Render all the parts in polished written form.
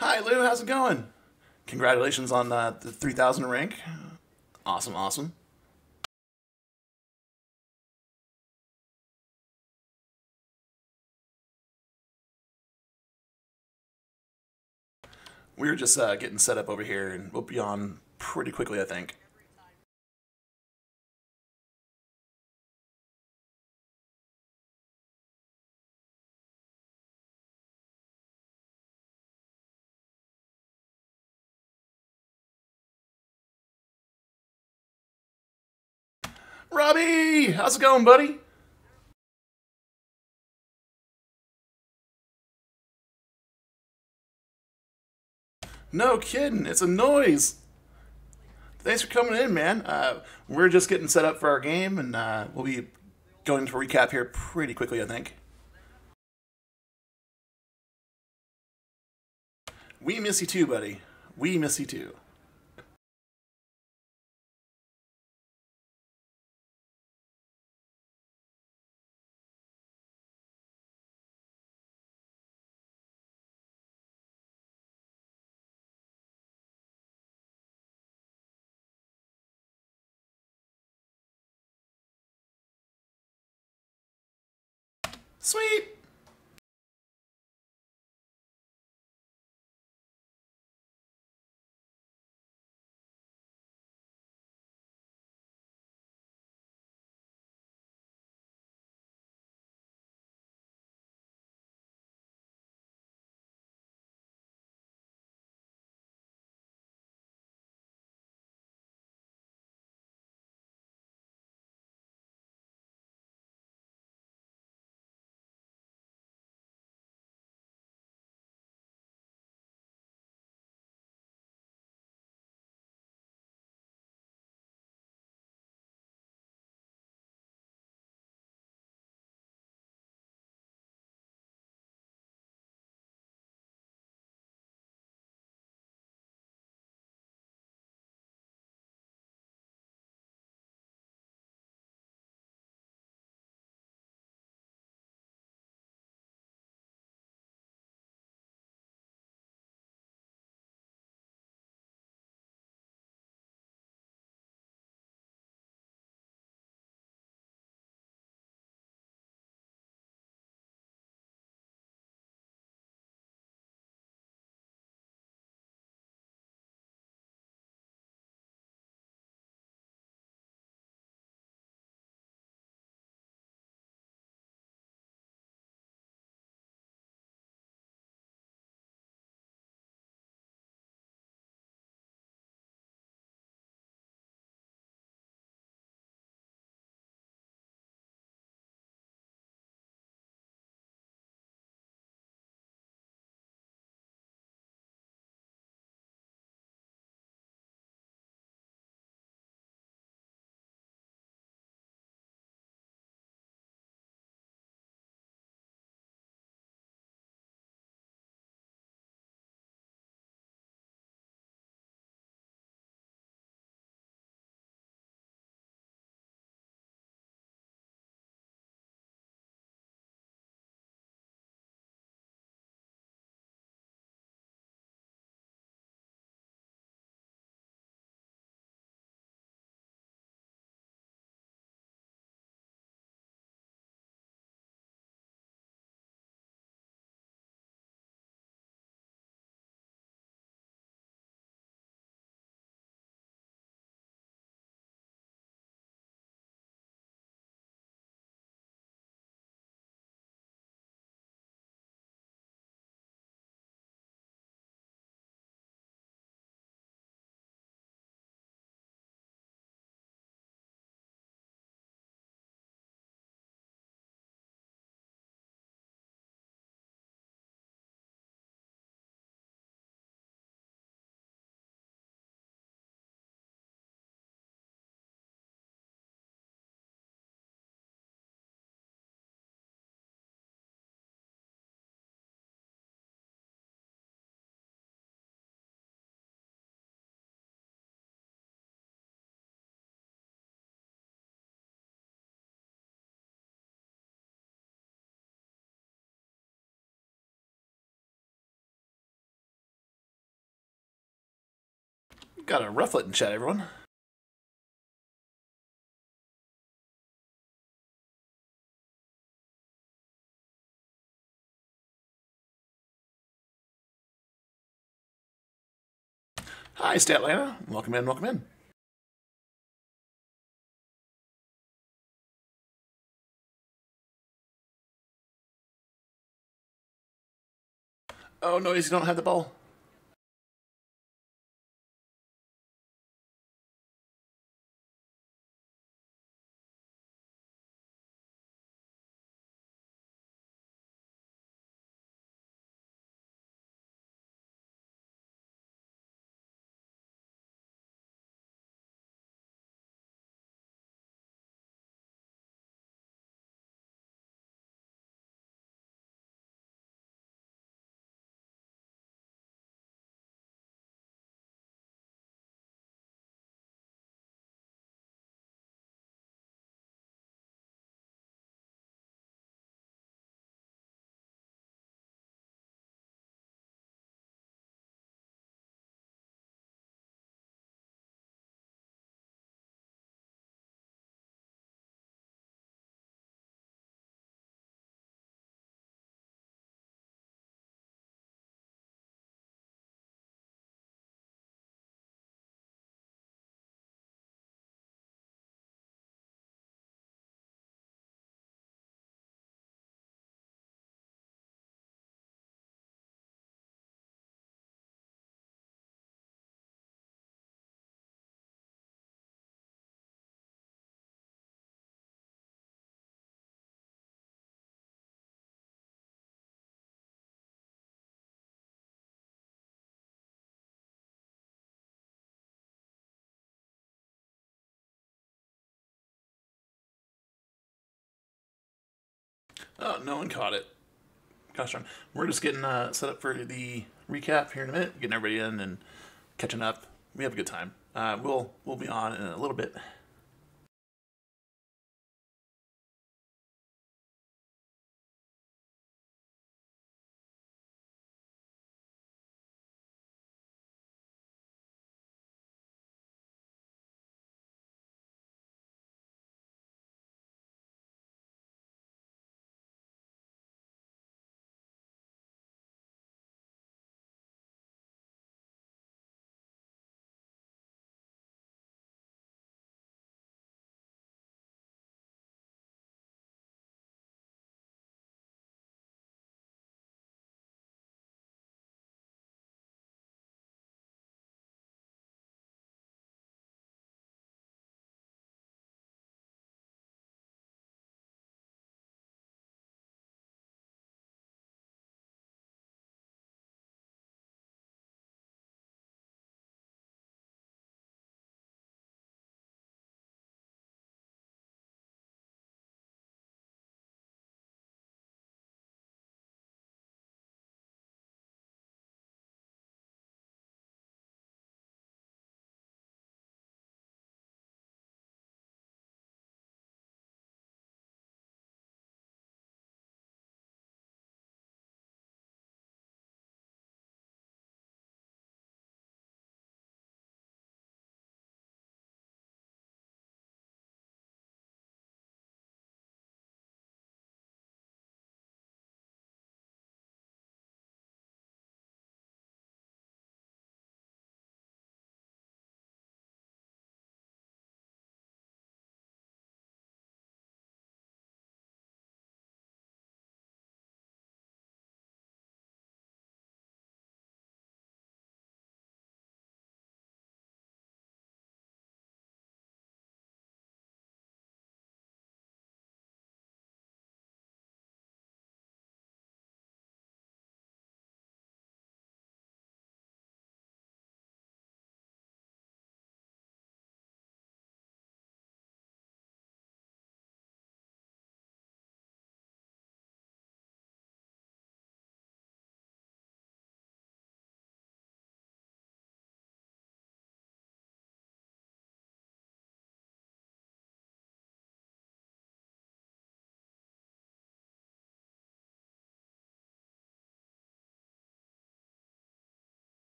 Hi, Lou. How's it going? Congratulations on the 3,000 rank. Awesome, awesome. We were just getting set up over here, and we'll be on pretty quickly, I think. Robbie! How's it going, buddy? No kidding. It's a noise. Thanks for coming in, man. We're just getting set up for our game, and we'll be going to recap here pretty quickly, I think. We miss you too, buddy. We miss you too. Sweet! Got a rufflet in chat, everyone. Hi, Statlana. Welcome in, welcome in. Oh, no, you don't have the ball. Oh, no one caught it. Gosh darn. We're just getting set up for the recap here in a minute, getting everybody in and catching up. We have a good time. We'll be on in a little bit.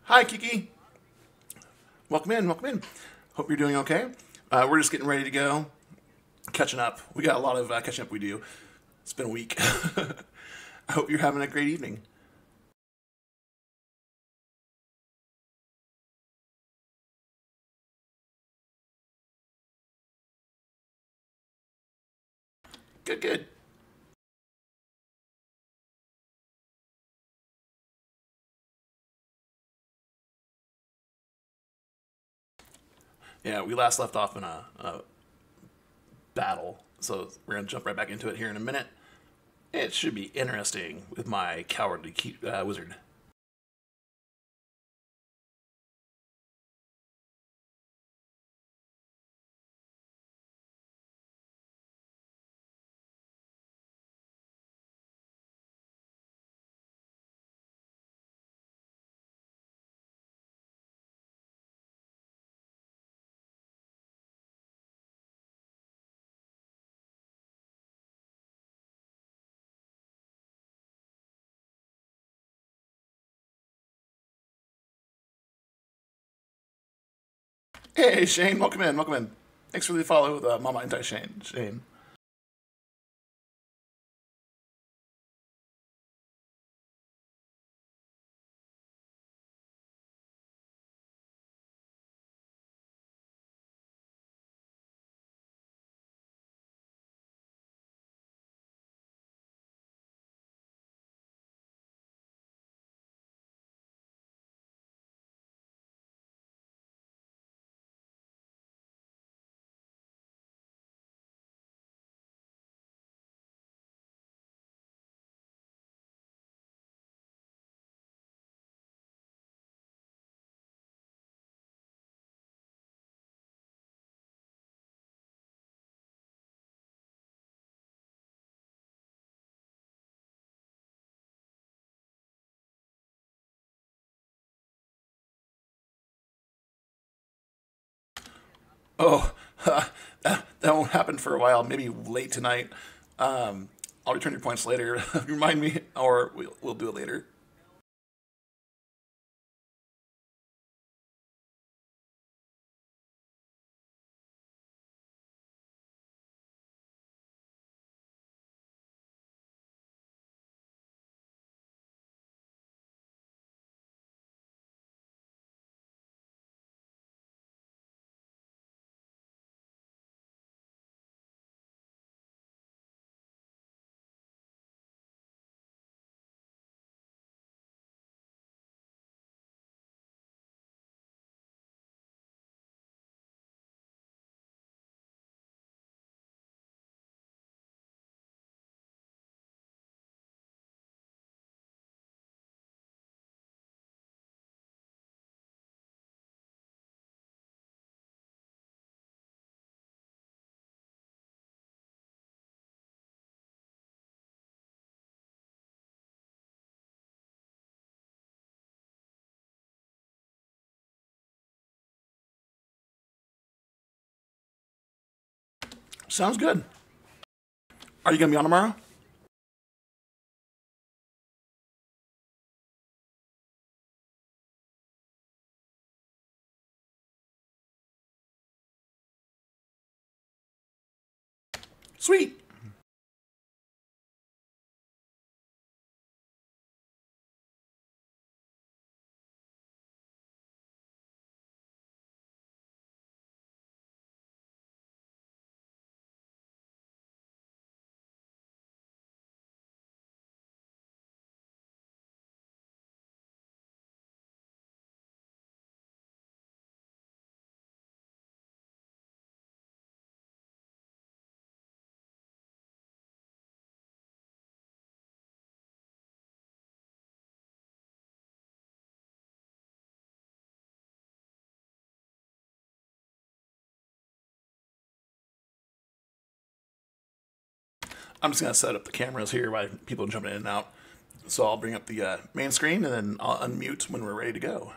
Hi, Kiki. Welcome in, welcome in. Hope you're doing okay. We're just getting ready to go. Catching up. We got a lot of catching up we do. It's been a week. I hope you're having a great evening. Good, good. Yeah, we last left off in a battle, so we're going to jump right back into it here in a minute. It should be interesting with my cowardly wizard. Hey, Shane, welcome in, welcome in. Thanks for the follow with Mama Anti Shane. Oh, that won't happen for a while. Maybe late tonight. I'll return your points later. Remind me, or we'll do it later. Sounds good. Are you gonna be on tomorrow? Sweet. I'm just gonna set up the cameras here while people jumping in and out. So I'll bring up the main screen and then I'll unmute when we're ready to go.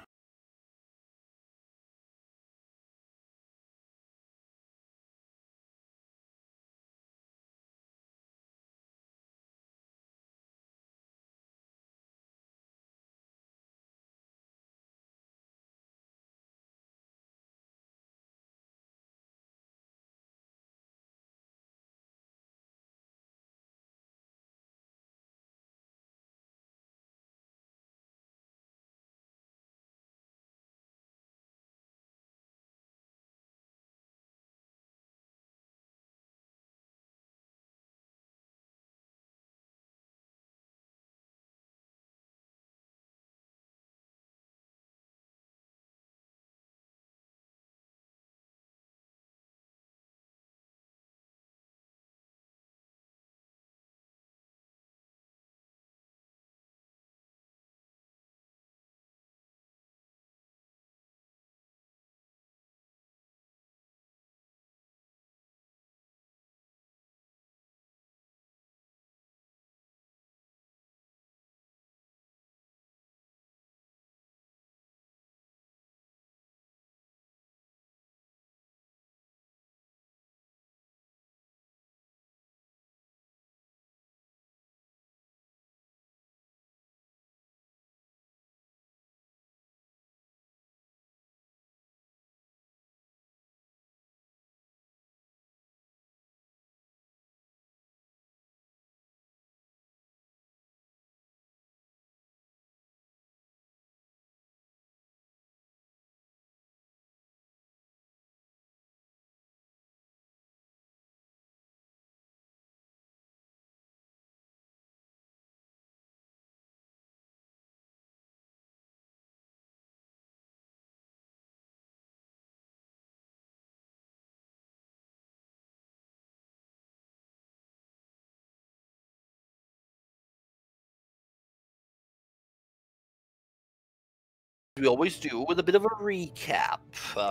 we always do, with a bit of a recap.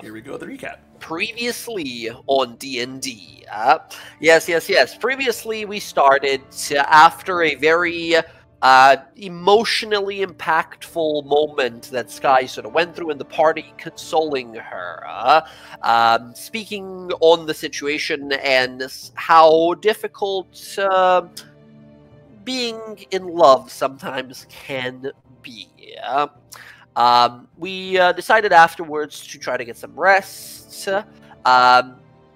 Here we go, the recap. Previously on D&D. Yes. Previously, we started after a very emotionally impactful moment that Sky sort of went through in the party, consoling her, speaking on the situation and how difficult being in love sometimes can be. We decided afterwards to try to get some rest.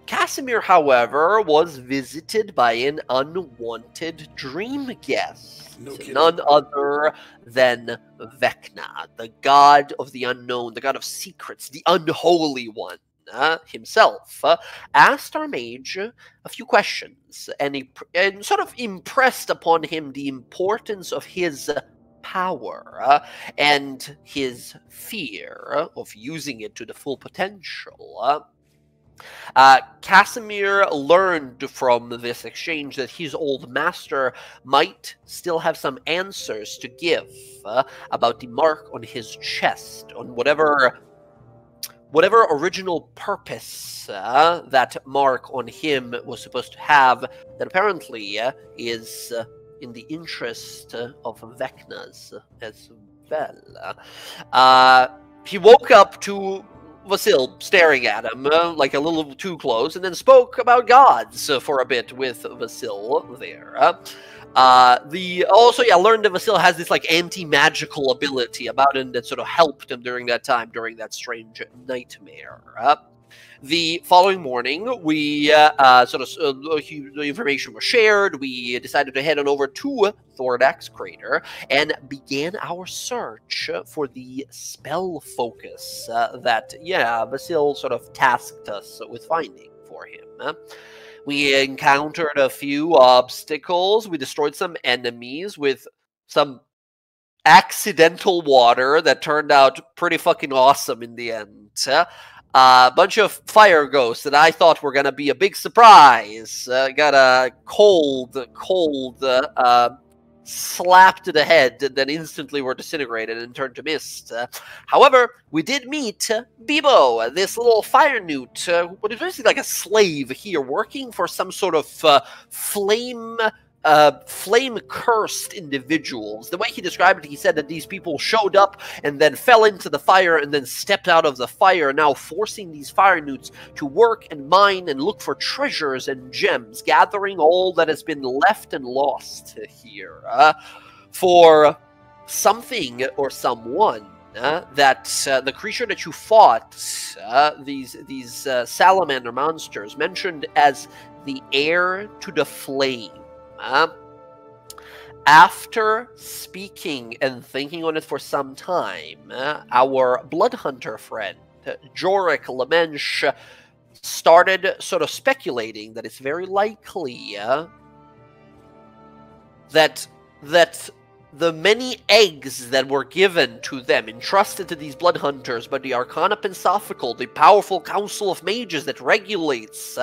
Casimir, however, was visited by an unwanted dream guest. No kidding. None other than Vecna, the god of the unknown, the god of secrets, the unholy one. Himself asked our mage a few questions and sort of impressed upon him the importance of his power and his fear of using it to the full potential. Casimir learned from this exchange that his old master might still have some answers to give about the mark on his chest, on whatever original purpose that mark on him was supposed to have, that apparently is in the interest of Vecna's as well. He woke up to Vasil staring at him like a little too close, and then spoke about gods for a bit with Vasil there. Learned that Vasil has this like anti-magical ability about him that sort of helped him during that time, during that strange nightmare. The following morning, the information was shared. We decided to head on over to Thordak's crater and began our search for the spell focus that Vasil sort of tasked us with finding for him. We encountered a few obstacles. We destroyed some enemies with some accidental water that turned out pretty fucking awesome in the end. A bunch of fire ghosts that I thought were going to be a big surprise. Got a cold slap to the head and then instantly were disintegrated and turned to mist. However, we did meet Bibo, this little fire newt, what is basically like a slave here, working for some sort of flame-cursed individuals. The way he described it, he said that these people showed up and then fell into the fire and then stepped out of the fire, now forcing these fire newts to work and mine and look for treasures and gems, gathering all that has been left and lost here for something or someone that the creature that you fought, these salamander monsters, mentioned as the heir to the flame. After speaking and thinking on it for some time, our blood hunter friend, Jorik Lemensch, started sort of speculating that it's very likely that the many eggs that were given to them, entrusted to these blood hunters by the Arcana Pensophical, the powerful council of mages that regulates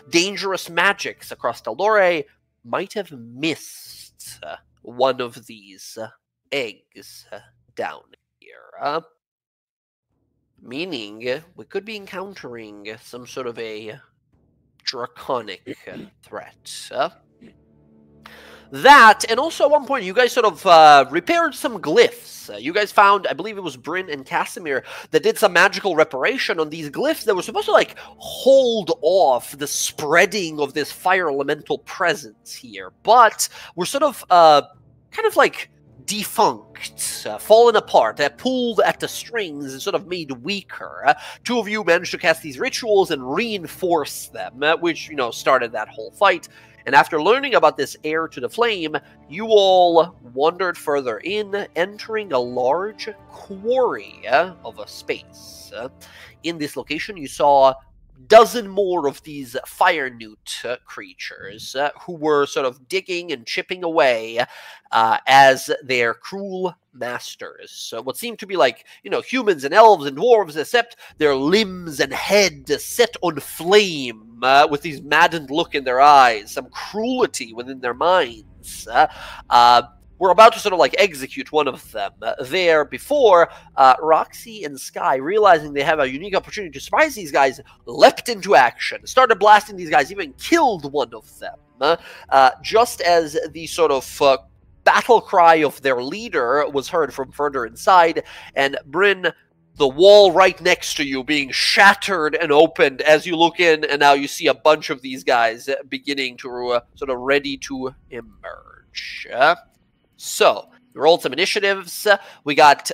dangerous magics across Tal'Dorei, might have missed one of these eggs down here. Meaning we could be encountering some sort of a draconic threat. That, and also at one point you guys sort of repaired some glyphs. You guys found, I believe it was Bryn and Casimir, that did some magical reparation on these glyphs that were supposed to like hold off the spreading of this fire elemental presence here, but were sort of kind of like defunct, fallen apart, pulled at the strings and sort of made weaker. Two of you managed to cast these rituals and reinforce them, which, you know, started that whole fight. And after learning about this heir to the flame, you all wandered further in, entering a large quarry of a space. In this location, you saw a dozen more of these fire newt creatures who were sort of digging and chipping away as their cruel masters. So what seemed to be like, you know, humans and elves and dwarves, except their limbs and head set on flame with these maddened look in their eyes, some cruelty within their minds. were about to sort of like execute one of them there before Roxy and Sky, realizing they have a unique opportunity to surprise these guys, leapt into action, started blasting these guys, even killed one of them. Just as the sort of battle cry of their leader was heard from further inside, and Bryn, the wall right next to you being shattered and opened as you look in, and now you see a bunch of these guys beginning to sort of ready to emerge. So, we rolled some initiatives. We got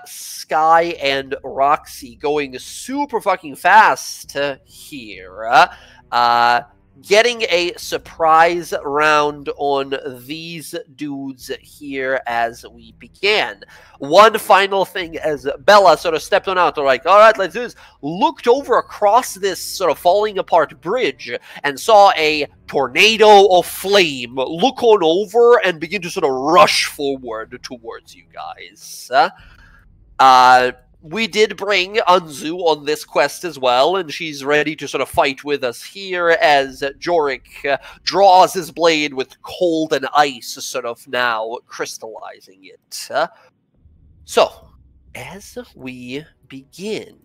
Sky and Roxy going super fucking fast here. Getting a surprise round on these dudes here as we began. One final thing as Bella sort of stepped on out, they're like, all right, let's do this. Looked over across this sort of falling apart bridge and saw a tornado of flame look on over and begin to sort of rush forward towards you guys. We did bring Anzu on this quest as well, and she's ready to sort of fight with us here as Jorik draws his blade with cold and ice sort of now crystallizing it. So, as we begin,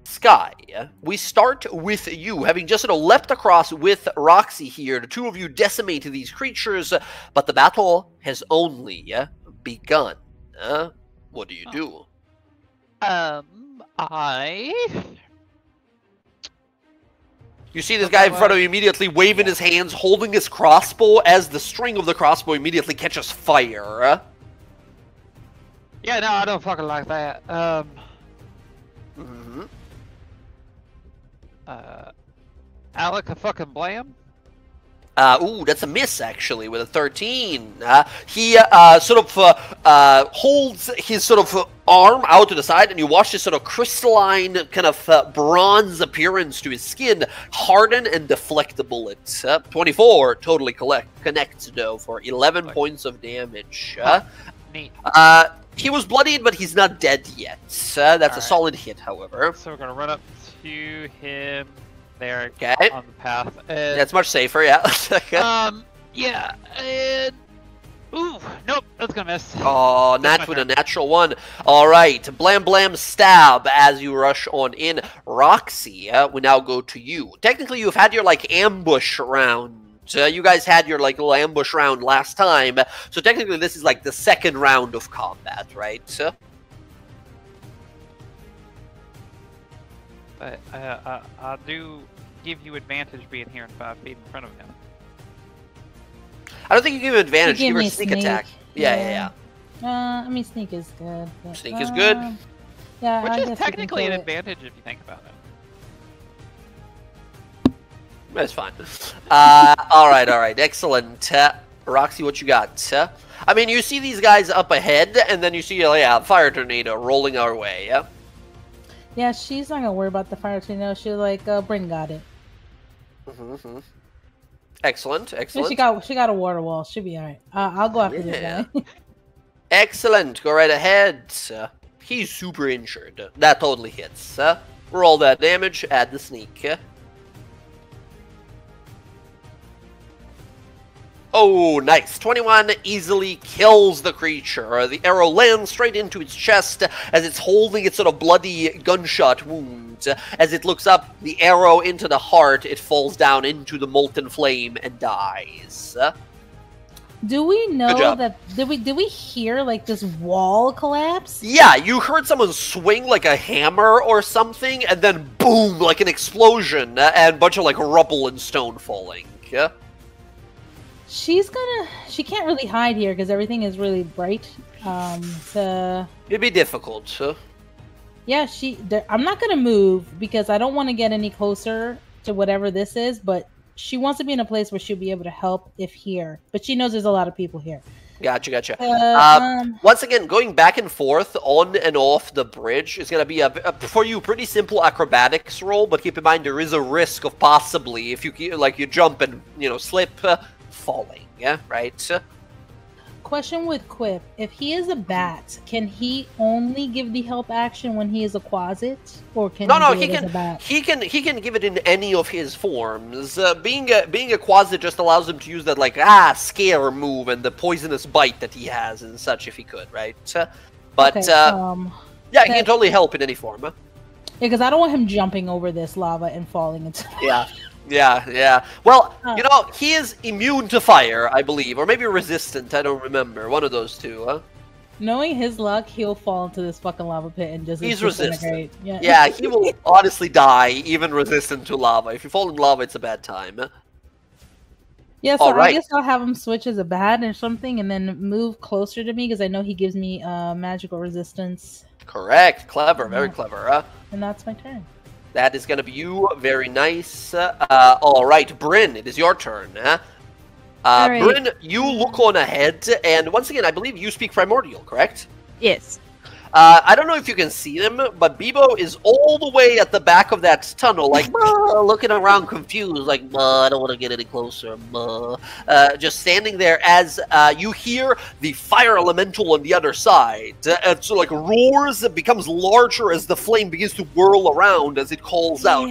Sky, we start with you, having just sort of leapt across with Roxy here. The two of you decimate these creatures, but the battle has only begun. What do you do? You see this guy in front of you immediately waving his hands, holding his crossbow as the string of the crossbow immediately catches fire. Yeah, no, I don't fucking like that. Alec a fucking blam? Ooh, that's a miss, actually, with a 13. He sort of holds his sort of arm out to the side, and you watch this sort of crystalline kind of bronze appearance to his skin harden and deflect the bullet. 24 totally connects, though, for 11 points of damage. Neat. He was bloodied, but he's not dead yet. That's a solid hit, however. So we're going to run up to him. There, okay. On the path. That's much safer, yeah. Yeah, and... Ooh, nope, that's gonna miss. Oh, Nat with a natural one. Alright, blam blam stab as you rush on in. Roxy, we now go to you. Technically, you've had your, like, ambush round. You guys had your, like, little ambush round last time. So technically, this is, like, the second round of combat, right? But I do give you advantage being here in 5 feet in front of him. I don't think you give him advantage. You give give her me a sneak sneak. attack. Yeah. I mean, sneak is good. But, Sneak is good? Yeah, Which I is guess technically an advantage if you think about it. That's fine. Alright. Excellent. Roxy, what you got? I mean, you see these guys up ahead, and then you see a fire tornado rolling our way, yeah? Yeah, she's not gonna worry about the fire tornado. She's like, Bryn got it. Excellent. Yeah, she got a water wall. She'll be alright. I'll go after this guy. Excellent. Go right ahead. He's super injured. That totally hits. Roll that damage. Add the sneak. Oh, nice. 21 easily kills the creature. The arrow lands straight into its chest as it's holding its sort of bloody gunshot wound. As it looks up, the arrow into the heart, it falls down into the molten flame and dies. Do we know that? Did we hear like this wall collapse? Yeah, you heard someone swing like a hammer or something, and then boom, like an explosion, and a bunch of like rubble and stone falling. Yeah. She can't really hide here because everything is really bright. It'd be difficult. Yeah, I'm not gonna move because I don't want to get any closer to whatever this is. But she wants to be in a place where she'll be able to help if here. But she knows there's a lot of people here. Gotcha. Once again, going back and forth on and off the bridge is going to be for you pretty simple acrobatics roll. But keep in mind there is a risk of possibly if you jump and slip. Falling, yeah, right? question with Quip. If he is a bat, can he only give the help action when he is a Quasit? Or can No, he he do it can. as a bat? He can give it in any of his forms. Being a Quasit just allows him to use that like scare move and the poisonous bite that he has and such if he could, right? But Okay, yeah, he can totally help in any form. because I don't want him jumping over this lava and falling into. Yeah. Well, you know, he is immune to fire, I believe, or maybe resistant. I don't remember. One of those two. Huh? Knowing his luck, he'll fall into this fucking lava pit and just. He's resistant. Great. Yeah, he will honestly die, even resistant to lava. If you fall in lava, it's a bad time. Yeah, so Alright. I guess I'll have him switch as a bat or something, and then move closer to me because I know he gives me magical resistance. Correct. Clever. Very clever. And that's my turn. That is going to be you. Very nice. All right, Bryn, it is your turn. right. Bryn, you look on ahead, and once again, I believe you speak Primordial, correct? Yes. I don't know if you can see them, but Bebo is all the way at the back of that tunnel, like, looking around confused, like, I don't want to get any closer, just standing there as you hear the fire elemental on the other side. And so, like, roars, it becomes larger as the flame begins to whirl around as it calls out,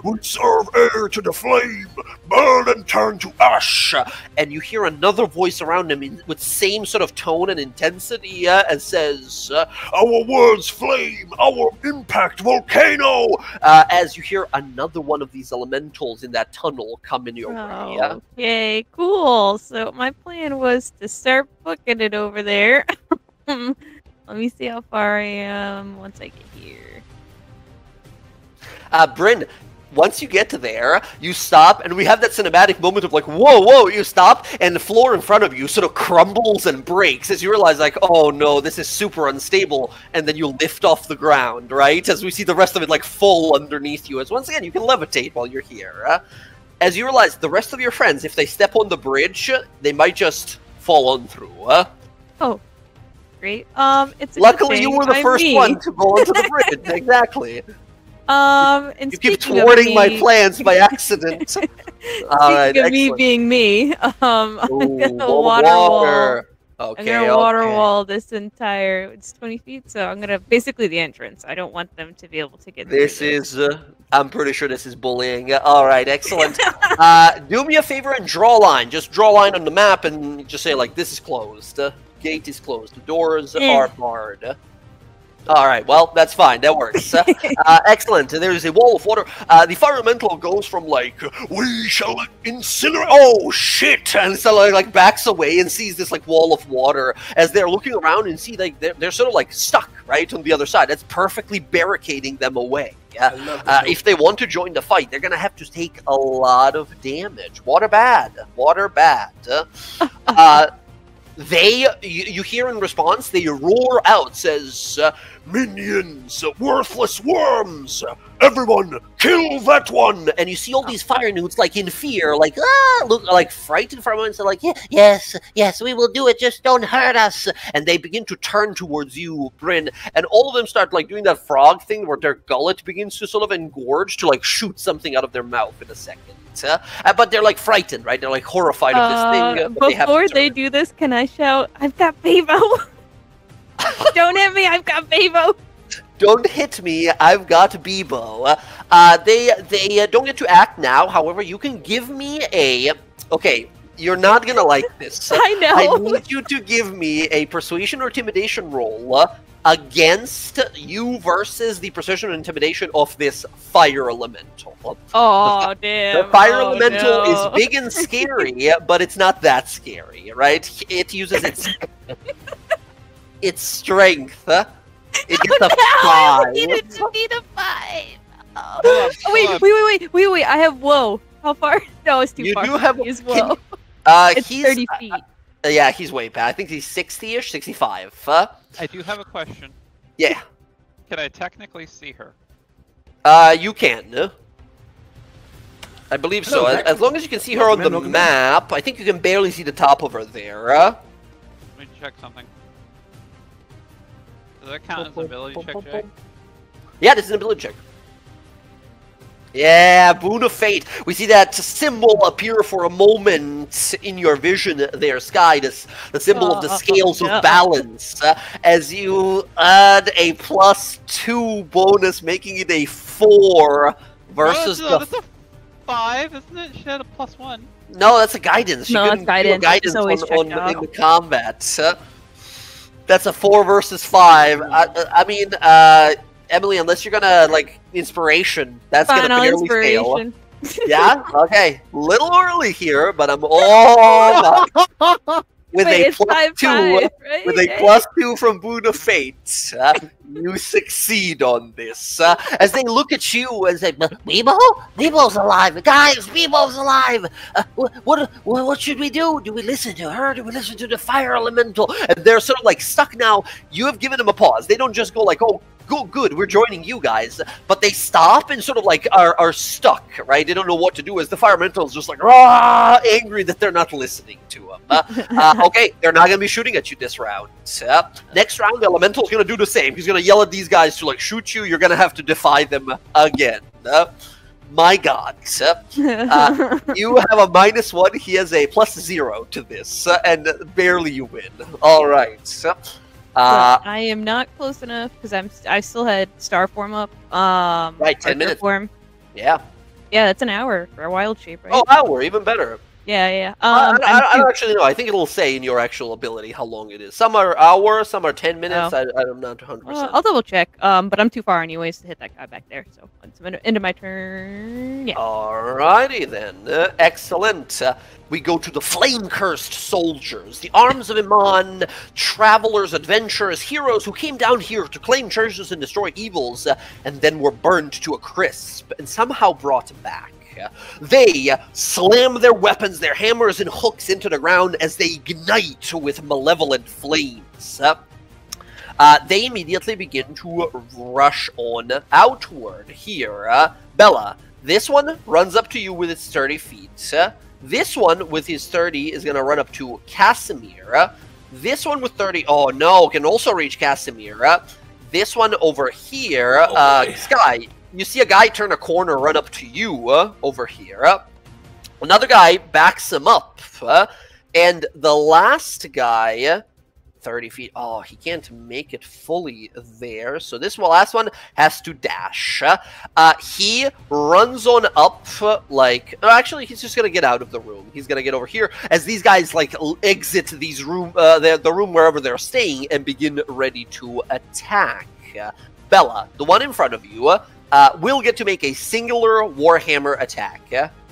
"We serve heir to the flame, burn and turn to ash." And you hear another voice around him with same sort of tone and intensity as says, "Our words flame, our impact volcano," as you hear another one of these elementals in that tunnel come in your way. Okay, cool. So my plan was to start booking it over there. Let me see how far I am once I get here. Bryn, once you get to there, you stop, and we have that cinematic moment of like, whoa, you stop, and the floor in front of you sort of crumbles and breaks as you realize, like, oh no, this is super unstable, and then you lift off the ground, right? As we see the rest of it, like, fall underneath you, as once again, you can levitate while you're here. As you realize, the rest of your friends, if they step on the bridge, they might just fall on through. Oh, great. It's a Luckily, good you thing were the I'm first me. one to go onto the bridge. Exactly. And You keep speaking of thwarting my me- plans by accident. All right, Speaking of me excellent. being me, I'm Ooh, gonna wall of water wall. Okay, I'm gonna water okay. wall this entire. It's 20 feet, so I'm gonna basically the entrance. I don't want them to be able to get. This through is, I'm pretty sure this is bullying. All right, excellent. Do me a favor and draw a line. Just draw a line on the map and just say, like, this is closed. Gate is closed. The doors are barred. All right, well, that's fine. That works. Excellent. There is a wall of water. The fire elemental goes from, like, "We shall incinerate." Oh, shit! And so, like, backs away and sees this, like, wall of water as they're looking around and see, like, they're sort of, like, stuck, right, on the other side. That's perfectly barricading them away. If they want to join the fight, they're going to have to take a lot of damage. Water bad. Water bad. You hear in response, they roar out, says, "Minions, worthless worms, everyone, kill that one!" And you see all these fire newts, like, in fear, like, look, like, frightened for a moment, so like, yes, we will do it, just don't hurt us. And they begin to turn towards you, Bryn, and all of them start, like, doing that frog thing where their gullet begins to sort of engorge to, like, shoot something out of their mouth in a second. But they're, like, frightened, right? They're, like, horrified of this thing. But before they do this, can I shout, "I've got Bebo"? Don't hit me, I've got Bebo. Don't hit me, I've got Bebo. They don't get to act now. However, you can give me a... Okay, you're not gonna like this. I know. I need you to give me a persuasion or intimidation roll against you versus the precision and intimidation of this fire elemental. Oh, damn. The fire Oh, elemental no. is big and scary, but it's not that scary, right? It uses its strength. It gets a 5. I need a 5. Oh. Wait, I have whoa. How far? No, it's too You far. do have- Use whoa. It's He's 30 feet. yeah, he's way past. I think he's 60-ish, 65. I do have a question. Yeah. Can I technically see her? You can. I believe so. Hello, As long as you can see her on the welcome in. map, I think you can barely see the top of her there. Let me check something. Does that count as an ability check, Jay? Yeah, this is an ability check. Yeah, Boon of Fate. We see that symbol appear for a moment in your vision there, Sky. The symbol of the scales of balance. As you add a +2 bonus, making it a 4 versus that's a 5, isn't it? She had a +1. No, that's a guidance. No, that's guidance. Guidance always in the combat. That's a 4 versus 5. I mean, Emily, unless you're gonna like inspiration, that's gonna barely fail. Yeah. Okay. Little early here, but I'm all with a +2. Right? With a +2 from Boon of Fate, you succeed on this. As they look at you and say, "Bebo, Bebo's alive, guys! Bebo's alive. What should we do? Do we listen to her? Do we listen to the fire elemental?" And they're sort of like stuck now. You have given them a pause. They don't just go like, "Oh, good, we're joining you guys," but they stop and sort of like are stuck, right? They don't know what to do as the fire elemental is just like angry that they're not listening to them. Okay, they're not going to be shooting at you this round. Next round, the elemental is going to do the same. He's going to yell at these guys to like shoot you. You're going to have to defy them again. My God. You have a -1. He has a +0 to this, and barely you win. All right. I am not close enough because I still had star form up. Right, 10 minutes. Form. Yeah. Yeah, that's an hour for a wild shape, right? Oh, hour, even better. Yeah. I don't actually know. I think it'll say in your actual ability how long it is. Some are hours, some are 10 minutes. Oh. I'm not 100%. I'll double check. But I'm too far anyways to hit that guy back there. So it's into my turn. Yeah. Alrighty then. Excellent. We go to the flame-cursed soldiers, the arms of Iman, travelers, adventurers, heroes who came down here to claim treasures and destroy evils, and then were burned to a crisp and somehow brought back. They slam their weapons, their hammers and hooks into the ground as they ignite with malevolent flames. They immediately begin to rush on outward here. Bella, this one runs up to you with its 30 feet. This one with his 30 is going to run up to Casimir. This one with 30, oh no, can also reach Casimir. This one over here, Sky, you see a guy turn a corner, run up to you over here. Another guy backs him up. And the last guy, 30 feet, oh, he can't make it fully there. So this last one has to dash. He runs on up like, actually, he's just going to get out of the room. He's going to get over here as these guys like exit these the room wherever they're staying and begin ready to attack. Bella, the one in front of you, will get to make a singular Warhammer attack.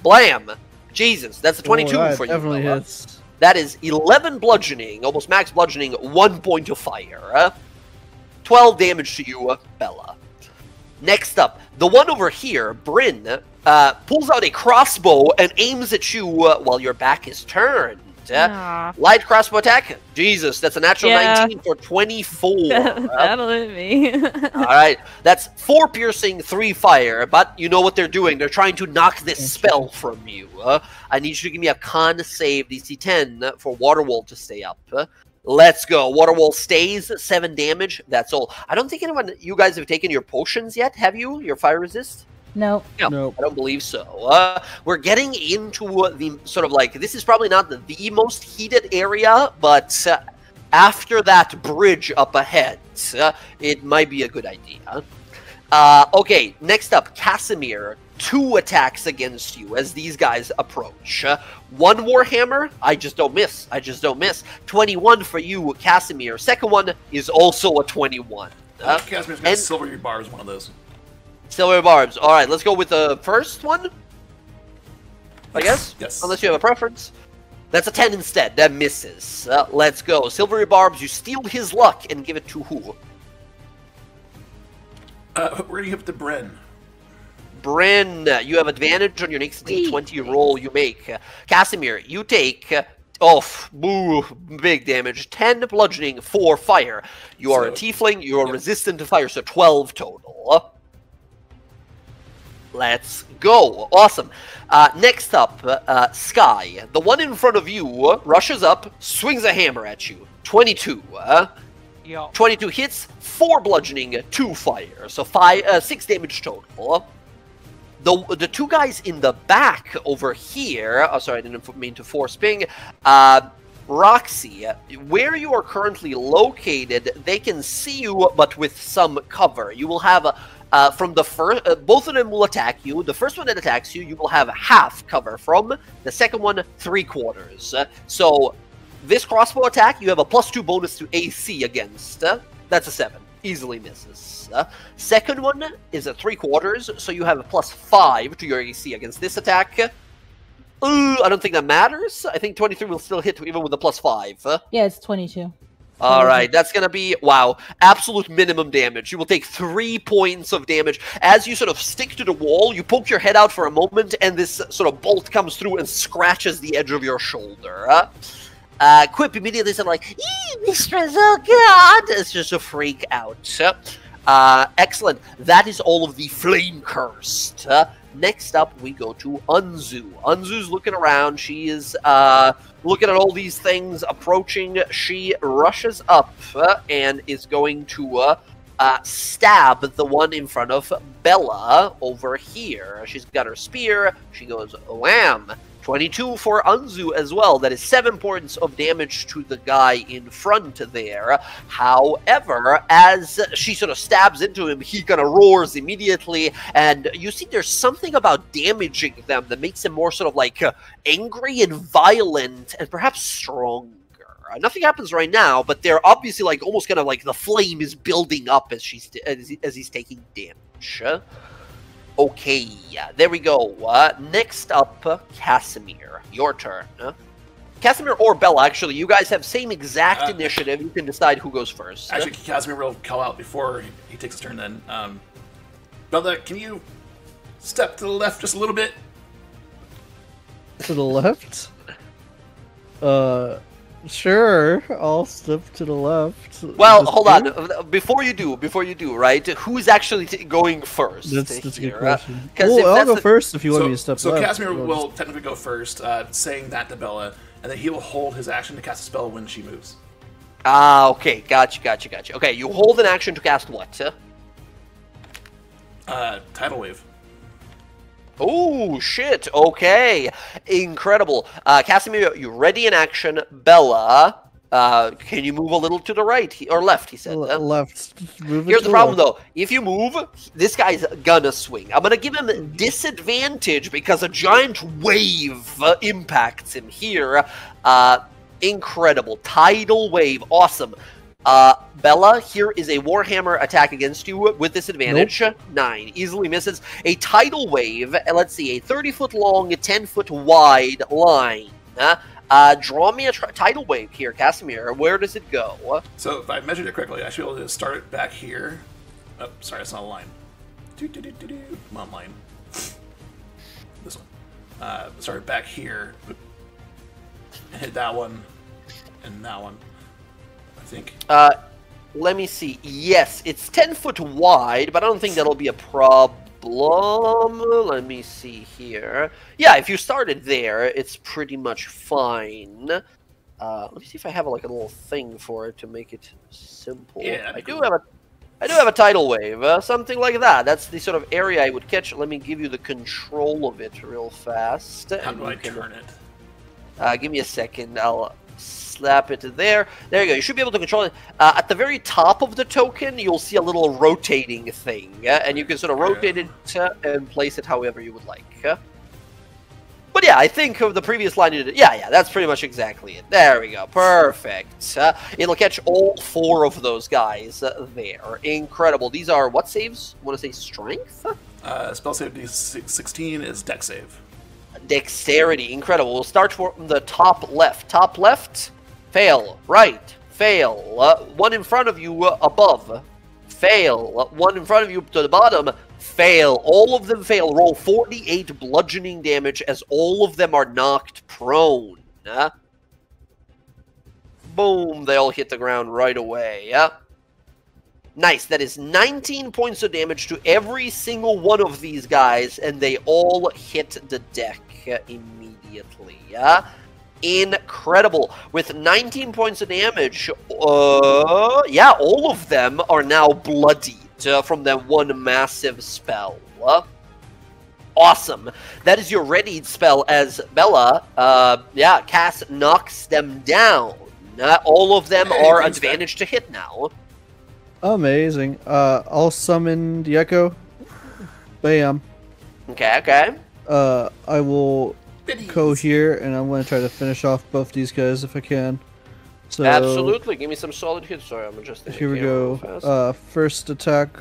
Blam! Jesus, that's a 22 for you. Definitely hits. That is 11 bludgeoning, almost max bludgeoning, 1 point of fire. 12 damage to you, Bella. Next up, the one over here, Bryn, pulls out a crossbow and aims at you while your back is turned. Light crossbow attack. Jesus, that's a natural 19 for 24. That'll hit me. Alright, that's 4 piercing, 3 fire, but you know what they're doing. They're trying to knock this spell from you. I need you to give me a con save DC 10 for Waterwall to stay up. Let's go. Waterwall stays, 7 damage. That's all. I don't think you guys have taken your potions yet, have you? Your fire resist? No. Nope. I don't believe so. We're getting into the sort of like, this is probably not the most heated area, but after that bridge up ahead, it might be a good idea. Okay, next up, Casimir. 2 attacks against you as these guys approach. 1 Warhammer, I just don't miss. 21 for you, Casimir. Second one is also a 21. Casimir's got silver barbs, one of those. Silver barbs. All right, let's go with the first one, I guess. Yes. Unless you have a preference. That's a 10 instead. That misses. Let's go. Silvery barbs, you steal his luck and give it to who? We're going to give it to Bryn. Bryn, you have advantage on your next D20 roll you make. Casimir, you take... big damage. 10 bludgeoning, 4 fire. You are a tiefling, you are resistant to fire, so 12 total. Let's go. Awesome. Next up, Sky. The one in front of you rushes up, swings a hammer at you. 22. 22 hits, 4 bludgeoning, 2 fire. So 6 damage total. The two guys in the back over here. Oh, sorry, I didn't mean to force ping. Roxy, where you are currently located, they can see you, but with some cover. You will have from the first, both of them will attack you. The first one that attacks you, you will have half cover from. The second one, 3/4. So this crossbow attack, you have a +2 bonus to AC against. That's a 7. Easily misses. Second one is a 3/4, so you have a +5 to your AC against this attack. I don't think that matters. I think 23 will still hit even with a +5. Yeah, it's 22. Alright, that's gonna be, wow, absolute minimum damage. You will take 3 points of damage. As you sort of stick to the wall, you poke your head out for a moment, and this sort of bolt comes through and scratches the edge of your shoulder. Quip immediately said like, mistress, oh god! It's just a freak out. Excellent. That is all of the flame cursed. Next up, we go to Unzu. Unzu's looking around. She is looking at all these things approaching. She rushes up and is going to stab the one in front of Bella over here. She's got her spear. She goes, wham! 22 for Unzu as well. That is 7 points of damage to the guy in front there. However, as she sort of stabs into him, he kind of roars immediately, and you see there's something about damaging them that makes him more sort of like angry and violent and perhaps stronger. Nothing happens right now, but they're obviously like almost kind of like the flame is building up as he's taking damage. Okay, there we go. Next up, Casimir. Your turn. Casimir or Bella, actually, you guys have same exact initiative. You can decide who goes first. Actually, Casimir will call out before he takes his turn then. Bella, can you step to the left just a little bit? To the left? Sure, I'll step to the left. Well, hold on. Before you do, right? Who's actually going first? That's a good question. Well, I'll go first if you want me to step So left. Casimir will technically go first, saying that to Bella, and then he will hold his action to cast a spell when she moves. Ah, okay. Gotcha. Okay, you hold an action to cast what? Tidal Wave. Oh, shit. Okay. Incredible. Casimir, you ready in action. Bella, can you move a little to the right or left, he said. Left. Here's the problem, though. If you move, this guy's gonna swing. I'm gonna give him disadvantage because a giant wave impacts him here. Incredible. Tidal Wave. Awesome. Bella, here is a Warhammer attack against you with disadvantage. Nope. 9. Easily misses. A tidal wave, let's see, a 30-foot long, 10-foot wide line. Draw me a tidal wave here, Casimir. Where does it go? So if I measured it correctly, I should be able to start it back here. Oh, sorry, that's not a line. Come on, line. This one. Start it back here. And hit that one. And that one. I think. Let me see. Yes, it's 10 foot wide, but I don't think that'll be a problem. Let me see here. Yeah, if you started there, it's pretty much fine. Let me see if I have like a little thing for it to make it simple. Yeah, I do have a tidal wave, something like that. That's the sort of area I would catch. Let me give you the control of it real fast. How do I turn it? Give me a second. I'll slap it there. There you go. You should be able to control it. At the very top of the token, you'll see a little rotating thing, and you can sort of rotate it and place it however you would like. But yeah, I think of the previous line you did. Yeah, that's pretty much exactly it. There we go. Perfect. It'll catch all 4 of those guys there. Incredible. These are what saves? I want to say strength? Spell save D16 is Dex save. Dexterity. Incredible. We'll start from the top left. Top left. Fail. Right. Fail. One in front of you above. Fail. One in front of you to the bottom. Fail. All of them fail. Roll 48 bludgeoning damage as all of them are knocked prone. Boom. They all hit the ground right away. Nice. That is 19 points of damage to every single one of these guys, and they all hit the deck immediately. Incredible. With 19 points of damage, yeah, all of them are now bloodied from that one massive spell. Awesome. That is your readied spell as Bella, Cass knocks them down. All of them are thanks, advantage to hit now. Amazing. I'll summon the Echo. Bam. Okay. I will Biddies. go here, and I'm going to try to finish off both these guys if I can. So Absolutely. Give me some solid hits. Sorry, I'm adjusting. Here we go. First attack.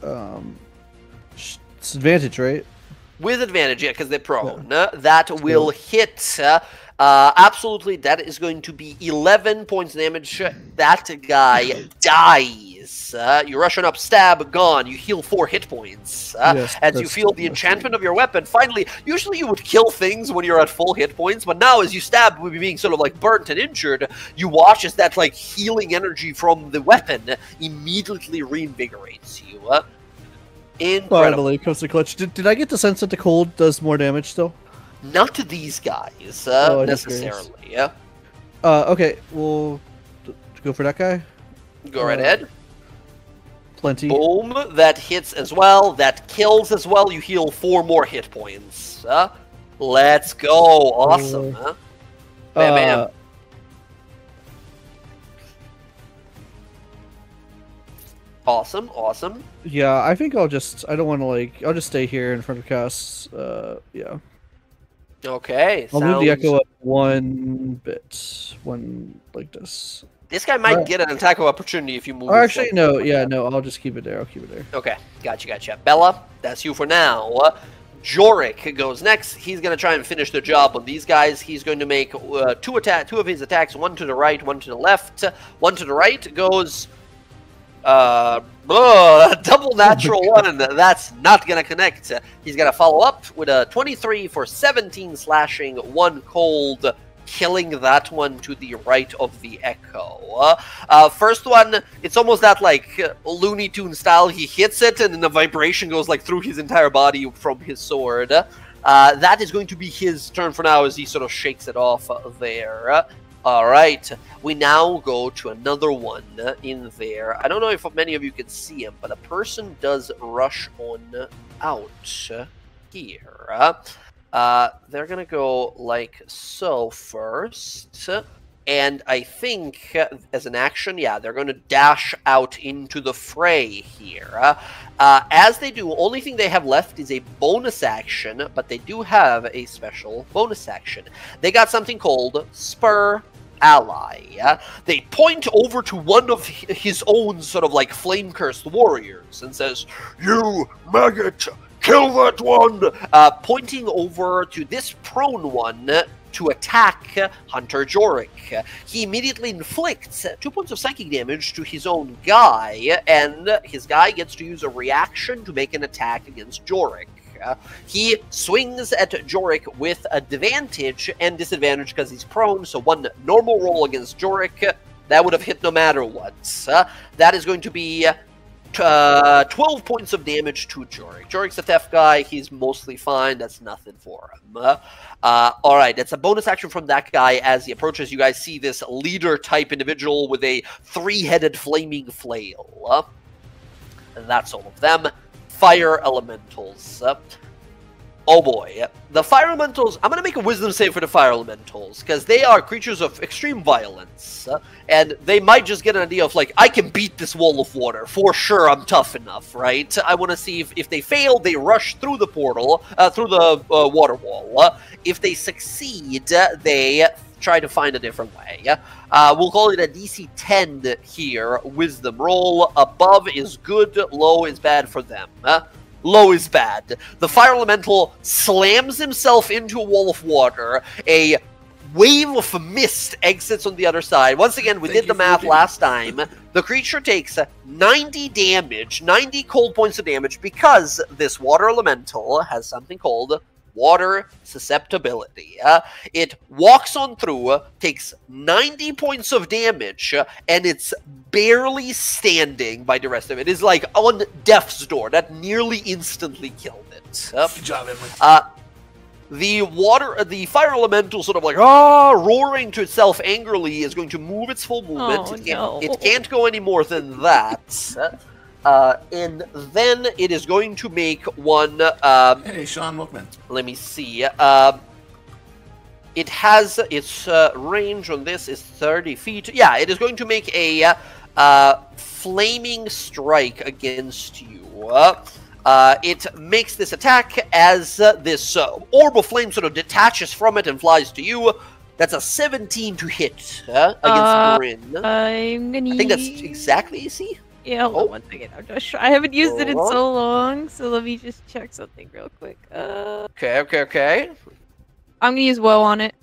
It's advantage, right? With advantage, yeah, because they're prone. That will hit. Absolutely, that is going to be 11 points damage. That guy dies. You rush on up, stab, gone. You heal 4 hit points. Yes, as you that's feel the enchantment of your weapon. Finally, usually you would kill things when you're at full hit points, but now as you stab with being sort of like burnt and injured, you watch as that like healing energy from the weapon immediately reinvigorates you. Incredible. Finally comes the clutch. Did I get the sense that the cold does more damage still? Not to these guys, necessarily. Yeah. Okay, we'll go for that guy. Go right ahead. Plenty. Boom. That hits as well. That kills as well. You heal 4 more hit points. Let's go. Awesome. Bam, bam. Awesome. Yeah, I think I don't want to I'll just stay here in front of Cass. Yeah. Okay. I'll move the Echo up 1 bit. One like this. This guy might get an attack of opportunity if you move. Oh, actually, no. Yeah, no. I'll just keep it there. Okay. Gotcha. Bella, that's you for now. Jorik goes next. He's going to try and finish the job on these guys. He's going to make 2 of his attacks, 1 to the right, 1 to the left. 1 to the right goes... double natural 1. That's not going to connect. He's going to follow up with a 23 for 17 slashing, 1 cold, killing that one to the right of the Echo. First one, it's almost that like Looney Tunes style. He hits it and then the vibration goes like through his entire body from his sword. That is going to be his turn for now as he sort of shakes it off there. Alright, we now go to another one in there. I don't know if many of you can see him, but a person does rush on out here. They're gonna go like so first. And I think as an action, yeah, they're going to dash out into the fray here. As they do, only thing they have left is a bonus action, but they do have a special bonus action. They got something called Spur Ally. They point over to one of his own sort of like flame-cursed warriors and says, "You maggot, kill that one!" Pointing over to this prone one to attack Hunter Jorik. He immediately inflicts 2 points of psychic damage to his own guy, and his guy gets to use a reaction to make an attack against Jorik. He swings at Jorik with advantage and disadvantage because he's prone, so 1 normal roll against Jorik, that would have hit no matter what. That is going to be 12 points of damage to Jorik. Jorik's a theft guy. He's mostly fine. That's nothing for him. Alright, that's a bonus action from that guy. As he approaches, you guys see this leader-type individual with a 3-headed flaming flail. And that's all of them. Fire Elementals. Oh boy. The Fire Elementals, I'm going to make a wisdom save for the Fire Elementals, because they are creatures of extreme violence, and they might just get an idea of, like, I can beat this wall of water, for sure I'm tough enough, right? I want to see if they fail, they rush through the portal, through the water wall. If they succeed, they try to find a different way. We'll call it a DC 10 here, wisdom roll. Above is good, low is bad for them. Low is bad. The Fire Elemental slams himself into a wall of water. A wave of mist exits on the other side. Once again, we did the math last time. The creature takes 90 damage, 90 cold points of damage, because this Water Elemental has something called water susceptibility. It walks on through, takes 90 points of damage, and it's barely standing by the rest of it. It is like on death's door. That nearly instantly killed it. Good job, Emily. The fire elemental sort of like roaring to itself angrily is going to move its full movement. Oh, no. It can't go any more than that. And then it is going to make one. Hey, Sean Wilkman. Let me see. It has its range on this is 30 feet. Yeah, it is going to make a flaming strike against you. It makes this attack as this orb of flame sort of detaches from it and flies to you. That's a 17 to hit against Bryn. I'm gonna. I think that's exactly AC. Yeah, hold on 1 second. I haven't used it in so long, so let me just check something real quick. Okay. I'm gonna use woe on it.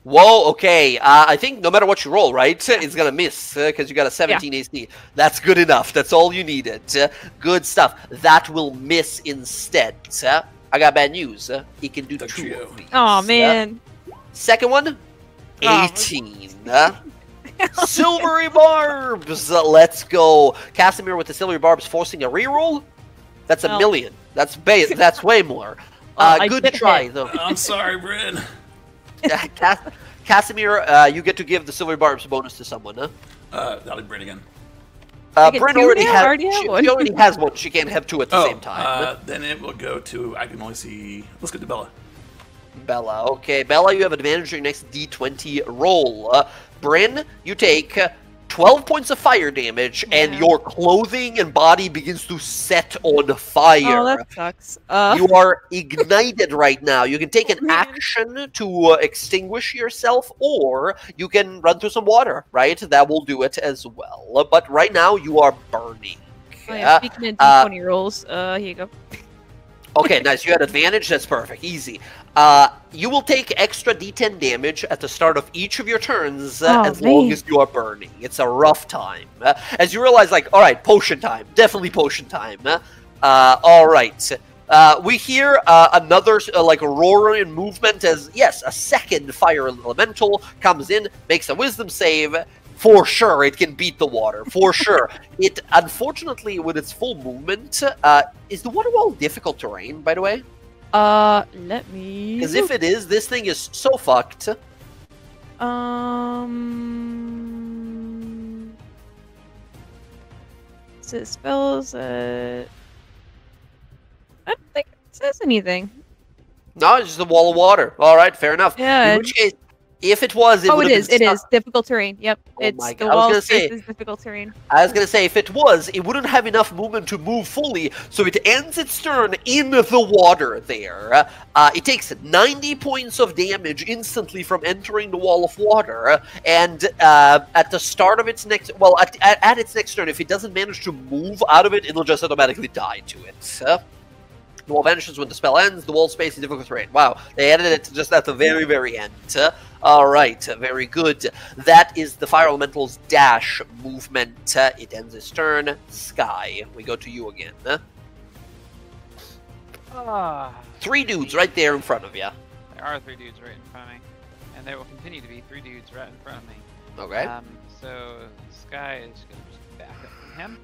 Whoa, okay. I think no matter what you roll, right, it's gonna miss because you got a 17 AC. That's good enough. That's all you needed. Good stuff. That will miss instead. I got bad news. He can do The 2 trio. of these. Oh man. Second one, 18. Silvery barbs. Let's go. Casimir with the silvery barbs forcing a reroll. That's a million. That's way more. Good try hit. though. I'm sorry, Bryn. Casimir, you get to give the silver barbs bonus to someone, huh? That'll be Bryn again. Bryn already one. she already has one. She can't have 2 at the same time. Then it will go to, I can only see, let's get to Bella. Bella. Okay, Bella, you have advantage on your next D20 roll. Bryn, you take 12 points of fire damage, and your clothing and body begins to set on fire. Oh, that sucks. You are ignited right now. You can take an action to extinguish yourself, or you can run through some water, right? That will do it as well. But right now, you are burning. Oh, yeah, speaking of D20 rolls, here you go. Okay, nice. You had advantage. That's perfect. Easy. You will take extra D10 damage at the start of each of your turns as long as you are burning. It's a rough time. As you realize, like, all right, potion time. Definitely potion time. All right. We hear another, like, roaring movement as, yes, a second fire elemental comes in, makes a wisdom save. For sure, it can beat the water. For sure. It, unfortunately, with its full movement, is the water wall difficult terrain, by the way? Let me... Because if it is, this thing is so fucked. So spells, I don't think it says anything. No, it's just a wall of water. All right, fair enough. Yeah. In which case, if it was, it Oh, would it have is. been It stuck. is difficult terrain. Yep, Oh it's my the God. I was wall gonna space say- is difficult terrain. I was going to say, if it was, it wouldn't have enough movement to move fully, so it ends its turn in the water there. It takes 90 points of damage instantly from entering the wall of water, and at the start of its next... Well, at its next turn, if it doesn't manage to move out of it, it'll just automatically die to it. The wall vanishes when the spell ends. The wall space is difficult terrain. Wow, they added it just at the very, very end. All right, very good. That is the Fire Elemental's dash movement. It ends its turn. Sky, we go to you again. 3 dudes right there in front of you. There are 3 dudes right in front of me. And there will continue to be 3 dudes right in front of me. Okay. So Sky is going to just back up from him.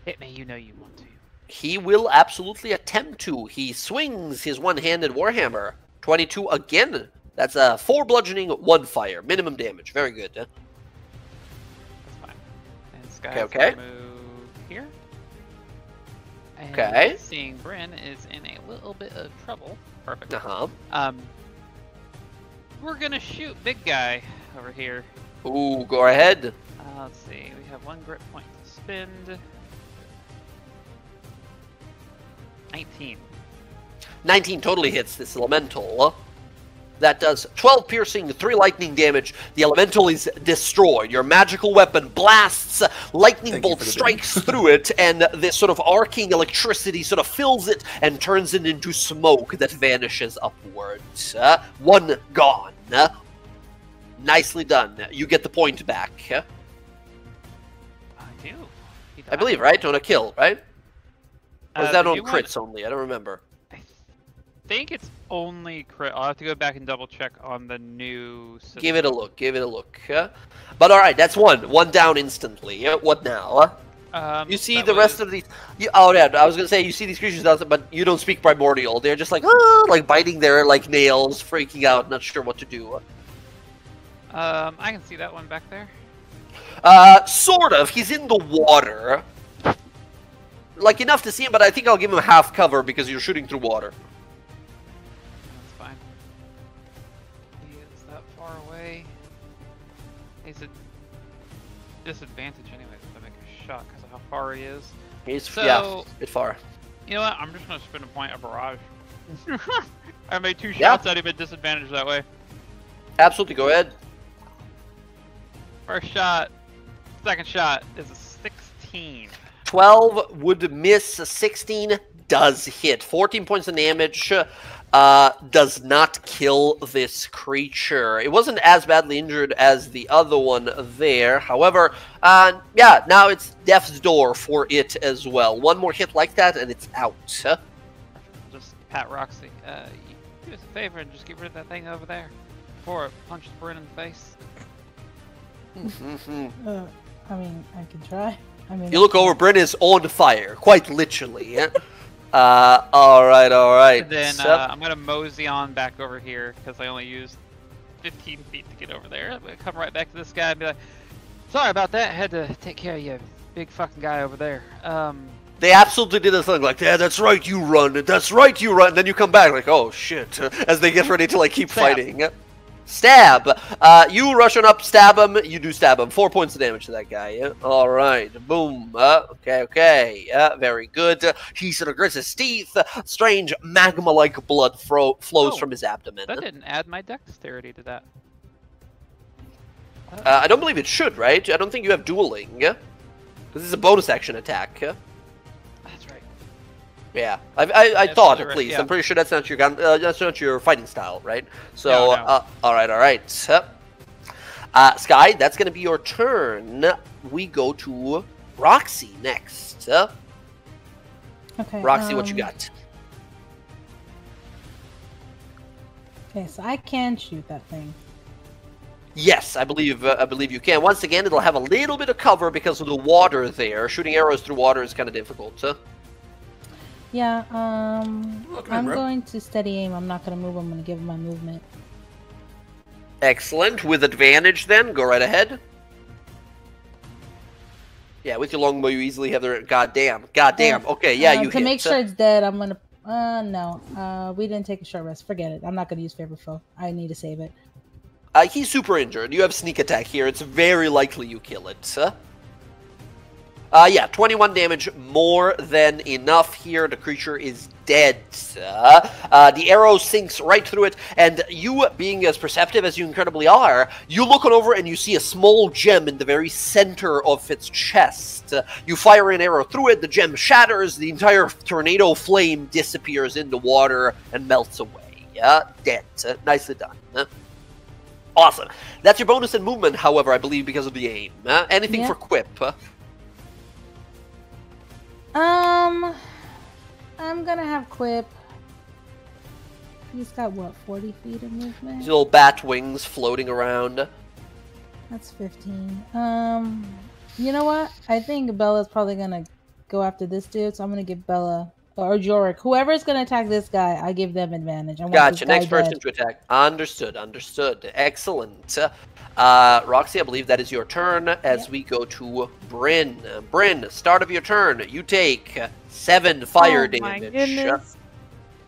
Hit me, you know you want to. He will absolutely attempt to. He swings his one-handed Warhammer. 22 again. That's a 4 bludgeoning, 1 fire. Minimum damage. Very good. That's fine. And Sky Okay. will move here. And Okay. seeing Bryn is in a little bit of trouble. Perfect. Uh-huh. We're gonna shoot big guy over here. Ooh, go ahead. Let's see. We have 1 grit point to spend. 19. 19 totally hits this elemental. That does 12 piercing, 3 lightning damage. The elemental is destroyed. Your magical weapon blasts, lightning bolt strikes through it, and this sort of arcing electricity sort of fills it and turns it into smoke that vanishes upwards. 1 gone. Nicely done. You get the point back. I do. I believe, right? On a kill, right? Or is that did on you want- crits only? I don't remember. I think it's only crit. I'll have to go back and double check on the new system. Give it a look. Give it a look. But all right, that's 1. 1 down instantly. What now? You see that the rest of these. Oh yeah, I was gonna say you see these creatures, but you don't speak primordial. They're just like like biting their like nails, freaking out, not sure what to do. I can see that one back there. Sort of. He's in the water. Like, enough to see him, but I think I'll give him half cover because you're shooting through water. That's fine. He is that far away. He's a disadvantage anyway to make a shot because of how far he is. He's, So- yeah, a bit far. You know what? I'm just gonna spin a point of barrage. I made 2 shots at him at disadvantage that way. Absolutely, go ahead. First shot, second shot is a 16. 12 would miss, 16 does hit. 14 points of damage does not kill this creature. It wasn't as badly injured as the other one there. However, yeah, now it's death's door for it as well. One more hit like that and it's out. Just pat Roxy. You do us a favor and just get rid of that thing over there before it punches Bryn in the face. I mean, I can try. I mean, You look over, Bryn is on fire, quite literally. Alright, alright. And then So- I'm gonna mosey on back over here because I only used 15 feet to get over there. I'm gonna come right back to this guy and be like, "Sorry about that. Had to take care of you, big fucking guy over there." They absolutely did a thing like, yeah, that's right, you run, that's right, you run, and then you come back like, oh shit, as they get ready to like keep Stab. fighting. Stab! You rush on up, stab him, you do stab him. 4 points of damage to that guy, yeah? Alright, boom, okay, very good. He sort of grits his teeth, strange magma-like blood flows Oh, from his abdomen. That didn't add my dexterity to that. I don't believe it should, right? I don't think you have dueling, yeah? This is a bonus action attack, yeah? That's right. Yeah, I thought at right, least. yeah. I'm pretty sure that's not your gun. That's not your fighting style, right? So, No. all right. Sky, that's gonna be your turn. We go to Roxy next. okay. Roxy, what you got? Okay, so I can shoot that thing. Yes, I believe you can. Once again, it'll have a little bit of cover because of the water there. Shooting arrows through water is kind of difficult. Yeah, Welcome in, I'm bro. going to steady aim. I'm not going to move. I'm going to give him my movement. Excellent. With advantage, then go right ahead. Yeah, with your longbow, you easily have the goddamn. Okay, yeah, you to hit. make sure it's dead, I'm going to... no. We didn't take a short rest. Forget it. I'm not going to use Favorite Foe. I need to save it. He's super injured. You have sneak attack here. It's very likely you kill it. Yeah, 21 damage, more than enough here. The creature is dead. The arrow sinks right through it, and you, being as perceptive as you incredibly are, you look on over and you see a small gem in the very center of its chest. You fire an arrow through it, the gem shatters, the entire tornado flame disappears in the water and melts away. Dead. Nicely done. Awesome. That's your bonus and movement, however, I believe, because of the aim. Anything Yeah. for Quip? I'm gonna have Quip. He's got what, 40 feet of movement? These little bat wings floating around. That's 15. You know what? I think Bella's probably gonna go after this dude, so I'm gonna give Bella or Jorik, whoever's gonna attack this guy, I give them advantage. I want Gotcha. this guy Next person dead. to attack. Understood. Excellent. Roxy, I believe that is your turn as Yep. we go to Bryn. Bryn, start of your turn. You take 7 fire oh damage. my goodness.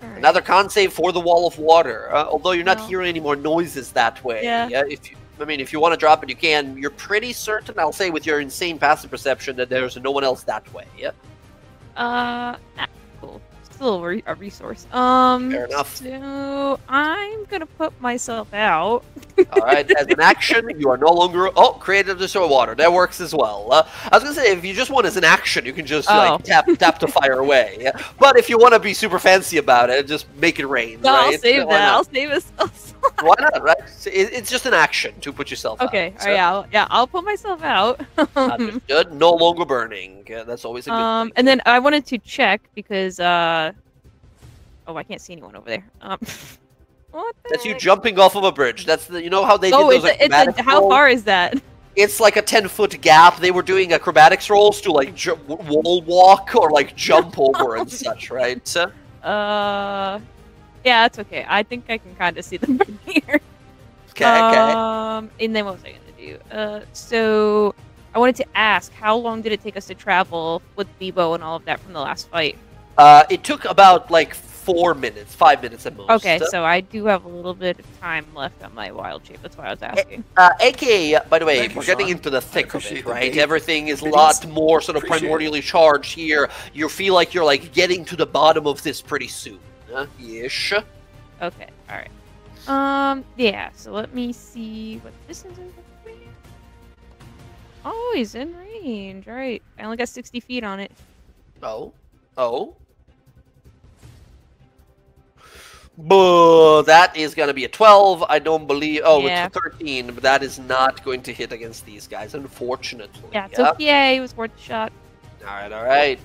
Alright. Another con save for the wall of water. Although you're not No. hearing any more noises that way. Yeah. If you want to drop it, you can. You're pretty certain, I'll say, with your insane passive perception, that there's no one else that way. Cool. Still a resource. Fair enough. So I'm gonna put myself out. All right, as an action, you are no longer... Oh, creative destroy water. That works as well. I was going to say, if you just want as an action, you can just like tap to fire away. But if you want to be super fancy about it, just make it rain, No, right? I'll save Why that. not? I'll save us. Why not, right? It's just an action to put yourself out. Okay. So, I'll put myself out. understood. No longer burning. That's always a good thing. And then I wanted to check because oh, I can't see anyone over there. What the That's you heck? jumping off of a bridge. That's the... You know how they did Oh, those acrobatics how rolls? far is that? It's like a 10-foot gap. They were doing acrobatics rolls to like wall walk or like jump over and such, right? Yeah, that's okay. I think I can kind of see them from here. Okay. And then what was I gonna you. So I wanted to ask, how long did it take us to travel with Bebo and all of that from the last fight? It took about like 4 minutes, 5 minutes at most. Okay, so I do have a little bit of time left on my wild shape. That's why I was asking. AKA, by the way, Thank you, we're getting Sean. into the thick of appreciate it, the right? bait. Everything is a Baities. lot more sort of Appreciate it. primordially charged here. You feel like you're like getting to the bottom of this pretty soon. Ish. Okay, alright. Yeah, so let me see what this is. Oh, he's in range. Alright. I only got 60 feet on it. Oh. Buh, that is going to be a 12. I don't believe... Oh, Yeah. it's a 13, but that is not going to hit against these guys, unfortunately. Yeah, it's okay. It was worth the shot. Alright.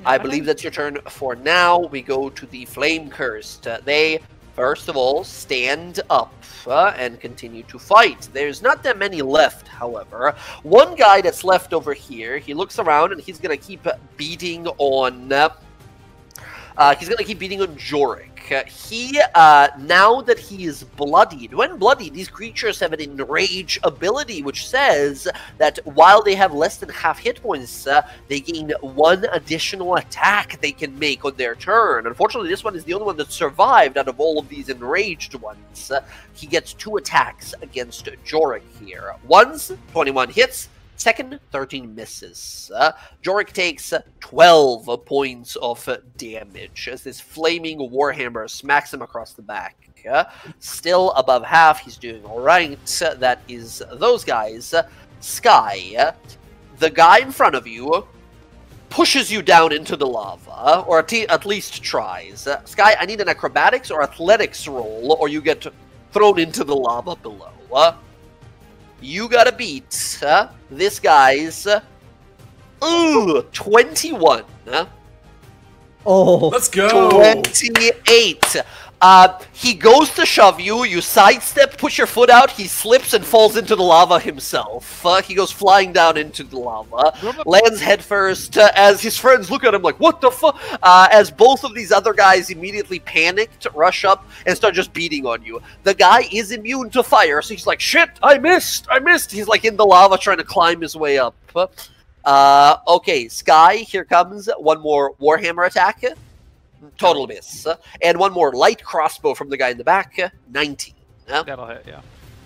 I believe that's your turn for now. We go to the Flame Cursed. They, first of all, stand up and continue to fight. There's not that many left, however. One guy that's left over here, he looks around and he's going to keep beating on... Jorik. Now that he is bloodied, when bloodied, these creatures have an enrage ability, which says that while they have less than half hit points, they gain 1 additional attack they can make on their turn. Unfortunately, this one is the only one that survived out of all of these enraged ones. He gets 2 attacks against Jorik here. One's 21 hits. Second, 13 misses. Jorik takes 12 points of damage as this flaming warhammer smacks him across the back. Still above half, he's doing alright. That is those guys. Sky, the guy in front of you, pushes you down into the lava, or at least tries. Sky, I need an acrobatics or athletics roll, or you get thrown into the lava below. You gotta beat this guy's 21. Oh, Let's go. 28. He goes to shove you. You sidestep, push your foot out. He slips and falls into the lava himself. He goes flying down into the lava, lands headfirst. As his friends look at him like, "What the fuck?" As both of these other guys immediately panicked, rush up and start just beating on you. The guy is immune to fire, so he's like, "Shit, I missed. He's like in the lava trying to climb his way up. Okay, Sky. Here comes one more Warhammer attack. Total miss. And one more light crossbow from the guy in the back. 19. That'll hit, yeah.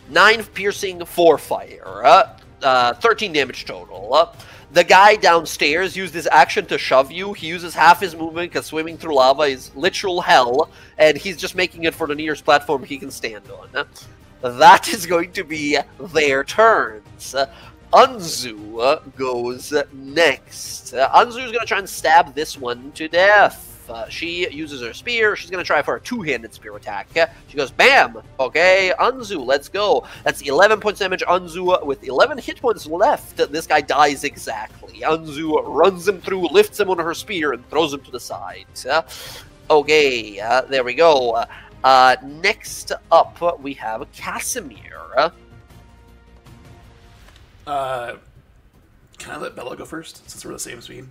9 piercing, 4 fire. 13 damage total. The guy downstairs used his action to shove you. He uses half his movement because swimming through lava is literal hell. And he's just making it for the nearest platform he can stand on. That is going to be their turns. Unzu goes next. Unzu is going to try and stab this one to death. She uses her spear. She's going to try for a 2-handed spear attack. She goes, bam! Okay, Unzu, let's go. That's 11 points damage. Unzu with 11 hit points left. This guy dies exactly. Unzu runs him through, lifts him on her spear, and throws him to the side. Okay, there we go. Next up, we have Casimir. Can I let Bella go first, since we're the same speed?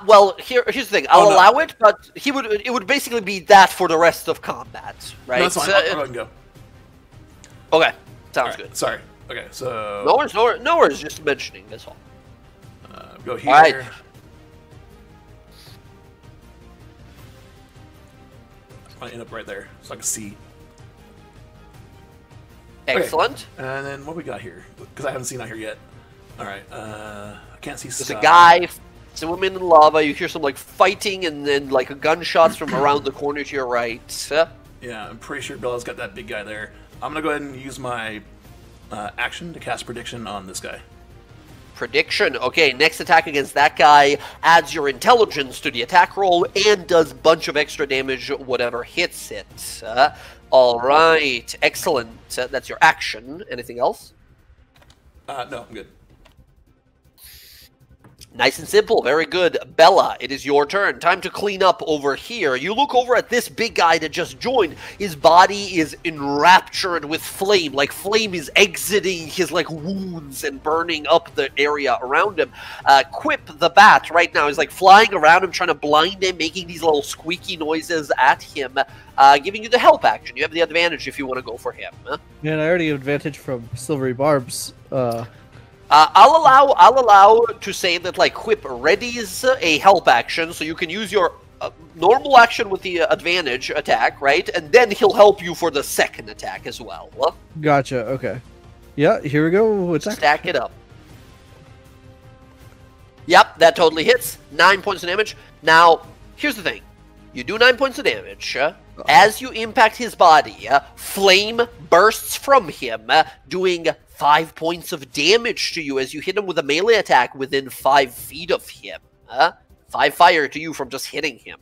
Well, here's the thing. I'll allow it, but it would basically be that for the rest of combat, right? No, that's fine. I'll go ahead and go. Okay, sounds Right, good. Sorry. Okay, so... No worries, just mentioning, that's all. Go here. All right. I want to end up right there, so I can see. Excellent. Okay. And then what we got here? Because I haven't seen out here yet. Alright, I can't see There's Sky. a guy swimming in lava. You hear some like fighting and then like gunshots from around the corner to your right. Yeah, I'm pretty sure Bella's got that big guy there. I'm going to go ahead and use my action to cast Prediction on this guy. Prediction. Okay, next attack against that guy adds your intelligence to the attack roll and does bunch of extra damage whatever hits it. All right, excellent. That's your action. Anything else? No, I'm good. Nice and simple. Very good. Bella, it is your turn. Time to clean up over here. You look over at this big guy that just joined. His body is enraptured with flame. Like flame is exiting his like wounds and burning up the area around him. Quip the bat right now is like flying around him, trying to blind him, making these little squeaky noises at him, giving you the help action. You have the advantage if you want to go for him. Man, I already have advantage from Silvery Barbs. I'll allow to say that like Quip readies a help action, so you can use your normal action with the advantage attack, right? And then he'll help you for the second attack as well. Gotcha. Okay. Yeah. Here we go. Attack. Stack it up. Yep, that totally hits. 9 points of damage. Now, here's the thing. You do 9 points of damage. As you impact his body, flame bursts from him, doing 5 points of damage to you as you hit him with a melee attack within 5 feet of him. 5 fire to you from just hitting him.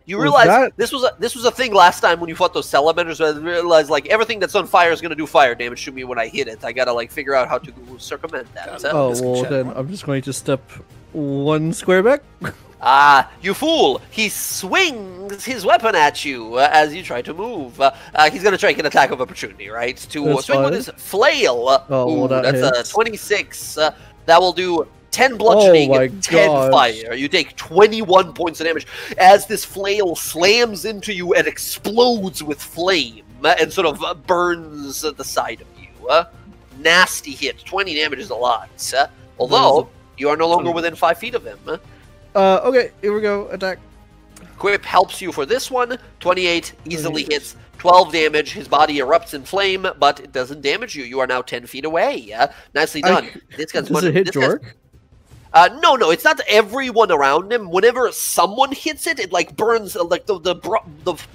You realize this was a thing last time when you fought those salamanders. I realized like everything that's on fire is gonna do fire damage to me when I hit it. I gotta like figure out how to circumvent that. Oh well, then I'm just going to step 1 square back. You fool! He swings his weapon at you as you try to move. He's going to try and get an attack of opportunity, right? To swing with his flail. Oh, well, that's hits. a 26. That will do 10 bludgeoning, 10 fire. You take 21 points of damage as this flail slams into you and explodes with flame and sort of burns the side of you. Nasty hit. 20 damage is a lot. Although, you are no longer within 5 feet of him. Okay, here we go. Attack. Quip helps you for this one. 28 easily hits. 12 damage. His body erupts in flame, but it doesn't damage you. You are now 10 feet away. Nicely done. Does it hit Jork? No, it's not everyone around him. Whenever someone hits it, it like burns, like the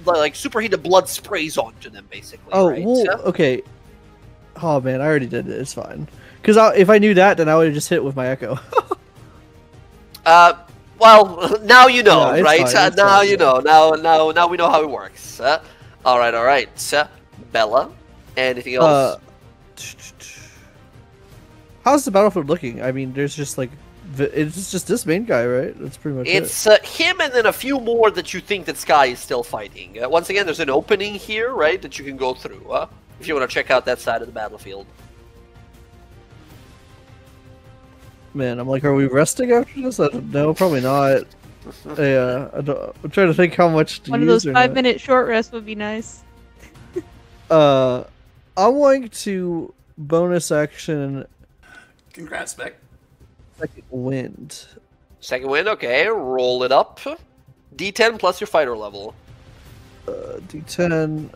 like superheated blood sprays onto them, basically. Oh, right? well, okay. Oh man, I already did it. It's fine. Because if I knew that, then I would have just hit it with my echo. Well, now you know, yeah, right? Fine, now fine, you know. Now we know how it works. All right. Bella, anything else? How's the battlefield looking? I mean, there's just like it's just this main guy, right? That's pretty much it. It's him and then a few more that you think that Sky is still fighting. Once again, there's an opening here, right, that you can go through if you want to check out that side of the battlefield. Man, I'm like, are we resting after this? No, probably not. Yeah, I'm trying to think how much to One of use those 5-minute short rests would be nice. I'm going to bonus action. Congrats, Beck. Second wind. Second wind, okay. Roll it up. D10 plus your fighter level. D10.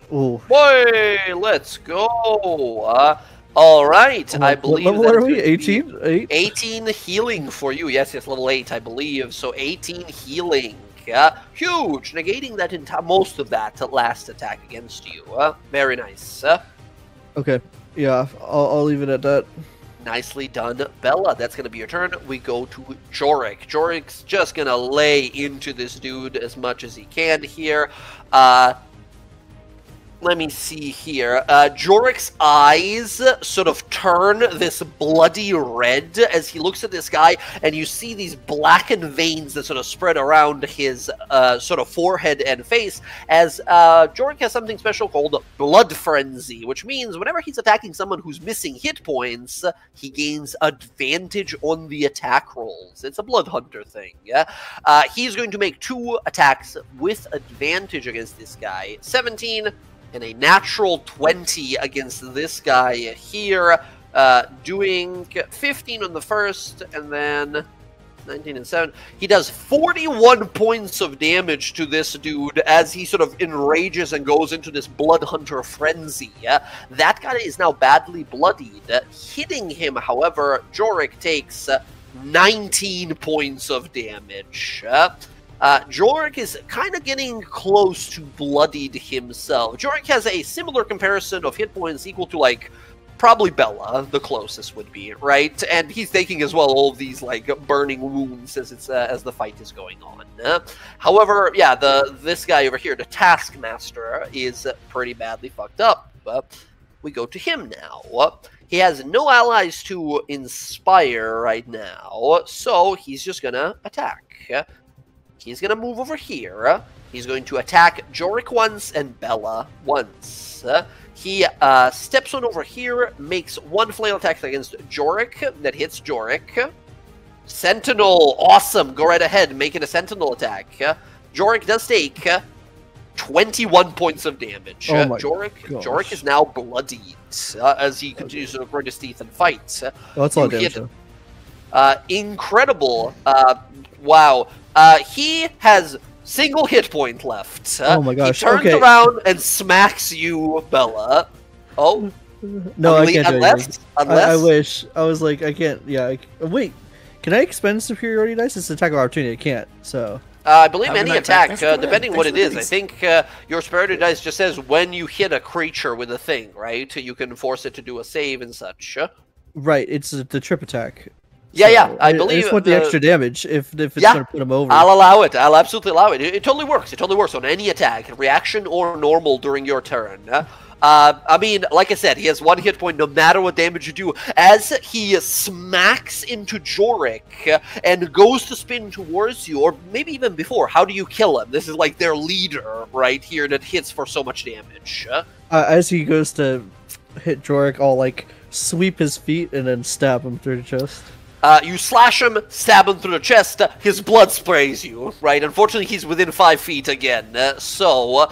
Oh. Boy, let's go. All right, I believe what level are we? 18? 18 healing for you. Yes, it's level 8, I believe. So 18 healing. Huge, negating that most of that last attack against you. Very nice. Okay, yeah, I'll leave it at that. Nicely done, Bella. That's going to be your turn. We go to Jorik. Jorik's just going to lay into this dude as much as he can here. Let me see here. Jorik's eyes sort of turn this bloody red as he looks at this guy, and you see these blackened veins that sort of spread around his sort of forehead and face, as Jorik has something special called Blood Frenzy, which means whenever he's attacking someone who's missing hit points, he gains advantage on the attack rolls. It's a Blood Hunter thing. He's going to make 2 attacks with advantage against this guy. 17 and a natural 20 against this guy here, doing 15 on the first, and then 19 and 7. He does 41 points of damage to this dude as he sort of enrages and goes into this Blood Hunter frenzy. That guy is now badly bloodied. Hitting him, however, Jorik takes 19 points of damage. Jorik is kind of getting close to bloodied himself. Jorik has a similar comparison of hit points equal to, like, probably Bella, the closest would be, right? And he's taking as well all of these, like, burning wounds as it's as the fight is going on. However, yeah, this guy over here, the Taskmaster, is pretty badly fucked up. We go to him now. He has no allies to inspire right now, so he's just gonna attack. He's gonna move over here. He's going to attack Jorik once and Bella once. He steps on over here, makes one flail attack against Jorik that hits Jorik. Sentinel, awesome. Go right ahead, making a Sentinel attack. Jorik does take 21 points of damage. Oh my Jorik is now bloodied as he continues to grind his teeth and fight. Oh, that's a lot of damage. Incredible. Wow. He has single hit point left. Oh my gosh. He turns around and smacks you, Bella. Oh. No, I can't do anything. Unless... I wish. I was like, I can't. Yeah. Wait. Can I expend superiority dice? It's an attack of opportunity. I can't. So. I believe any attack, depending what it is. I think your superiority dice just says when you hit a creature with a thing, right? You can force it to do a save and such. Right. It's the trip attack. Yeah, yeah, I believe. I just want the extra damage if it's yeah, going to put him over. I'll allow it. I'll absolutely allow it. It totally works. It totally works on any attack, reaction or normal during your turn. I mean, like I said, he has one hit point no matter what damage you do. As he smacks into Jorik and goes to spin towards you, or maybe even before, how do you kill him? This is like their leader right here that hits for so much damage. As he goes to hit Jorik, I'll like sweep his feet and then stab him through the chest. You slash him, stab him through the chest, his blood sprays you, right? Unfortunately, he's within 5 feet again, so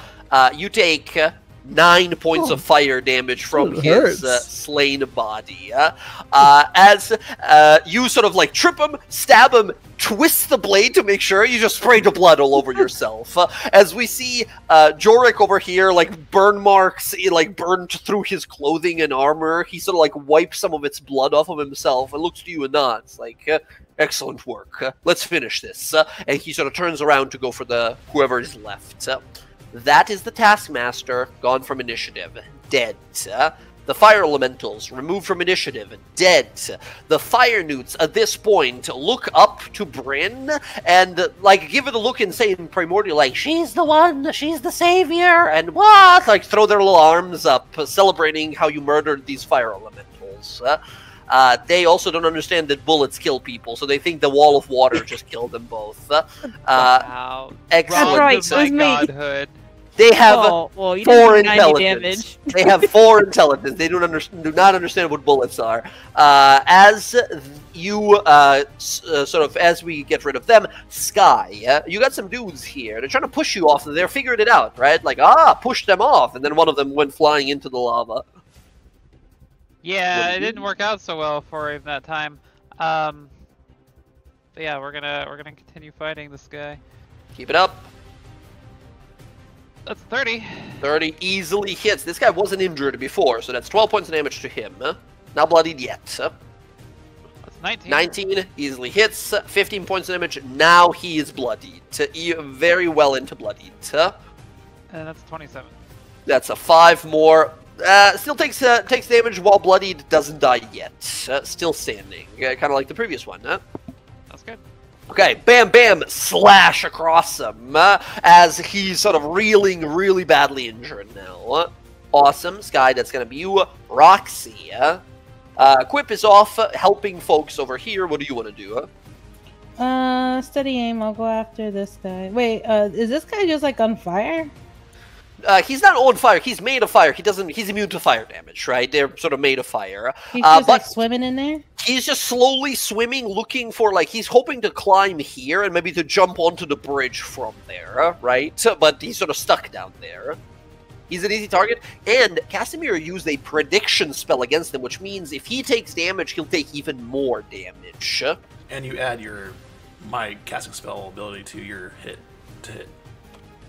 you take 9 points of fire damage from his slain body. As you sort of like trip him, stab him, twist the blade to make sure you just spray the blood all over yourself. As we see Jorik over here, like burn marks, like burned through his clothing and armor. He sort of like wipes some of its blood off of himself and looks to you and nods like, excellent work. Let's finish this. And he sort of turns around to go for the whoever is left. That is the Taskmaster, gone from initiative, dead. The Fire Elementals, removed from initiative, dead. The Fire Newts, at this point, look up to Bryn and, like, give it a look and say in Primordial, like, she's the one, she's the savior, and what? Like, throw their little arms up, celebrating how you murdered these Fire Elementals. They also don't understand that bullets kill people, so they think the wall of water just killed them both. Wow. Excellent. Right, so my it's me. godhood. They have well, you 4 didn't do 90 intelligence. damage. They have 4 intelligence. They do not understand what bullets are. As you sort of as we get rid of them, Sky, you got some dudes here. They're trying to push you off. They're figuring it out, right? Like push them off, and then one of them went flying into the lava. Yeah, it didn't work out so well for him that time. But yeah, we're gonna continue fighting this guy. Keep it up. That's 30. 30 easily hits. This guy wasn't injured before, so that's 12 points of damage to him. Not bloodied yet. That's 19. 19 easily hits. 15 points of damage. Now he is bloodied. Very well into bloodied. And that's 27. That's a 5 more. Still takes damage while bloodied. Doesn't die yet. Still standing. Kind of like the previous one. That's good. Okay, bam, bam, slash across him as he's sort of reeling really badly injured now. Awesome, Sky, that's going to be you. Roxy, Quip is off helping folks over here. What do you want to do? Steady aim, I'll go after this guy. Wait, is this guy just like on fire? He's not on fire. He's made of fire. He's immune to fire damage, right? They're sort of made of fire. He's just like swimming in there? He's just slowly swimming, looking for, like, he's hoping to climb here and maybe to jump onto the bridge from there, right? But he's sort of stuck down there. He's an easy target. And Casimir used a prediction spell against him, which means if he takes damage, he'll take even more damage. And you add my casting spell ability to your hit to hit.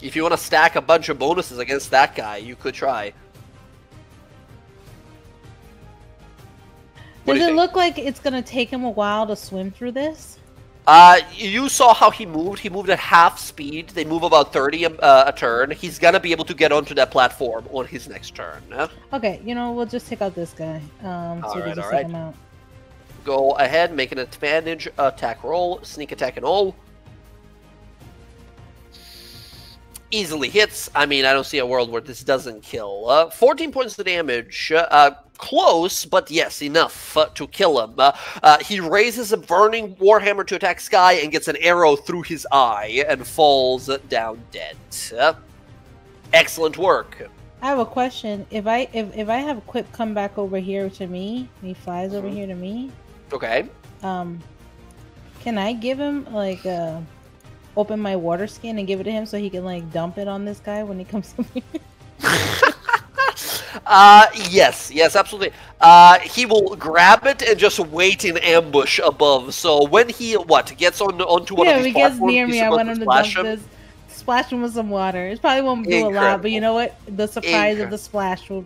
If you want to stack a bunch of bonuses against that guy, you could try. Does it look like it's going to take him a while to swim through this? You saw how he moved. He moved at half speed. They move about 30 a turn. He's going to be able to get onto that platform on his next turn. Okay, we'll just take out this guy. So we can just take him out. Go ahead, make an advantage attack roll, sneak attack and all. Easily hits. I mean, I don't see a world where this doesn't kill. 14 points of damage. close, but yes, enough to kill him. He raises a burning warhammer to attack Sky and gets an arrow through his eye and falls down dead. Excellent work. I have a question. If I have Quip come back over here to me, he flies over here to me. Okay. Can I give him like open my water skin and give it to him so he can like dump it on this guy when he comes over here? Yes, absolutely. He will grab it and just wait in ambush above. So when he gets onto one of these platforms, if he gets near me, I want him to dump this. Splash him with some water. It probably won't do a lot, but you know what? The surprise of the splash will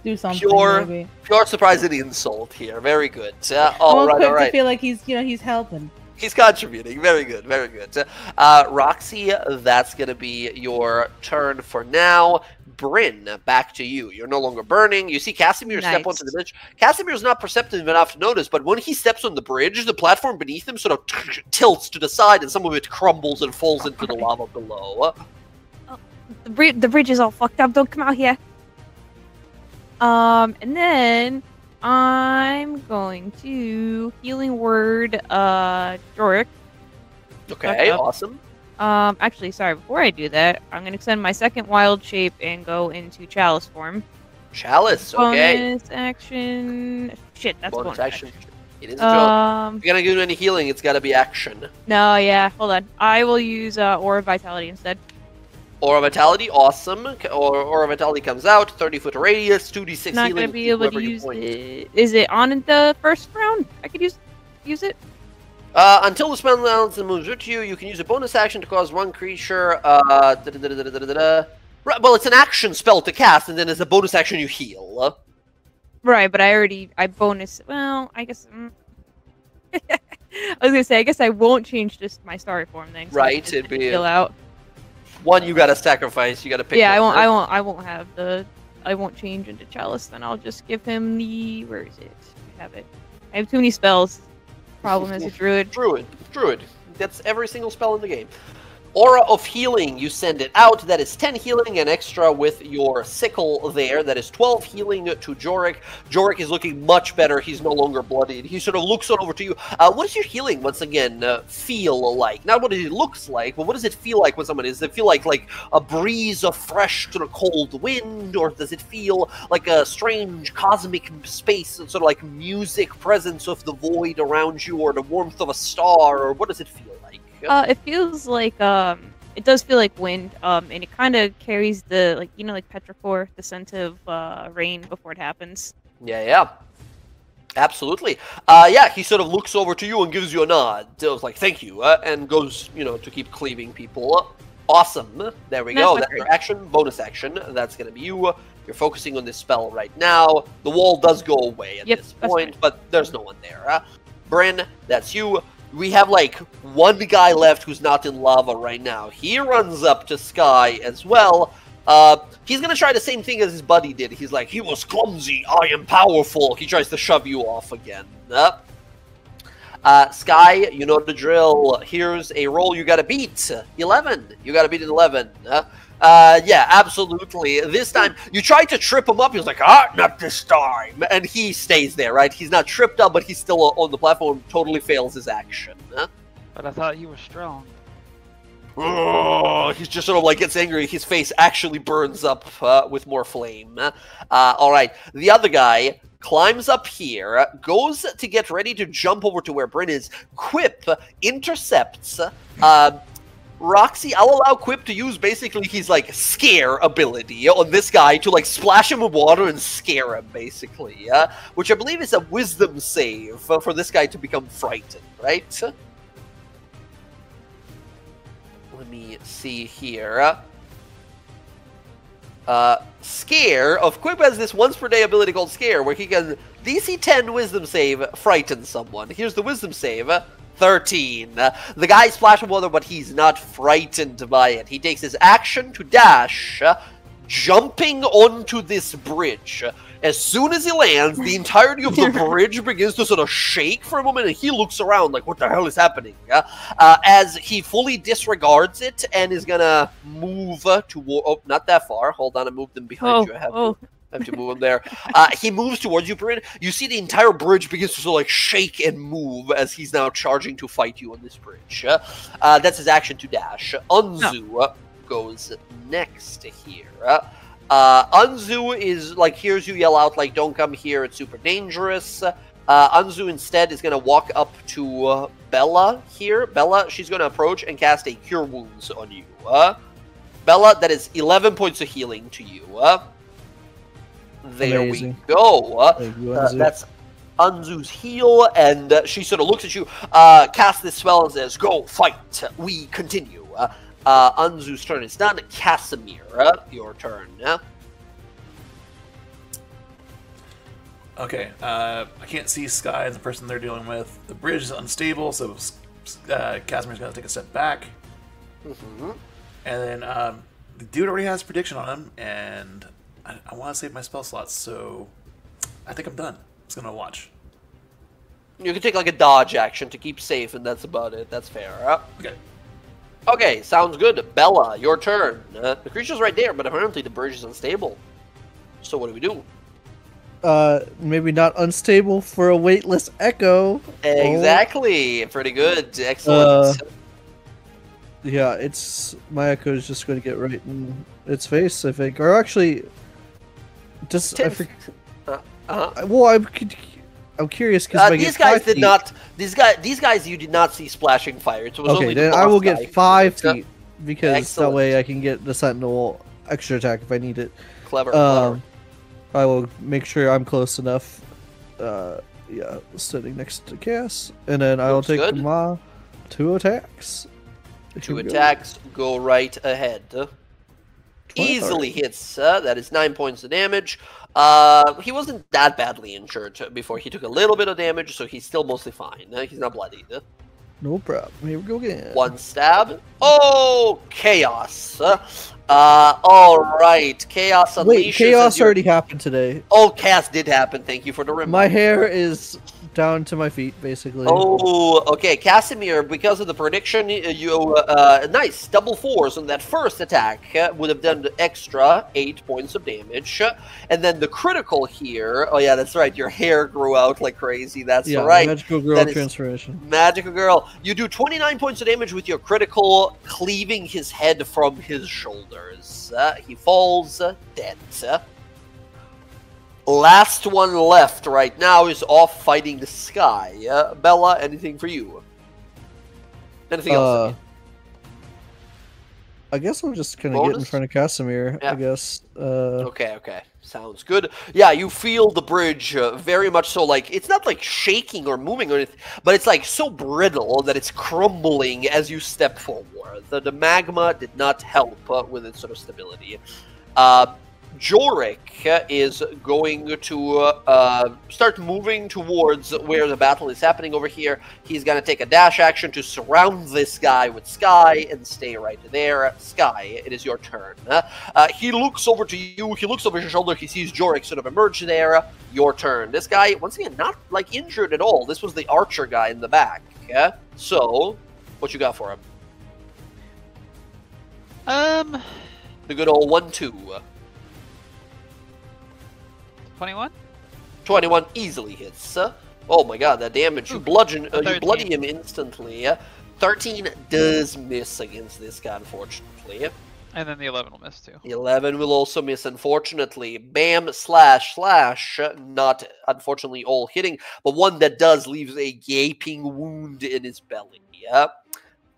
do something. Pure surprise and insult here. Very good. All right. To feel like he's helping. He's contributing. Very good. Very good. Roxy, that's gonna be your turn for now. Bryn, back to you. You're no longer burning. You see Casimir step onto the bridge. Casimir's not perceptive enough to notice, but when he steps on the bridge, the platform beneath him sort of tilts to the side, and some of it crumbles and falls into the lava below. Oh, the bridge is all fucked up. Don't come out here. And then I'm going to healing word Doric. Okay, awesome. Actually, sorry, before I do that, I'm going to extend my second wild shape and go into Chalice form. Chalice, okay. Bonus action. Shit, that's bonus action. It is a joke. If you're going to do any healing, it's got to be action. No, yeah, hold on. I will use Aura of Vitality instead. Aura of Vitality, awesome. Aura of Vitality comes out, 30-foot radius, 2d6 Not healing. Not going to be able to use it. Is it on in the first round? I could use it? Until the spell lands and moves to you, you can use a bonus action to cause one creature. Well, it's an action spell to cast, and then as a bonus action, you heal. Right, but I bonus. Well, I guess. I was gonna say, I guess I won't change just my starry form then. Right, it'd be heal out. One you gotta sacrifice. You gotta pick. Yeah, I won't have the. I won't change into Chalice. Then I'll just give him the. Where is it? I have it. I have too many spells. Problem as a druid. Druid. That's every single spell in the game. Aura of Healing, you send it out. That is 10 healing and extra with your sickle there. That is 12 healing to Jorik. Jorik is looking much better. He's no longer bloodied. He sort of looks over to you. What does your healing, once again, feel like? Not what it looks like, but what does it feel like when someone is? Does it feel like a breeze of fresh sort of cold wind? Or does it feel like a strange cosmic space, sort of like music presence of the void around you, or the warmth of a star? Or what does it feel like? It feels like it does feel like wind, and it kind of carries the like petrichor, the scent of rain before it happens. Yeah, absolutely. Yeah, he sort of looks over to you and gives you a nod. So it's like thank you, and goes to keep cleaving people. Awesome. There we go. That's your action, bonus action. That's gonna be you. You're focusing on this spell right now. The wall does go away at this point, but there's no one there. Bryn, that's you. We have like one guy left who's not in lava right now. He runs up to Sky as well. He's gonna try the same thing as his buddy did. He's like, he was clumsy, I am powerful. He tries to shove you off again. Sky, you know the drill. Here's a roll you gotta beat. 11. You gotta beat an 11. Yeah, absolutely. This time, you try to trip him up. He's like, not this time. And he stays there, right? He's not tripped up, but he's still on the platform. Totally fails his action. But I thought you were strong. Oh, he's just sort of like gets angry. His face actually burns up with more flame. All right. The other guy climbs up here, goes to get ready to jump over to where Bryn is. Quip intercepts. Roxy, I'll allow Quip to use basically his, like, scare ability on this guy to, like, splash him with water and scare him, basically, which I believe is a wisdom save for this guy to become frightened, right? Let me see here. Scare of Quip has this once per day ability called Scare, where he can DC 10 wisdom save, frighten someone. Here's the wisdom save. 13. The guy splashed with water, but he's not frightened by it. He takes his action to dash, jumping onto this bridge. As soon as he lands, the entirety of the bridge begins to sort of shake for a moment, and he looks around like, what the hell is happening? As he fully disregards it and is gonna move toward... Oh, not that far. Hold on, I moved them behind you. I have Time to move him there. He moves towards you, Bryn. You see the entire bridge begins to sort of like shake and move as he's now charging to fight you on this bridge. That's his action to dash. Unzu goes next here. Unzu is like, hears you yell out like, don't come here, it's super dangerous. Unzu instead is going to walk up to Bella here. Bella, she's going to approach and cast a Cure Wounds on you. Bella, that is 11 points of healing to you. There Amazing. we go. Thank you, Unzu. That's Unzu's heal, and she sort of looks at you, casts this spell and says, go, fight. We continue. Unzu's turn is done. Casimir, your turn. Okay, I can't see Sky, the person they're dealing with. The bridge is unstable, so Casimir's going to take a step back. Mm-hmm. And then the dude already has prediction on him, and I want to save my spell slots, so I think I'm done. I'm just going to watch. You can take like a dodge action to keep safe, and that's about it. That's fair. Okay. Okay, sounds good. Bella, your turn. The creature's right there, but apparently the bridge is unstable. So what do we do? Maybe not unstable for a weightless echo. Exactly. Pretty good. Excellent. Yeah, my echo is just going to get right in its face, I think. Or actually, just well, I'm curious because these guys did not. These guys, you did not see splashing fire. It was okay, only then the I will boss get guy. 5 feet because Excellent. that way I can get the sentinel extra attack if I need it. Clever. I will make sure I'm close enough. Yeah, sitting next to Cass, and then I will Looks take good. my 2 attacks. Two Here we go. attacks go right ahead. 23. Easily hits. That is 9 points of damage. He wasn't that badly injured before he took a little bit of damage, so he's still mostly fine. He's not bloodied. No problem. Here we go again. 1 stab. Oh, chaos. All right. Chaos unleashes. Wait, chaos as your- already happened today. Oh, chaos did happen. Thank you for the reminder. My hair is down to my feet, basically. Oh, okay. Casimir, because of the prediction, you nice double 4s on that first attack would have done the extra 8 points of damage, and then the critical here. Oh yeah, that's right. Your hair grew out like crazy. That's Yeah, right. magical girl That is- transformation. Magical girl. You do 29 points of damage with your critical, cleaving his head from his shoulders. He falls dead. Last one left right now is off fighting the Sky. Bella, anything for you? Anything else? I guess I'm just gonna get in Bonus? front of Casimir. Yeah. I guess. Okay. Sounds good. Yeah, you feel the bridge very much so, like, it's not like shaking or moving or anything, but it's like so brittle that it's crumbling as you step forward. The magma did not help with its sort of stability. Jorik is going to start moving towards where the battle is happening over here. He's going to take a dash action to surround this guy with Sky and stay right there. Sky, it is your turn. He looks over to you. He looks over your shoulder. He sees Jorik sort of emerge there. Your turn. This guy, once again, not like injured at all. This was the archer guy in the back. So, what you got for him? The good old 1-2. 21? 21 easily hits. Oh my god, that damage. You bludgeon, you 13. bloody him instantly. 13 does miss against this guy, unfortunately. And then the 11 will miss too. 11 will also miss, unfortunately. Bam, slash, slash. Not, unfortunately, all hitting, but one that does leaves a gaping wound in his belly.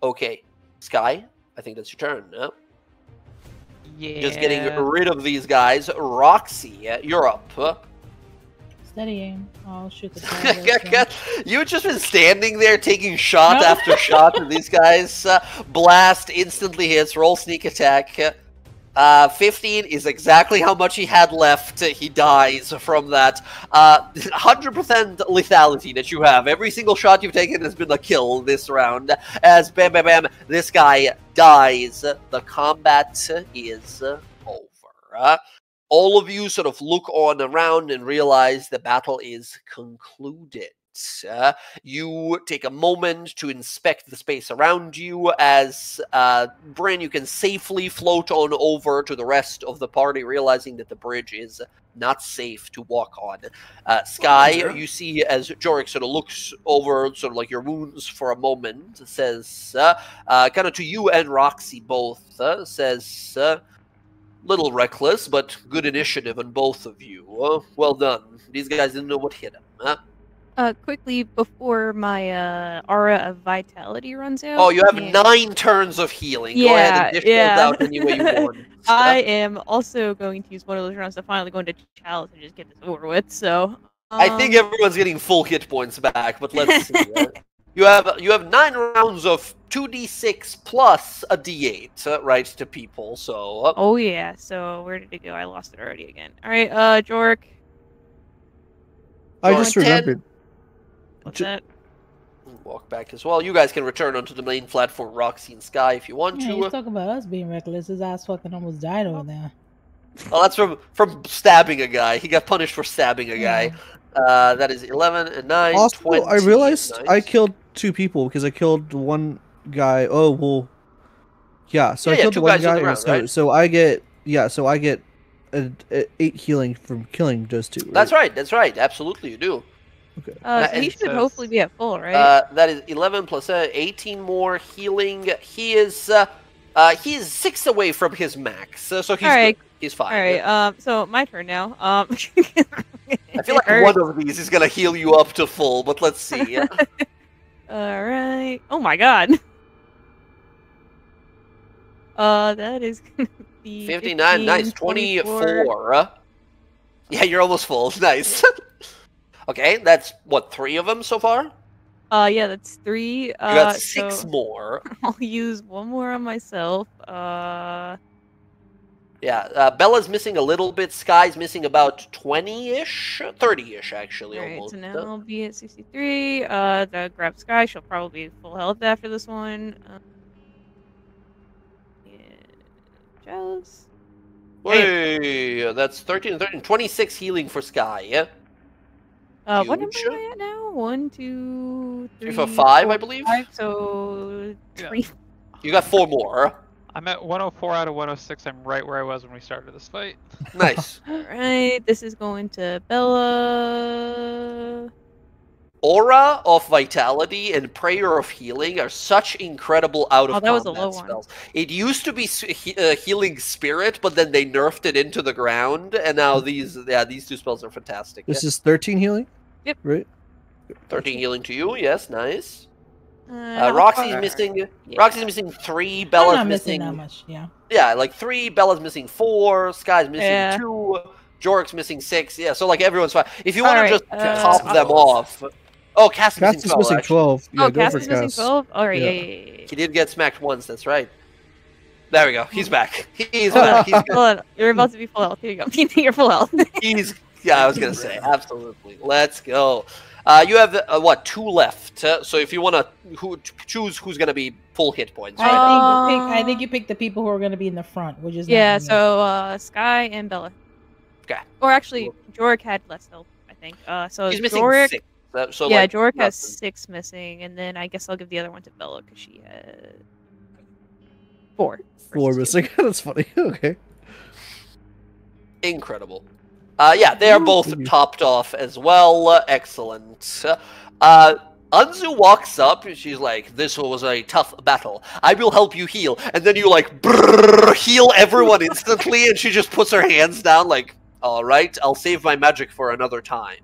Okay, Sky, I think that's your turn. Yeah. Just getting rid of these guys. Roxy, you're up. Steady aim. I'll shoot the target. You've just been standing there taking shot after shot of these guys. Blast instantly hits. Roll sneak attack. 15 is exactly how much he had left. He dies from that. 100% lethality that you have. Every single shot you've taken has been a kill this round. As bam, bam, bam, this guy dies. The combat is over. All of you sort of look on around and realize the battle is concluded. You take a moment to inspect the space around you as, Bryn, you can safely float on over to the rest of the party, realizing that the bridge is not safe to walk on. Sky, you see as Jorik sort of looks over sort of like your wounds for a moment, says, kind of to you and Roxy both, says, little reckless, but good initiative on both of you. Well done. These guys didn't know what hit them. Quickly before my aura of vitality runs out. Oh, you have 9 turns of healing. Go ahead and dish those out any way you want. I am also going to use one of those rounds to finally go into Chalice and just get this over with. So I think everyone's getting full hit points back, but let's see. You have 9 rounds of 2d6 plus a d8, right, to people. So. Oh yeah. So where did it go? I lost it already again. All right, Jorik. I just remembered. What's that? Walk back as well. You guys can return onto the main platform, Roxy and Sky, if you want to. He's talking about us being reckless. His ass fucking almost died over there. Oh, that's from stabbing a guy. He got punished for stabbing a guy. That is 11 and 9. Also, 20. I realized Nice. I killed 2 people because I killed one guy. Oh well, yeah. So I killed 2 one guys on guy. the ground, right? So I get a 8 healing from killing those 2. Right? That's right. That's right. Absolutely, you do. Okay. So he should hopefully be at full, right? That is 11 plus 18 more healing. He is 6 away from his max, so he's Alright. good. He's fine. All right. So my turn now. I feel like one of these is gonna heal you up to full, but let's see. All right. Oh my god. That is gonna be 59. 15, Nice. 24. Yeah, you're almost full. Nice. Okay, that's what, 3 of them so far? Yeah, that's 3. You got 6 so more. I'll use one more on myself. Yeah, Bella's missing a little bit. Sky's missing about 20-ish, 30-ish actually, Alright, almost. so now I'll be at 63. The grab Sky. She'll probably be full health after this one. Yeah, Chalice. Hey, that's 13 and 13. 26 healing for Sky, yeah? What number Huge. am I at now? 1, 2, 3, 3 for 5, I believe? 5, so 3. You got 4 more. I'm at 104 out of 106. I'm right where I was when we started this fight. Nice. Alright, this is going to Bella. Aura of Vitality and Prayer of Healing are such incredible out of that was a combat low one. spells. It used to be Healing Spirit, but then they nerfed it into the ground, and now these 2 spells are fantastic. This is 13 healing. Yep. Right. 13 healing to you, yes, nice. How Roxy's far? missing. Yeah. Roxy's missing 3. I'm Bella's not missing. missing that much. Yeah. Yeah, like 3. Bella's missing 4. Sky's missing Yeah. 2. Jorik's missing 6. Yeah, so like everyone's fine. If you want to Alright, just top them off. Oh, Cass is Cass missing is 12. missing actually. 12. Yeah, Oh, go Cass for is missing Cass. 12? Alright, Yeah. yeah. He did get smacked once. That's right. There we go. He's back. He's Hold back. on, He's good. hold on. You're about to be full health. Here you go. You're full health. He's. Yeah, I was gonna say absolutely. Let's go. You have what, 2 left. So if you want to choose who's gonna be full hit points. Right? I think you pick the people who are going to be in the front, which is Yeah, not me. so Sky and Bella. Okay. Or actually, Jorik had less health, I think. So He's missing Jorik, 6. So yeah, like, Jorik has nothing. 6 missing, and then I guess I'll give the other one to Bella because she had 4. 4 versus 2. missing. That's funny. Okay. Incredible. Yeah, they are both Ooh. topped off as well. Excellent. Anzu walks up and she's like, "This was a tough battle. I will help you heal." And then you like heal everyone instantly, and she just puts her hands down like, "All right, I'll save my magic for another time."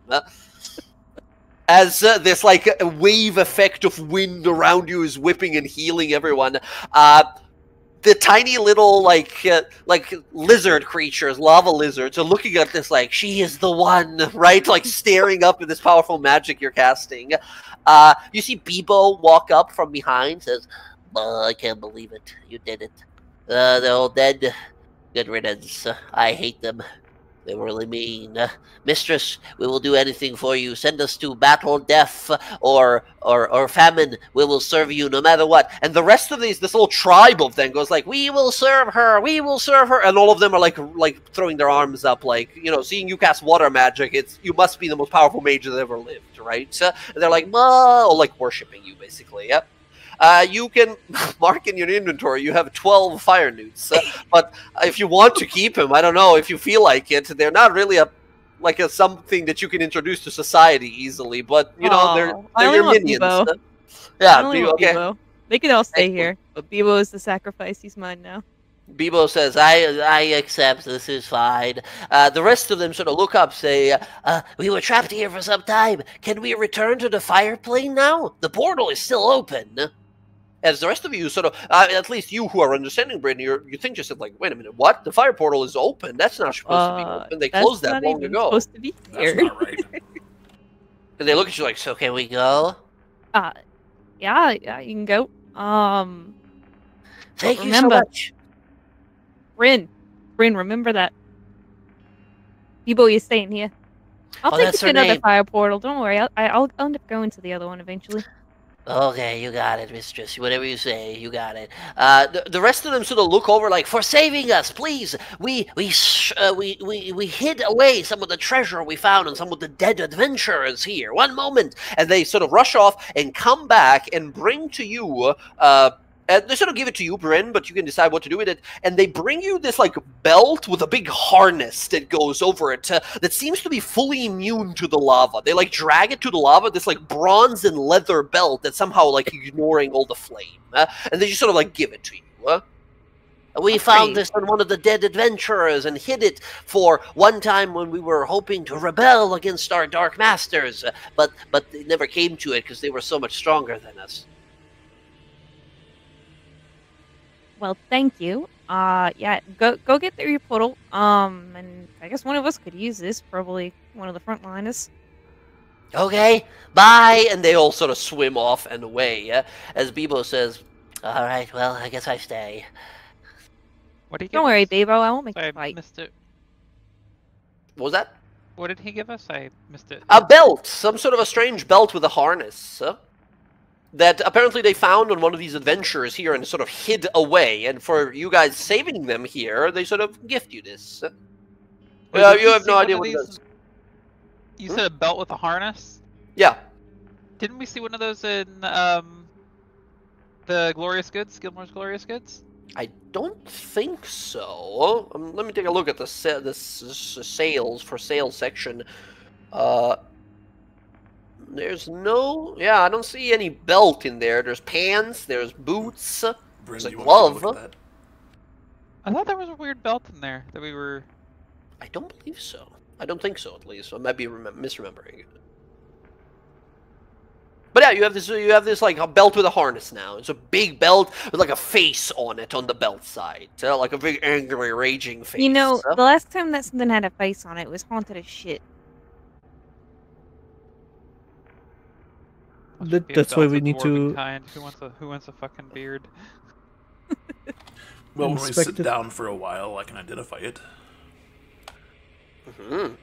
As this like a wave effect of wind around you is whipping and healing everyone, the tiny little like lizard creatures, lava lizards, are looking at this like, she is the one, right? Like staring up at this powerful magic you're casting. You see Bebo walk up from behind, says, "I can't believe it. You did it. They're all dead. Good riddance. I hate them. They were really mean. Mistress, we will do anything for you. Send us to battle, death, or famine. We will serve you no matter what. And the rest of this little tribe of them goes like, we will serve her, we will serve her. And all of them are like throwing their arms up, like, you know, seeing you cast water magic, you must be the most powerful mage that ever lived, right? And they're like, or like worshipping you, basically, yep. You can mark in your inventory, you have 12 fire newts. But if you want to keep him, I don't know, if you feel like it, they're not really something that you can introduce to society easily. But, you know, they're your minions. Yeah, okay. Bebo. They can all stay here. But Bebo is the sacrifice. He's mine now. Bebo says, I accept, this is fine. The rest of them sort of look up, say, we were trapped here for some time. Can we return to the fire plane now? The portal is still open. As the rest of you sort of, at least you who are understanding, Brittany, you think just like, wait a minute, what? The fire portal is open. That's not supposed to be open. They closed that long ago. Supposed to be here. That's not right. And they look at you like, so can we go? Yeah, you can go. Thank you so much. Bryn, remember that. Bebo, you're staying here. I'll take you to another fire portal. Don't worry. I'll end up going to the other one eventually. Okay, you got it, mistress. Whatever you say, you got it. The rest of them sort of look over like, for saving us, please. We hid away some of the treasure we found and some of the dead adventurers here. One moment. And they sort of rush off and come back and bring to you, they sort of give it to you, Bryn, but you can decide what to do with it. And they bring you this, like, belt with a big harness that goes over it that seems to be fully immune to the lava. They, like, drag it to the lava, this, like, bronze and leather belt that's somehow, like, ignoring all the flame. And they just sort of, like, give it to you. We found this on one of the dead adventurers and hid it for one time when we were hoping to rebel against our dark masters. But they never came to it because they were so much stronger than us. Well, thank you. Yeah, go get through your portal. And I guess one of us could use this. Probably one of the frontliners. Okay, bye. And they all sort of swim off and away. As Bebo says, "All right, well, I guess I stay." What did he give Don't worry, us? Bebo. I won't make Sorry, you fight. I missed it. What was that? What did he give us? I missed it. A belt, some sort of a strange belt with a harness. That apparently they found on one of these adventurers here and sort of hid away. And for you guys saving them here, they sort of gift you this. Wait, you have no idea what it is. You said a belt with a harness? Yeah. Didn't we see one of those in the Glorious Goods, Gilmore's Glorious Goods? I don't think so. Let me take a look at the sales for sale section. There's no... Yeah, I don't see any belt in there. There's pants, there's boots, there's a glove. I thought there was a weird belt in there that we were... I don't believe so. I don't think so, at least. I might be misremembering it. But yeah, you have this like a belt with a harness now. It's a big belt with like a face on it on the belt side. Like a big angry, raging face. You know, the last time that something had a face on it was haunted as shit. That's why we need to... Kind. Who wants a fucking beard? Well, when we sit down for a while, I can identify it. Mm-hmm.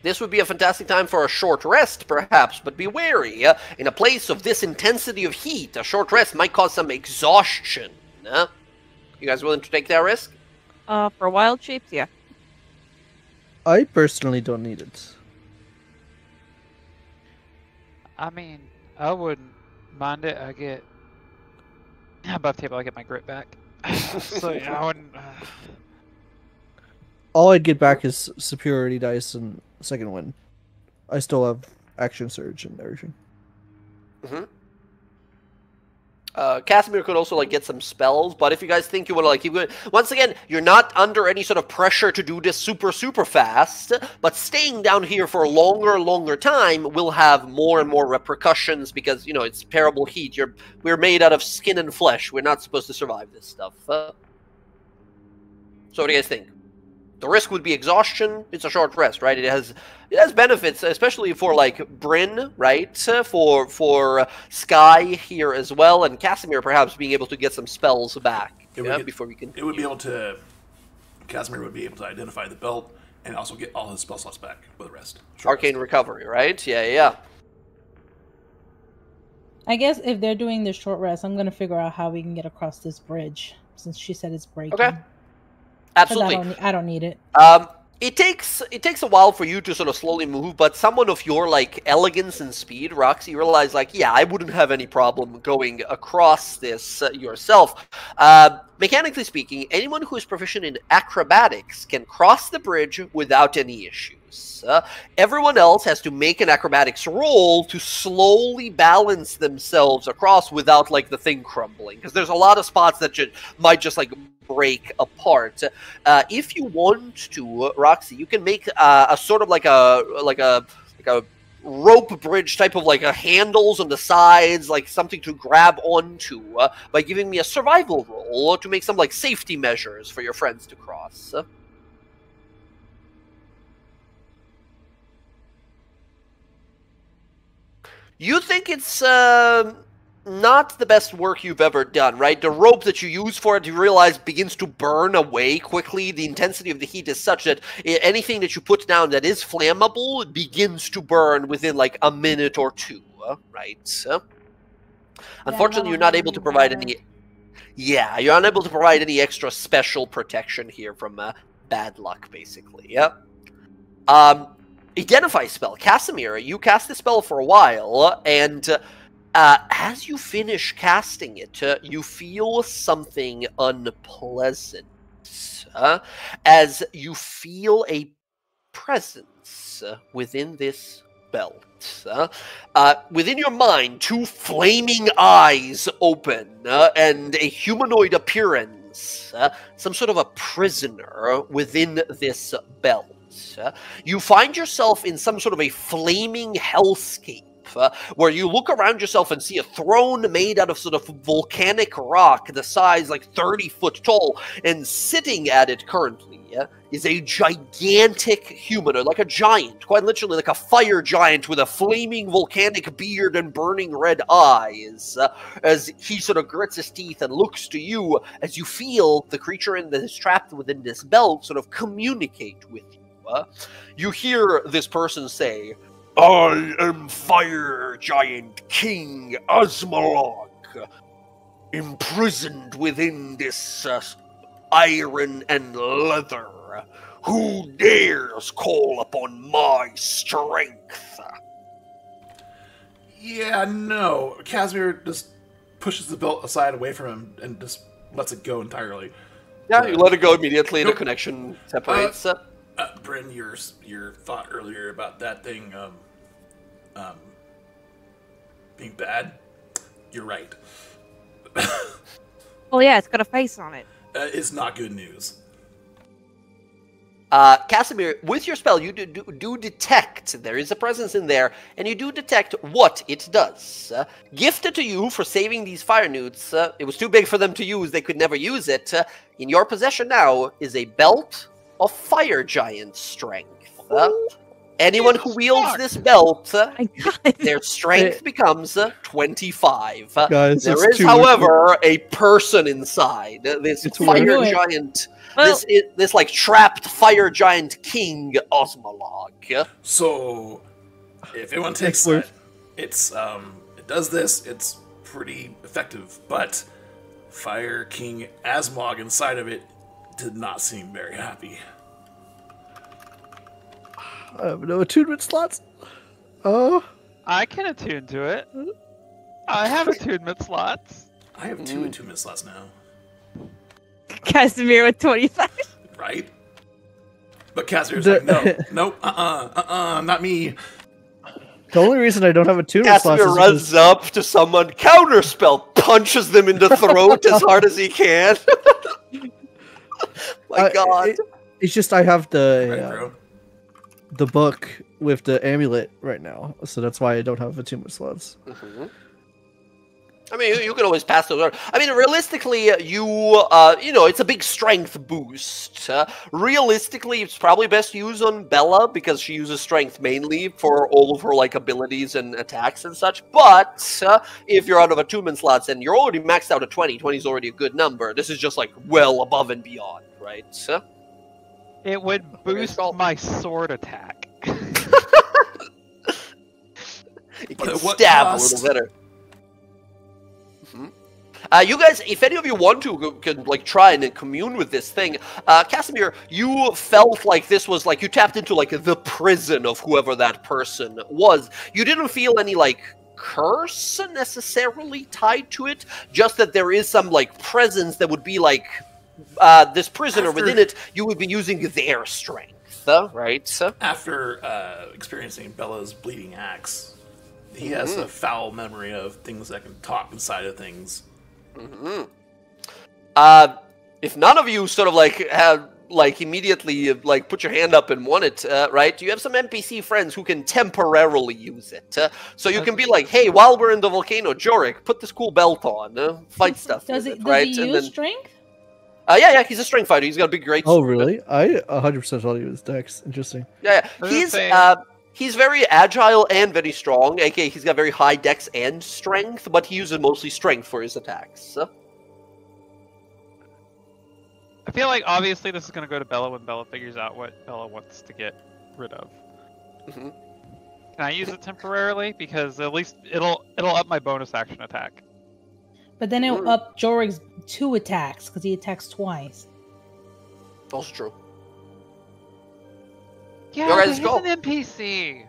This would be a fantastic time for a short rest, perhaps, but be wary. In a place of this intensity of heat, a short rest might cause some exhaustion. You guys willing to take that risk? For wild shapes, yeah. I personally don't need it. I mean, I wouldn't mind it. I get above table. I get my grit back. So yeah, I wouldn't. All I'd get back is superiority dice and second win. I still have action surge and everything. Mm-hmm. Casimir could also like get some spells, but if you guys think you want to like keep going, once again, you're not under any sort of pressure to do this super fast, but staying down here for a longer time will have more and more repercussions because, you know, it's terrible heat. We're made out of skin and flesh. We're not supposed to survive this stuff. So what do you guys think? The risk would be exhaustion. It's a short rest, right? It has benefits, especially for like Bryn, right? For Sky here as well, and Casimir perhaps being able to get some spells back before we can. It would be able to. Casimir would be able to identify the belt and also get all his spell slots back with the rest. Arcane recovery, right? Yeah. I guess if they're doing the short rest, I'm gonna figure out how we can get across this bridge since she said it's breaking. Okay. Absolutely. I don't need it. It takes a while for you to sort of slowly move, but someone of your like elegance and speed, Roxy, you realize like, yeah, I wouldn't have any problem going across this yourself. Mechanically speaking, anyone who is proficient in acrobatics can cross the bridge without any issues. Everyone else has to make an acrobatics roll to slowly balance themselves across without like the thing crumbling, because there's a lot of spots that might just like break apart. If you want to, Roxy, you can make a sort of like a rope bridge type of like a handles on the sides, like something to grab onto, by giving me a survival roll to make some like safety measures for your friends to cross. You think it's not the best work you've ever done, right? The rope that you use for it, you realize, begins to burn away quickly. The intensity of the heat is such that anything that you put down that is flammable begins to burn within like a minute or two, right? Unfortunately, you're not able to provide any... Yeah, you're unable to provide any extra special protection here from bad luck, basically, yeah? Identify spell. Casimir, you cast the spell for a while, and as you finish casting it, you feel something unpleasant. As you feel a presence within this belt. Within your mind, two flaming eyes open, and a humanoid appearance. Some sort of a prisoner within this belt. You find yourself in some sort of a flaming hellscape, where you look around yourself and see a throne made out of sort of volcanic rock, the size like 30 foot tall, and sitting at it currently is a gigantic humanoid, like a giant, quite literally like a fire giant with a flaming volcanic beard and burning red eyes, as he sort of grits his teeth and looks to you as you feel the creature that is trapped within this belt sort of communicate with you. You hear this person say, "I am Fire Giant King Osmalog, imprisoned within this iron and leather. Who dares call upon my strength?" Yeah, no. Casimir just pushes the belt aside away from him and just lets it go entirely. Yeah, you let it go immediately and the connection separates. Bryn, your thought earlier about that thing being bad, you're right. Well, yeah, it's got a face on it. It's not good news. Casimir, with your spell, you do detect there is a presence in there, and you do detect what it does. Gifted to you for saving these fire newts, it was too big for them to use, they could never use it. In your possession now is a belt of fire giant strength. Anyone who wields this belt, their strength becomes 25. Guys, there is, however, a person inside. This fire giant... This like trapped fire giant king Osmalog. So, if anyone takes that, it does this. It's pretty effective, but Fire King Asmog inside of it did not seem very happy. I have no attunement slots. I can attune to it. I have attunement slots. I have 2 attunement slots now. Casimir with 25. Right? But Casimir's like, no, not me. The only reason I don't have attunement slots is Casimir runs up to someone, counterspell, punches them in the throat as hard as he can. My God. It's just I have the book with the amulet right now, so that's why I don't have attunement slots. I mean, you can always pass those around. I mean, realistically, it's a big strength boost. Realistically, it's probably best used on Bella, because she uses strength mainly for all of her, like, abilities and attacks and such. But, if you're out of attunement slots and you're already maxed out at 20, 20 is already a good number. This is just, like, well above and beyond, right? It would boost my sword attack. It can What stab cost? a little better. You guys, if any of you want to, can like try and commune with this thing. Casimir, you felt like this was like you tapped into like the prison of whoever that person was. You didn't feel any like curse necessarily tied to it, just that there is some like presence that would be like this prisoner within it. You would be using their strength, right? After experiencing Bella's bleeding axe, he has a foul memory of things that can talk inside of things. If none of you sort of like have like immediately like put your hand up and want it, right? You have some NPC friends who can temporarily use it, so you can be like, "Hey, while we're in the volcano, Jorik, put this cool belt on, fight stuff." Does with he it, right? use strength? Yeah, he's a strength fighter. He's got a big great. Oh, really? I 100% thought he was Dex. Interesting. Yeah. I was gonna say- He's very agile and very strong. aka he's got very high dex and strength, but he uses mostly strength for his attacks. I feel like obviously this is gonna go to Bella when Bella figures out what Bella wants to get rid of. Mhm. Can I use it temporarily? Because at least it'll up my bonus action attack. But then it'll up Jorik's 2 attacks because he attacks twice. Also true. Yeah, You guys but he's go. an NPC.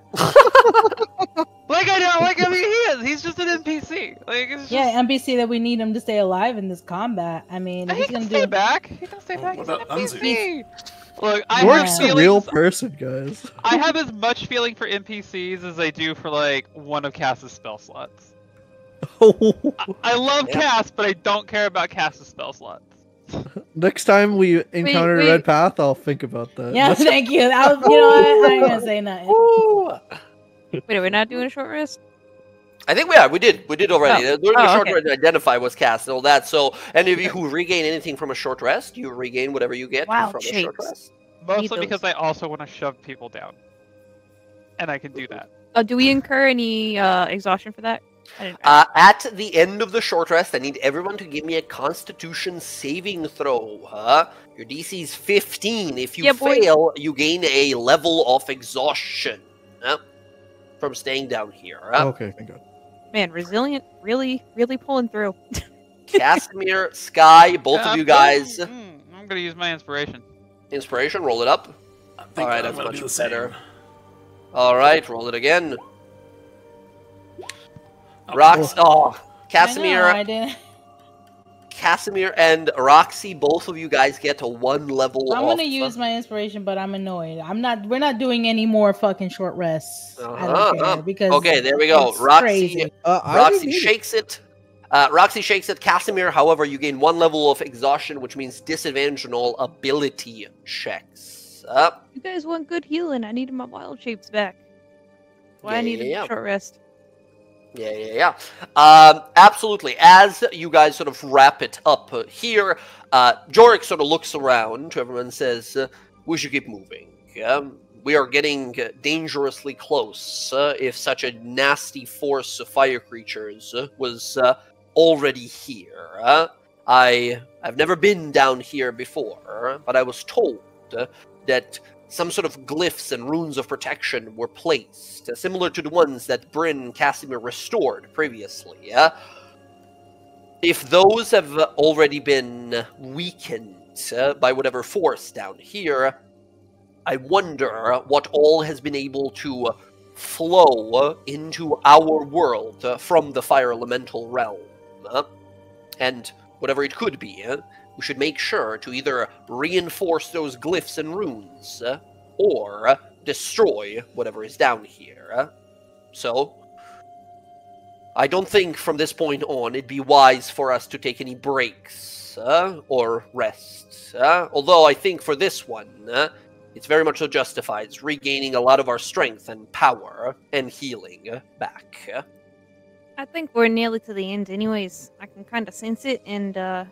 Like I know, like I mean, he is. He's just an NPC. Like it's just, Yeah, NPC that we need him to stay alive in this combat. I mean, if he he's can gonna stay do. back. He can stay back. What He's an about Unzu? NPC. Look, I Jorik's have a real feelings. person, guys. I have as much feeling for NPCs as I do for like one of Cass's spell slots. I love Cass, but I don't care about Cass's spell slots. Next time we encounter wait. a red path, I'll think about that. Yeah, thank you. I was, you know what? I ain't gonna say nothing. Wait, are we not doing a short rest? I think we are. We did already. Oh. During the Oh, short okay. rest, identify was cast and all that. So, any of you who regain anything from a short rest, you regain whatever you get Wild from a short shapes. rest. Mostly those. because I also want to shove people down, and I can do that. Do we incur any exhaustion for that? I didn't. At the end of the short rest, I need everyone to give me a Constitution saving throw. Your DC is 15. If you Yeah, boy. fail, you gain a level of exhaustion from staying down here. Okay, thank God. Man, resilient, really, really pulling through. Casimir, Sky, both of you guys. I'm gonna use my inspiration. Inspiration, roll it up. I think Alright, I'm that's gonna much do the same. better. Alright, roll it again. Oh, Rox, I know, Casimir, I didn't. Casimir and Roxy, both of you guys get to 1 level I'm off. gonna use my inspiration, but I'm annoyed. We're not doing any more fucking short rests. I don't care because. Okay, there we go. it's Roxy, crazy. Roxy shakes it. Roxy shakes it. Casimir, however, you gain 1 level of exhaustion, which means disadvantage on all ability checks. You guys want good healing. I needed my wild shapes back. Why I needed Yeah. a short rest. Yeah. Absolutely. As you guys sort of wrap it up here, Jorik sort of looks around to everyone and says, we should keep moving. We are getting dangerously close. If such a nasty force of fire creatures was already here. I've never been down here before, but I was told that some sort of glyphs and runes of protection were placed, similar to the ones that Bryn Casimir restored previously. If those have already been weakened by whatever force down here, I wonder what all has been able to flow into our world from the fire elemental realm. And whatever it could be, we should make sure to either reinforce those glyphs and runes, or destroy whatever is down here. So, I don't think from this point on it'd be wise for us to take any breaks, or rests. Although I think for this one, it's very much so justified. It's regaining a lot of our strength and power and healing back. I think we're nearly to the end anyways. I can kind of sense it, and I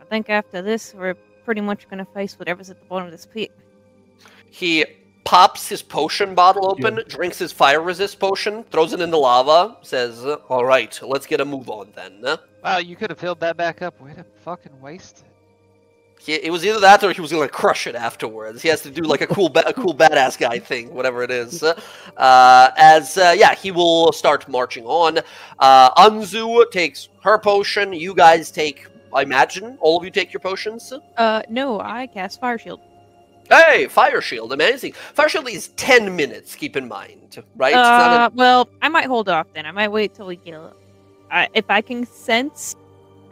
think after this, we're pretty much going to face whatever's at the bottom of this pit. He pops his potion bottle open, drinks his fire resist potion, throws it in the lava, says, all right, let's get a move on then. Wow, you could have filled that back up. Way to fucking waste it. It was either that or he was gonna crush it afterwards. He has to do like a cool badass guy thing, whatever it is. He will start marching on. Anzu takes her potion. You guys take, I imagine, all of you take your potions. No, I cast Fire Shield. Hey, Fire Shield, amazing. Fire Shield is 10 minutes. Keep in mind, right? Well, I might hold off then. I might wait till we get. If I can sense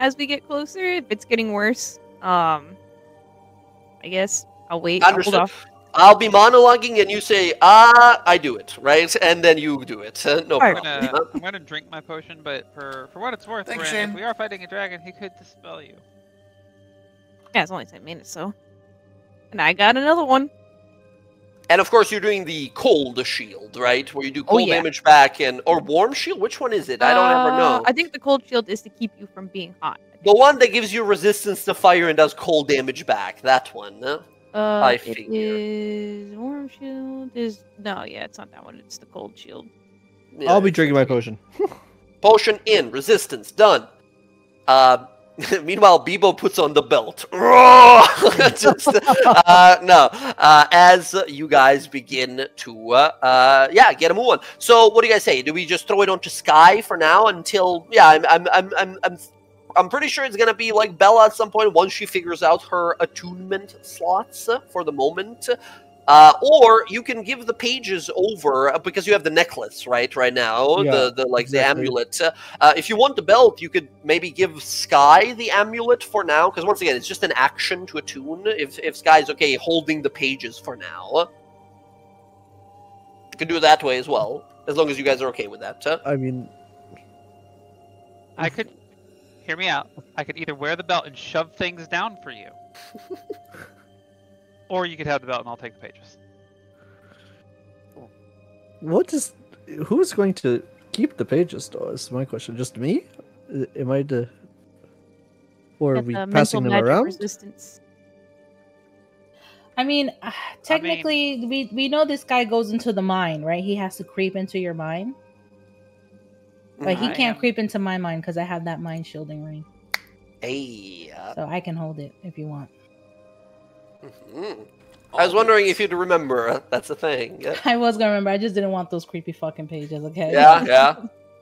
as we get closer, if it's getting worse. I guess I'll wait. Understood. I'll hold off. I'll be monologuing and you say, I do it, right? And then you do it. No problem. I'm gonna drink my potion, but for what it's worth, Thanks, Ren, Shane. if we are fighting a dragon, he could dispel you. Yeah, it's only 10 minutes, so. And I got another one. And of course, you're doing the cold shield, right? Where you do cold damage back or warm shield? Which one is it? I don't ever know. I think the cold shield is to keep you from being hot. The one that gives you resistance to fire and does cold damage back. That one. I figure. It is warm shield. It's not that one. It's the cold shield. Yeah. I'll be drinking my potion. Potion in, resistance, done. Meanwhile, Bebo puts on the belt. As you guys begin to, get a move on. So, what do you guys say? Do we just throw it onto Sky for now until? Yeah, I'm pretty sure it's gonna be like Bella at some point once she figures out her attunement slots for the moment. Or you can give the pages over because you have the necklace right now, Yeah, the amulet. If you want the belt, you could maybe give Sky the amulet for now, because once again, it's just an action to attune. If Sky's okay holding the pages for now, you can do it that way as well, as long as you guys are okay with that. I mean, I could hear me out. I could either wear the belt and shove things down for you. Or you could have the belt and I'll take the pages. who's going to keep the pages, though, is my question. Just me? Am I the... Or are we passing them around? Resistance. I mean, technically, we know this guy goes into the mind, right? He has to creep into your mind. But he can't creep into my mind because I have that mind shielding ring. Hey. So I can hold it if you want. Mm-hmm. I was wondering if you'd remember. That's a thing. Yeah. I was gonna remember. I just didn't want those creepy fucking pages. Okay. Yeah.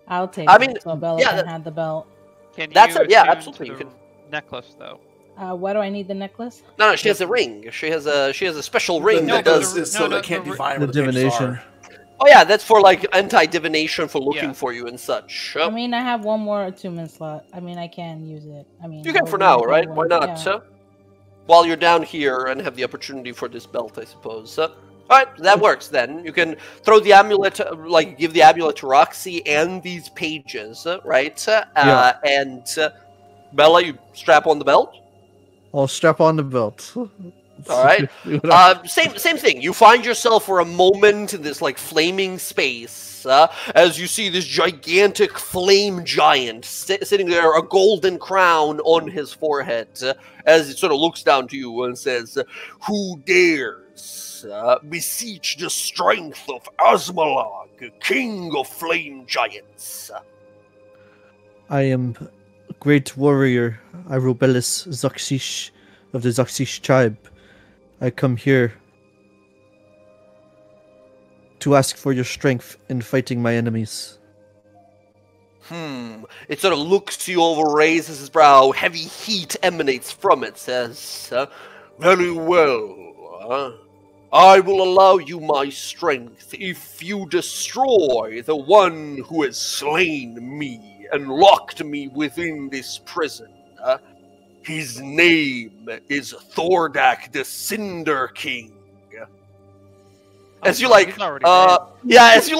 I'll take. I mean, it so Bella can have the belt. Can That's you it. Yeah, attune absolutely. to You the can. necklace though. Why do I need the necklace? No, she has a ring. She has a special ring that does. Is so that can't divine The where the pages divination. are. Oh yeah, that's for like anti-divination for looking for you and such. I mean, I have one more attunement slot. I mean, I can use it. I mean, You can for now, right? Why not? Yeah. While you're down here and have the opportunity for this belt, I suppose. Alright, that works then. You can throw the amulet, give the amulet to Roxy and these pages, right? And Bella, you strap on the belt. I'll strap on the belt. All right. Same thing. You find yourself for a moment in this flaming space as you see this gigantic flame giant sitting there, a golden crown on his forehead, as it sort of looks down to you and says, "Who dares beseech the strength of Asmalag, king of flame giants?" I am great warrior Arubellus Zaxish of the Zaxish tribe. I come here to ask for your strength in fighting my enemies. It sort of looks to you over, raises his brow, heavy heat emanates from it, says, "Very well. I will allow you my strength if you destroy the one who has slain me and locked me within this prison. His name is Thordak the Cinder King." As you as you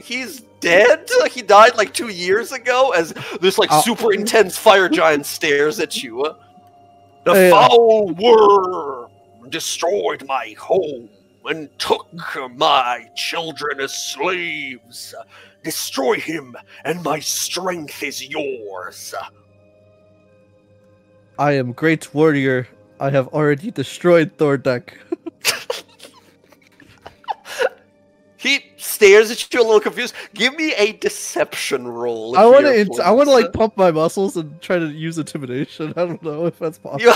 he's dead? He died 2 years ago? As this super intense fire giant stares at you. "The foul worm destroyed my home and took my children as slaves. Destroy him and my strength is yours." I am great warrior. I have already destroyed Thordak. He stares at you a little confused. Give me a deception roll. I want here, to. I want to please. like pump my muscles and try to use intimidation. I don't know if that's possible.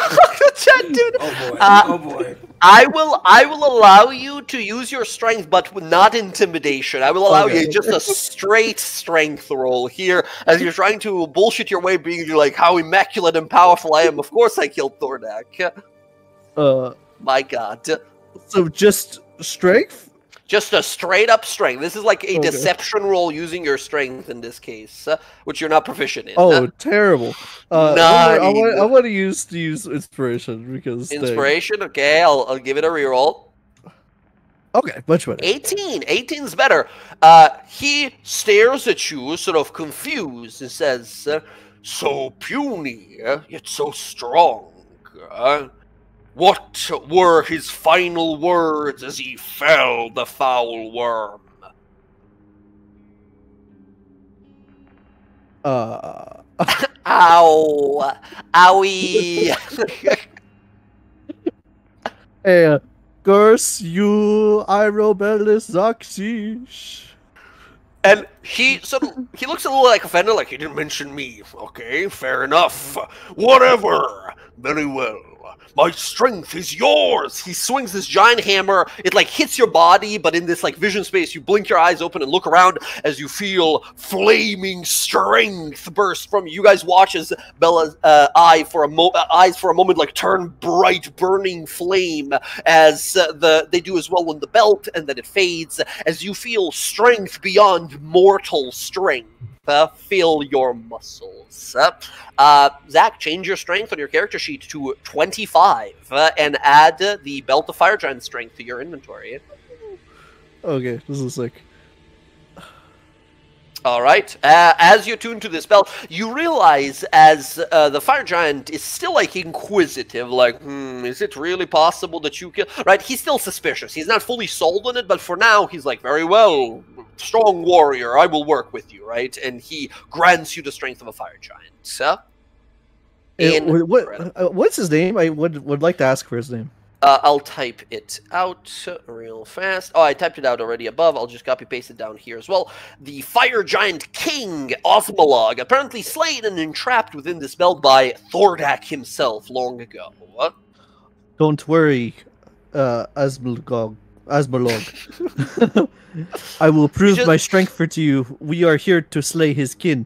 Dude, Oh boy. I will allow you to use your strength, but not intimidation. I will allow Okay. you just a straight strength roll here, as you're trying to bullshit your way, being like how immaculate and powerful I am. Of course, I killed Thordak. My God. So just strength. Just a straight up strength. This is like a Okay. deception roll using your strength in this case, which you're not proficient in. Oh, terrible. I Nine. want to use inspiration because Inspiration. Okay, I'll give it a reroll. Okay, much better. 18. 18's better. He stares at you, sort of confused, and says, "So puny, yet so strong. What were his final words as he felled the foul worm?" Ow! Owie! Curse you, Irobellis Zaxish. And he looks a little like offended, like he didn't mention me. Okay, fair enough. Whatever. Very well. My strength is yours. He swings this giant hammer. It like hits your body, but in this like vision space, you blink your eyes open and look around as you feel flaming strength burst from you. You guys watch as Bella's eyes for a moment like turn bright, burning flame as they do as well when the belt, and then it fades as you feel strength beyond mortal strength. Fill your muscles. Zach, change your strength on your character sheet to 25 and add the Belt of Fire Giant strength to your inventory. Okay, this is sick. All right. As you tune to this belt, you realize as the Fire Giant is still like inquisitive, like, is it really possible that you kill? Right? He's still suspicious. He's not fully sold on it, but for now, he's like, very well, strong warrior. I will work with you, right? And he grants you the strength of a Fire Giant. What's his name? I would like to ask for his name. I'll type it out real fast. Oh, I typed it out already above. I'll just copy paste it down here as well. The Fire Giant King Osmolog, apparently slain and entrapped within this belt by Thordak himself long ago. Don't worry, Asmolog. I will prove my strength to you. We are here to slay his kin.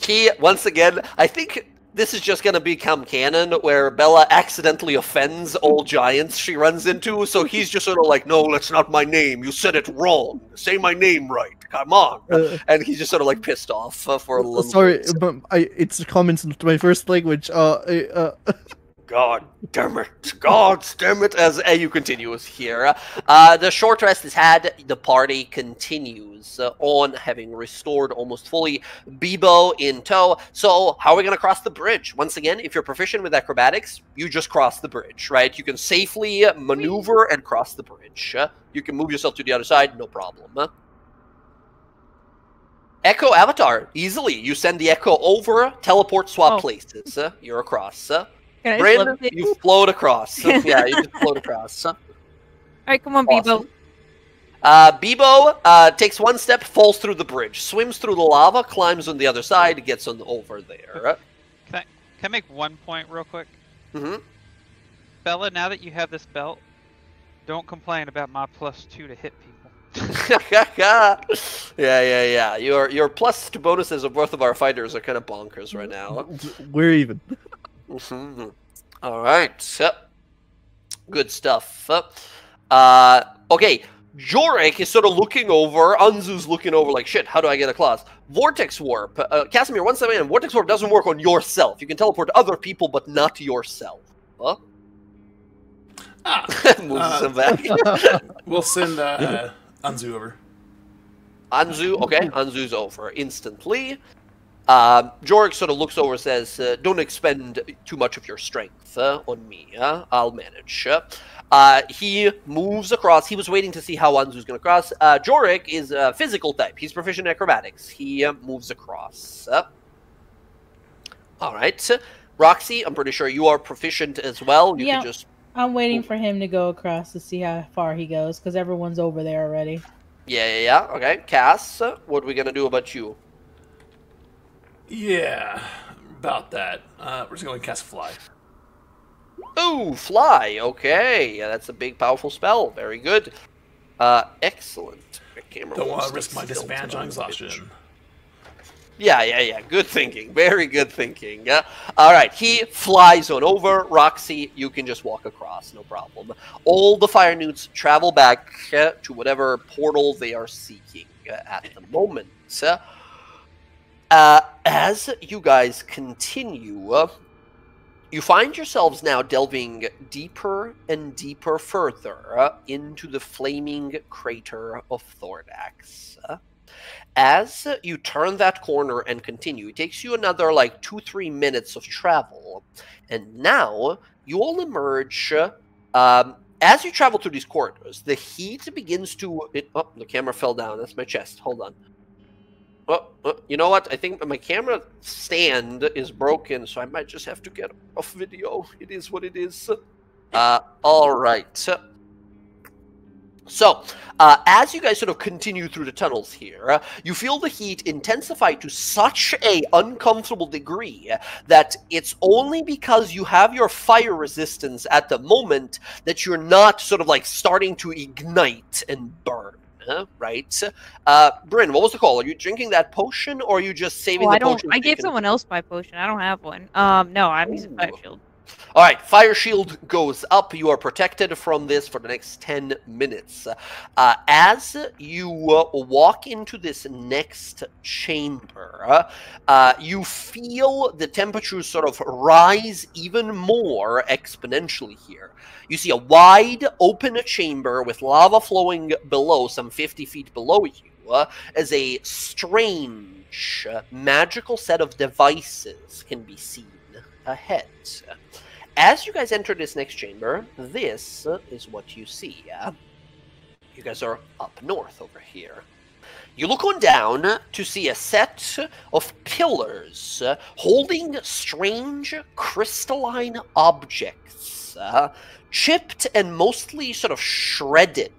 He, once again, I think this is just going to become canon, where Bella accidentally offends all giants she runs into, so he's just sort of like, no, that's not my name, you said it wrong, say my name right, come on. And he's just sort of like pissed off for a little bit. But it's comments into my first language. God damn it, as you continues here. The short rest is had, the party continues on, having restored almost fully, Bebo in tow. So, how are we going to cross the bridge? Once again, if you're proficient with acrobatics, you just cross the bridge, right? You can safely maneuver and cross the bridge. You can move yourself to the other side, no problem. Echo Avatar, easily. You send the Echo over, teleport, swap places. You're across. Can I Bryn, just you float across. Yeah, you just float across. Alright, come on, Awesome. Bebo. Bebo takes one step, falls through the bridge, swims through the lava, climbs on the other side, gets on over there. Can I make one point real quick? Mm-hmm. Bella, now that you have this belt, don't complain about my +2 to hit people. yeah. Your +2 bonuses of both of our fighters are kind of bonkers right now. We're even. All right. Good stuff. Okay. Jorik is sort of looking over. Anzu's looking over like, shit, how do I get a class? Vortex Warp. Casimir, once again, Vortex Warp doesn't work on yourself. You can teleport to other people, but not yourself. Huh? Moves him back. We'll send Anzu over. Anzu, okay. Anzu's over instantly. Jorik sort of looks over and says, don't expend too much of your strength on me. I'll manage. He moves across. He was waiting to see how Anzu's going to cross. Jorik is a physical type. He's proficient in acrobatics. He moves across. All right. Roxy, I'm pretty sure you are proficient as well. You can just... I'm waiting for him to go across to see how far he goes, because everyone's over there already. Yeah. Okay, Cass, what are we gonna do about you? Yeah, about that. We're just going to cast Fly. Ooh, fly. Okay, yeah, that's a big, powerful spell. Very good. Excellent. My camera Don't won't want to stay risk my still, disadvantage son on of a bitch. exhaustion. Yeah. Good thinking. Very good thinking. All right, he flies on over. Roxy, you can just walk across, no problem. All the fire newts travel back to whatever portal they are seeking at the moment. As you guys continue, you find yourselves now delving deeper and deeper further into the flaming crater of Thordak. As you turn that corner and continue, it takes you another like 2-3 minutes of travel, and now you all emerge. As you travel through these corridors, the heat begins to. Oh, the camera fell down. That's my chest. Hold on. You know what? I think my camera stand is broken, so I might just have to get off video. It is what it is. All right. So, as you guys sort of continue through the tunnels here, you feel the heat intensify to such a uncomfortable degree that it's only because you have your fire resistance at the moment that you're not sort of like starting to ignite and burn. Right? Bryn, what was the call? Are you drinking that potion, or are you just saving the potion? I gave someone else my potion. I don't have one. No, I'm using Fire Shield. All right, Fire Shield goes up. You are protected from this for the next 10 minutes. As you walk into this next chamber, you feel the temperatures sort of rise even more exponentially here. You see a wide open chamber with lava flowing below, some 50 feet below you, as a strange magical set of devices can be seen ahead. As you guys enter this next chamber, this is what you see. You guys are up north over here. You look on down to see a set of pillars holding strange crystalline objects, chipped and mostly sort of shredded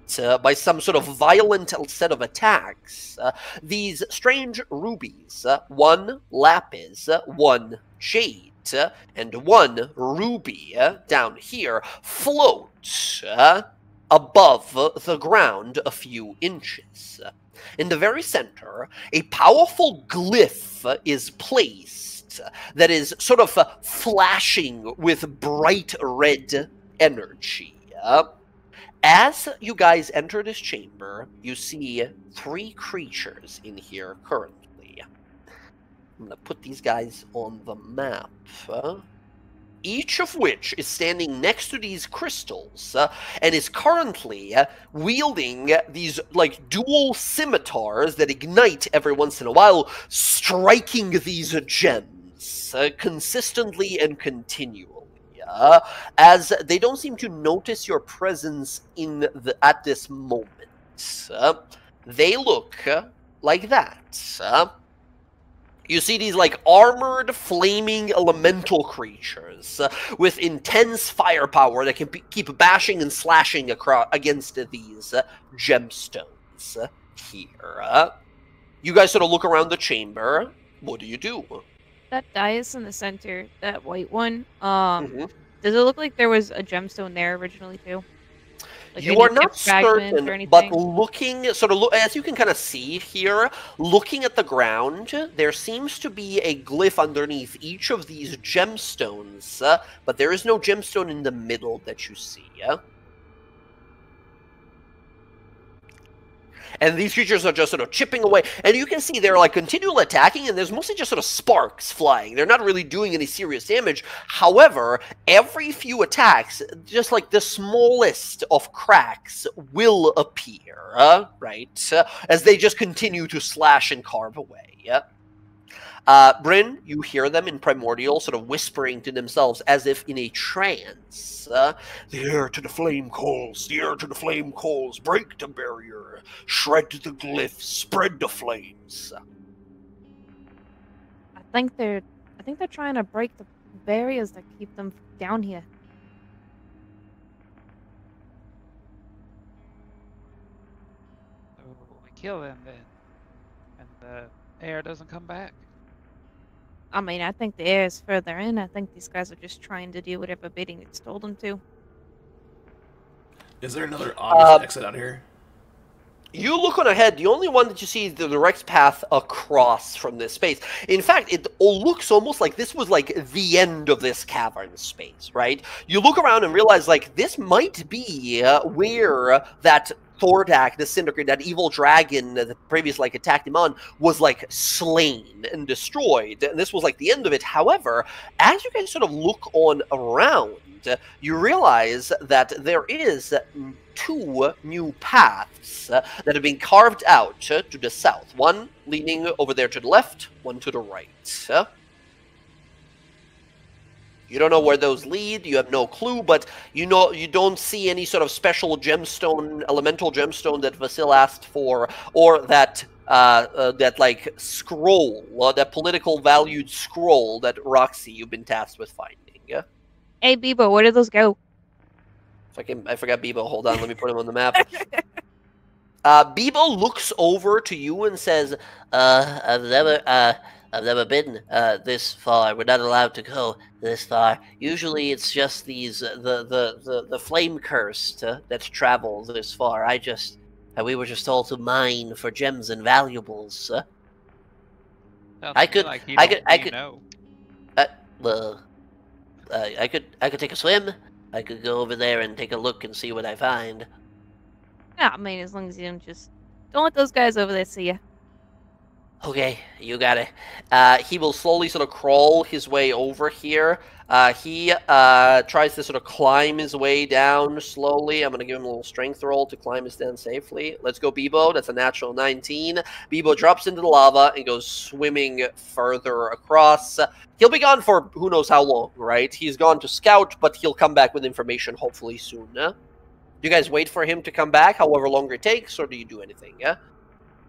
by some sort of violent set of attacks. These strange rubies, one lapis, one jade, and one ruby down here float above the ground a few inches. In the very center, a powerful glyph is placed that is sort of flashing with bright red energy. As you guys enter this chamber, you see 3 creatures in here currently. I'm going to put these guys on the map. Each of which is standing next to these crystals and is currently wielding these like dual scimitars that ignite every once in a while, striking these gems consistently and continually. As they don't seem to notice your presence at this moment. They look like that. You see these like armored, flaming elemental creatures with intense firepower that can keep bashing and slashing against these gemstones here. You guys sort of look around the chamber. What do you do? That dais in the center, that white one, does it look like there was a gemstone there originally too? Like you are not certain, but as you can kind of see here, looking at the ground, there seems to be a glyph underneath each of these gemstones, but there is no gemstone in the middle that you see. And these creatures are just sort of chipping away. And you can see they're like continually attacking, and there's mostly just sort of sparks flying. They're not really doing any serious damage. However, every few attacks, just like the smallest of cracks will appear, right? As they just continue to slash and carve away. Bryn, you hear them in Primordial sort of whispering to themselves as if in a trance. The air to the flame coals, the air to the flame coals, break the barrier, shred the glyph, spread the flames. I think they're trying to break the barriers that keep them down here. So kill them then, and the air doesn't come back. I mean, I think the air is further in. I think these guys are just trying to do whatever bidding it's told them to. Is there another obvious exit out here? You look on ahead, the only one that you see is the direct path across from this space. In fact, it looks almost like this was like the end of this cavern space, right? You look around and realize like this might be where that Thordak, the Syndicate, that evil dragon that previously like attacked him on, was like slain and destroyed. And this was like the end of it. However, as you guys sort of look on around, you realize that there is 2 new paths that have been carved out to the south. One leading over there to the left, one to the right. You don't know where those lead, you have no clue, but you know you don't see any sort of special gemstone, elemental gemstone that Vasil asked for, or that that like scroll, that political valued scroll that Roxy, you've been tasked with finding. Hey, Bebo, where did those go? I forgot Bebo. Hold on, let me put him on the map. Bebo looks over to you and says, I've never been this far. We're not allowed to go this far. Usually it's just these the flame cursed that travel this far. We were just told to mine for gems and valuables. I could take a swim. I could go over there and take a look and see what I find. Yeah, I mean, as long as you don't let those guys over there see you. Okay, you got it. He will slowly sort of crawl his way over here. He tries to sort of climb his way down slowly. I'm going to give him a little strength roll to climb his down safely. Let's go, Bebo. That's a natural 19. Bebo drops into the lava and goes swimming further across. He'll be gone for who knows how long, right? He's gone to scout, but he'll come back with information hopefully soon. Do you guys wait for him to come back, however long it takes, or do you do anything?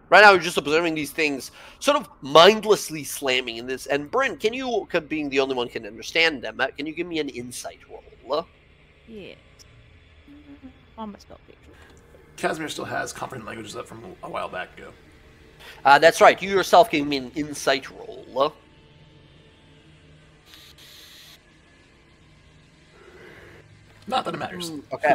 Right now, you're just observing these things, sort of mindlessly slamming in this. And Bryn, being the only one who can understand them, can you give me an insight roll? Yeah. Almost got picture. Casimir still has comprehend languages up from a while back ago. That's right. You yourself gave me an insight roll. Not that it matters. Okay.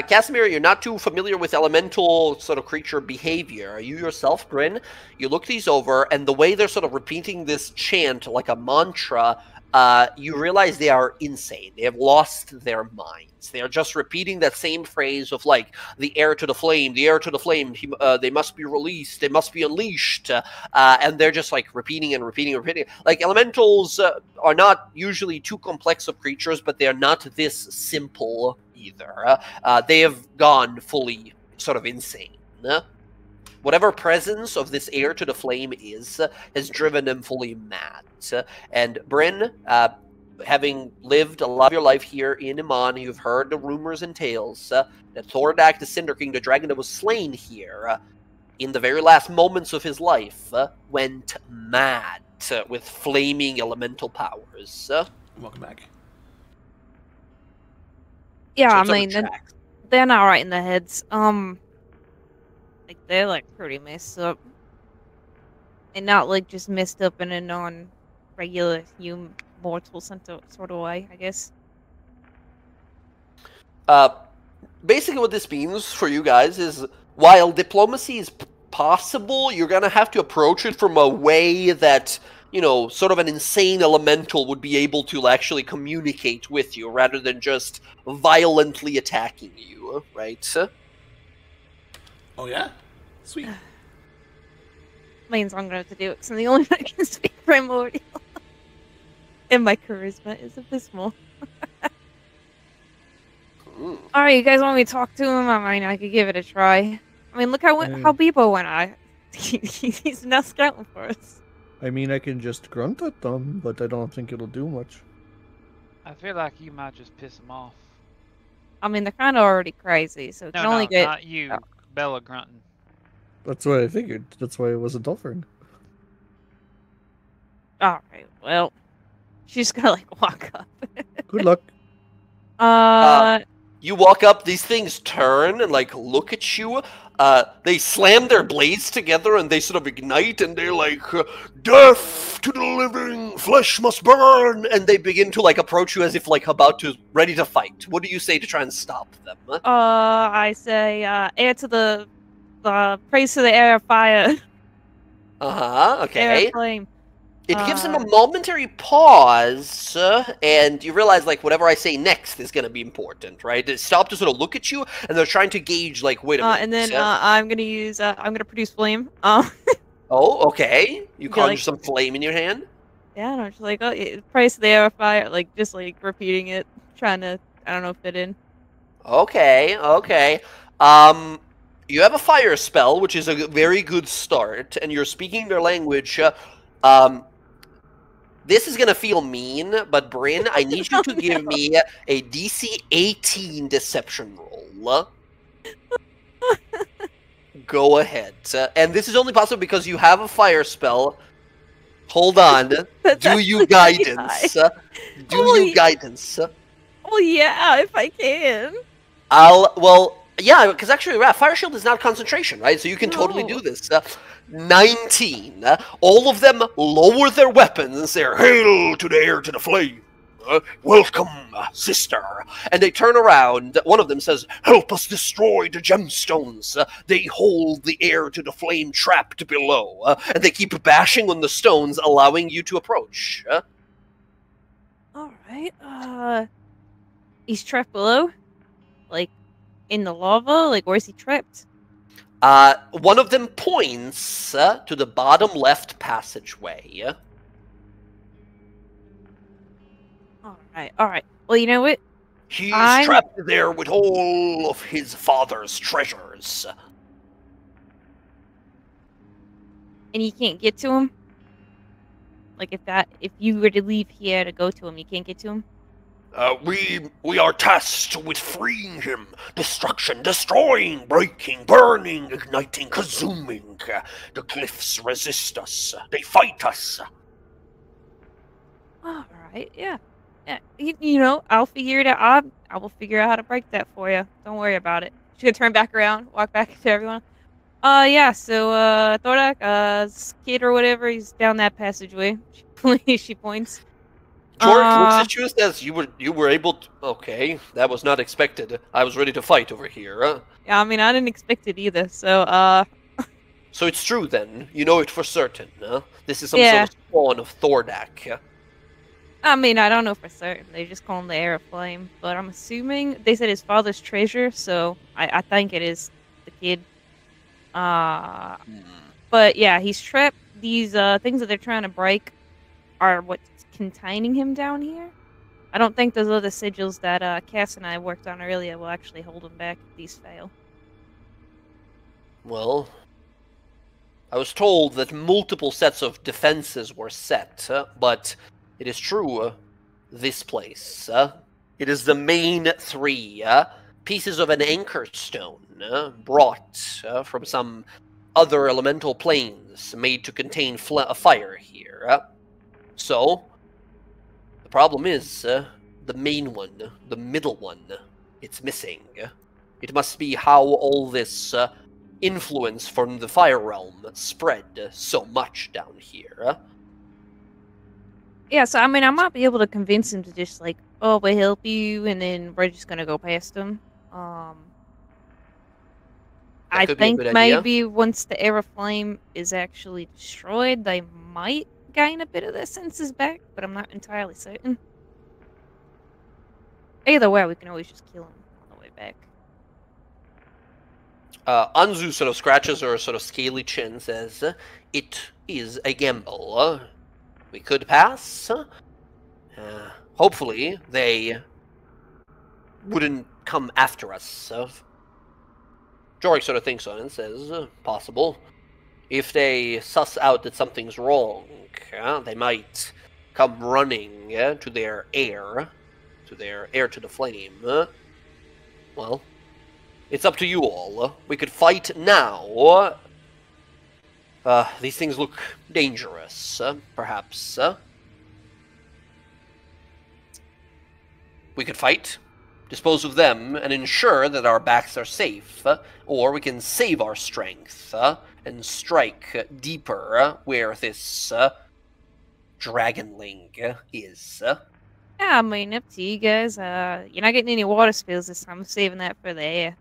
Casimir, you're not too familiar with elemental sort of creature behavior. You yourself, Bryn, you look these over, and the way they're sort of repeating this chant like a mantra, you realize they are insane. They have lost their minds. They are just repeating that same phrase of like, the heir to the flame, the heir to the flame, they must be released, they must be unleashed, and they're just like repeating and repeating and repeating. Like, elementals are not usually too complex of creatures, but they are not this simple either. They have gone fully sort of insane. Whatever presence of this heir to the flame is, has driven them fully mad. And Bryn, having lived a lot of your life here in Iman, you've heard the rumors and tales that Thordak, the Cinder King, the dragon that was slain here, in the very last moments of his life, went mad with flaming elemental powers. Welcome back. Yeah, So I mean, they're not right in their heads. Like, they're, like, pretty messed up. And not, like, just messed up in a non-regular mortal sort of way, I guess. Basically what this means for you guys is, while diplomacy is possible, you're gonna have to approach it from a way that, you know, sort of an insane elemental would be able to actually communicate with you, rather than just violently attacking you, right? Oh, yeah? Sweet. Means I'm gonna have to do it because I'm the only one that can speak primordial. And my charisma is abysmal. Alright, you guys want me to talk to him? I mean, I could give it a try. I mean, look how Bebo went. He's not scouting for us. I mean, I can just grunt at them, but I don't think it'll do much. I feel like you might just piss them off. I mean, they're kind of already crazy, so it can only get... not you. Bella grunting. That's what I figured. That's why I wasn't offering. Alright, well... She's gonna, like, walk up. Good luck. You walk up, these things turn and, like, look at you. They slam their blades together and they sort of ignite and they're like, death to the living, flesh must burn, and they begin to like approach you as if like ready to fight. What do you say to try and stop them? I say, air to the praise to the air of fire. Okay. Air flame. It gives them a momentary pause, and you realize, like, whatever I say next is going to be important, right? They stop to sort of look at you, and they're trying to gauge, like, wait a minute. And then I'm going to use, I'm going to produce flame. Oh, okay. You conjure like, some flame in your hand? Yeah, and I'm just like, praise to the air of fire, like, just, like, repeating it, trying to, I don't know, fit in. Okay. You have a fire spell, which is a very good start, and you're speaking their language. This is gonna feel mean, but Bryn, I need you to give me a DC 18 deception roll. Go ahead. And this is only possible because you have a fire spell. Hold on. Do you guidance? Guidance? Well, yeah, if I can. Yeah, because actually, Fire Shield is not concentration, right? So you can totally do this. 19. All of them lower their weapons. They're, hail to the air, to the flame. Welcome, sister. And they turn around. One of them says, help us destroy the gemstones. They hold the air to the flame trapped below. And they keep bashing on the stones, allowing you to approach. All right. He's trapped below? Like, in the lava? Like, where's he trapped? One of them points to the bottom left passageway. Alright. Well, you know what? He's trapped there with all of his father's treasures. And you can't get to him? Like, if you were to leave here to go to him, you can't get to him? We are tasked with freeing him. Destruction, destroying, breaking, burning, igniting, consuming. The cliffs resist us. They fight us. Alright, yeah. You know, I'll figure it out. I will figure out how to break that for you. Don't worry about it. She's gonna turn back around, walk back to everyone. Yeah, so, Thordak, kid or whatever, he's down that passageway. She points. George looks at you and says, you were able to... Okay, that was not expected. I was ready to fight over here. Yeah, I mean, I didn't expect it either, so, So it's true, then? You know it for certain, This is some sort of spawn of Thordak. I mean, I don't know for certain. They just call him the Air of Flame, but I'm assuming they said his father's treasure, so I think it is the kid. But yeah, he's trapped. These things that they're trying to break are what's containing him down here. I don't think those other sigils that Cass and I worked on earlier will actually hold him back if these fail. Well, I was told that multiple sets of defenses were set, but it is true, this place. It is the main 3 pieces of an anchor stone brought from some other elemental planes made to contain a fire here. So, the problem is the main one, the middle one, it's missing. It must be how all this influence from the fire realm spread so much down here. Yeah, so I mean, I might be able to convince him to just like, oh, we'll help you, and then we're just gonna go past him. I think maybe once the Air of Flame is actually destroyed, they might gain a bit of their senses back, but I'm not entirely certain. Either way, we can always just kill him on the way back. Anzu sort of scratches her sort of scaly chin, says, it is a gamble. We could pass. Hopefully, they wouldn't come after us. Jorik sort of thinks on it and says, possible. If they suss out that something's wrong, they might come running to their heir to the flame. Well, it's up to you all. We could fight now. These things look dangerous, perhaps. We could fight. dispose of them and ensure that our backs are safe, or we can save our strength and strike deeper where this dragonling is. Yeah, I mean, up to you guys. You're not getting any water spills this time. I'm saving that for the air.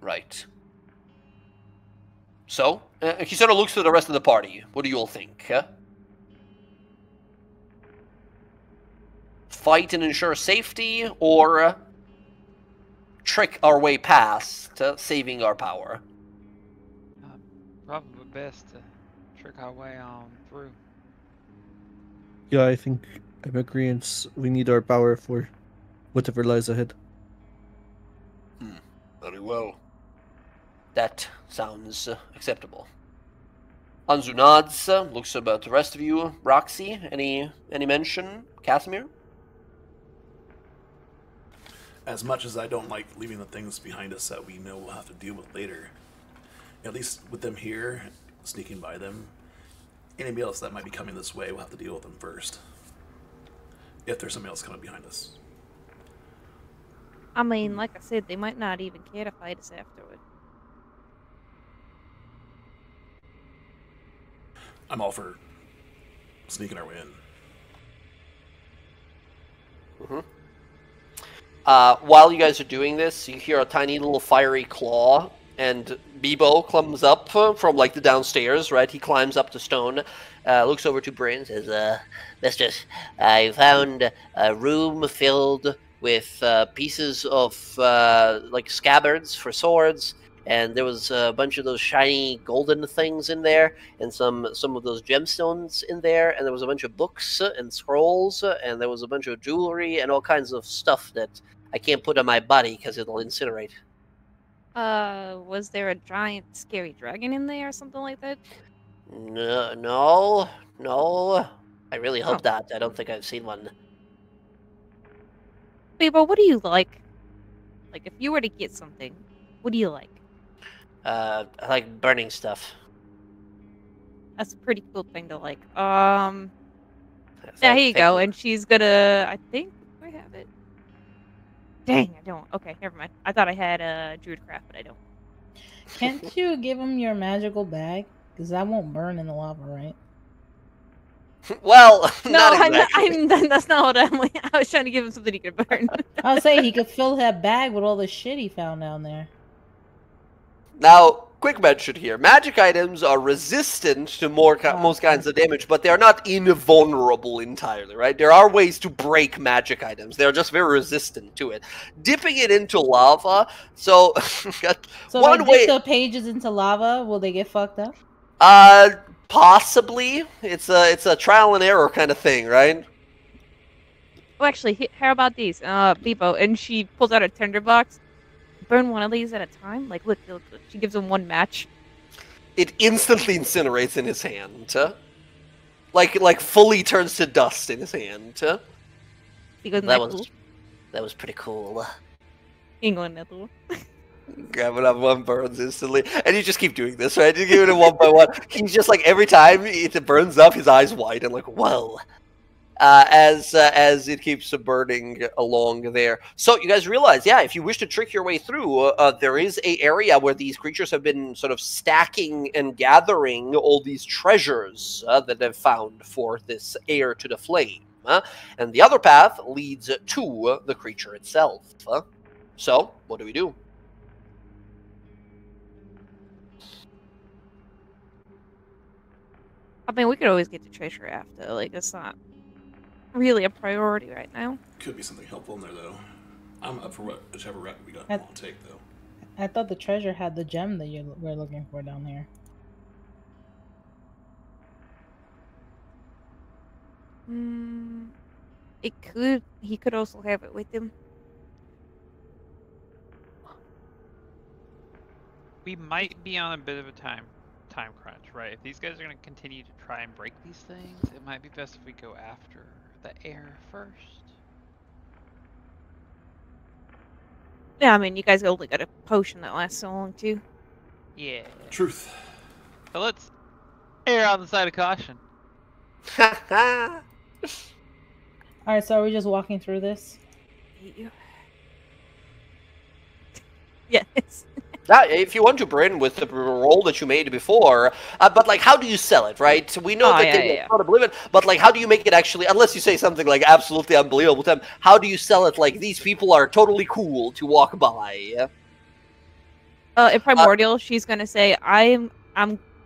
Right. So, he sort of looks to the rest of the party. What do you all think? Fight and ensure safety, or trick our way past saving our power? Probably best to trick our way on through. Yeah, I think I'm agreeing. We need our power for whatever lies ahead. Very well. That sounds acceptable. Anzu nods, looks about the rest of you. Roxy, any mention? Casimir? As much as I don't like leaving the things behind us that we know we'll have to deal with later, at least with them here, sneaking by them, anybody else that might be coming this way, we'll have to deal with them first. If there's somebody else coming behind us. I mean, like I said, they might not even care to fight us afterward. I'm all for sneaking our way in. While you guys are doing this, you hear a tiny little fiery claw, and Bebo comes up from, like, the downstairs, right? He climbs up the stone, looks over to Bryn, says, Mistress, I found a room filled with pieces of, like, scabbards for swords, and there was a bunch of those shiny golden things in there, and some of those gemstones in there, and there was a bunch of books and scrolls, and there was a bunch of jewelry and all kinds of stuff that I can't put on my body because it'll incinerate. Was there a giant scary dragon in there or something like that? No. I really hope not. I don't think I've seen one. Bebo, what do you like? Like, if you were to get something, what do you like? I like burning stuff. That's a pretty cool thing to like. Yeah, here you go. And she's gonna, I think, do I have it? Dang, I don't. Okay, never mind. I thought I had Druidcraft, but I don't. Can't you give him your magical bag? Because that won't burn in the lava, right? Well, No, not exactly. that's not what I'm like. I was trying to give him something he could burn. I was saying he could fill that bag with all the shit he found down there. Now, quick mention here. Magic items are resistant to most kinds of damage, but they're not invulnerable entirely, right? There are ways to break magic items. They're just very resistant to it. Dipping it into lava, so... So one if I way... dip the pages into lava, will they get fucked up? Possibly. It's a trial and error kind of thing, right? Oh, actually, how about these? Bebo, and she pulls out a tinderbox. Burn one of these at a time? Like, look, she gives him one match. It instantly incinerates in his hand. Like fully turns to dust in his hand. That was pretty cool. England, Grabbing up one burns instantly, and you just keep doing this, right? You give it one by one. He's just like every time it burns up, his eyes wide and like, whoa. As it keeps burning along there. So you guys realize, yeah, if you wish to trick your way through, there is a area where these creatures have been sort of stacking and gathering all these treasures that they've found for this heir to the flame. And the other path leads to the creature itself. So, what do we do? I mean, we could always get the treasure after. Like, it's not really a priority right now. Could be something helpful in there, though. I'm up for whichever route we got to take, though. I thought the treasure had the gem that we're looking for down there. It could. He could also have it with him. We might be on a bit of a time crunch, right? If these guys are going to continue to try and break these things, it might be best if we go after the heir first. Yeah, I mean, you guys only got a potion that lasts so long, too. Yeah. Truth. So let's err on the side of caution. Alright, so are we just walking through this? hate you. Yes. If you want to, Bryn, with the roll that you made before, but like, how do you sell it, right? We know that it's not oblivion, but like, how do you make it actually? Unless you say something like absolutely unbelievable to them, how do you sell it? Like, these people are totally cool to walk by. In Primordial, she's gonna say, "I'm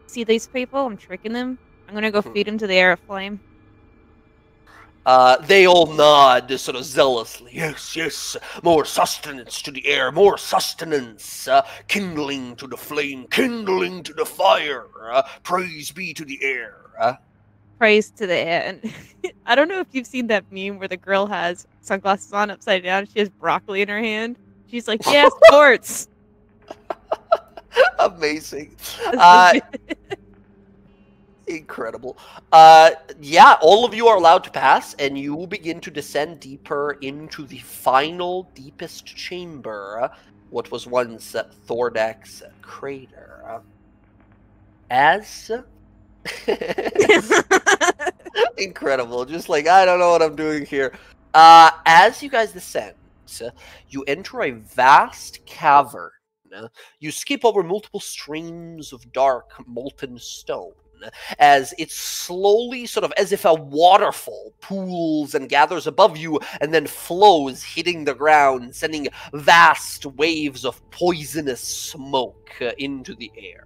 see these people. I'm tricking them. I'm gonna go feed them to the air of flame." They all nod sort of zealously. Yes, yes, more sustenance to the air, more sustenance, kindling to the flame, kindling to the fire, praise be to the air. Praise to the air. And I don't know if you've seen that meme where the girl has sunglasses on upside down, she has broccoli in her hand. She's like, yeah, sports! Amazing. Incredible. Yeah, all of you are allowed to pass, and you will begin to descend deeper into the final, deepest chamber, what was once Thordak's crater. As... Incredible. Just like, I don't know what I'm doing here. As you guys descend, you enter a vast cavern. You skip over multiple streams of dark, molten stone, as it slowly, sort of as if a waterfall, pools and gathers above you and then flows, hitting the ground, sending vast waves of poisonous smoke into the air.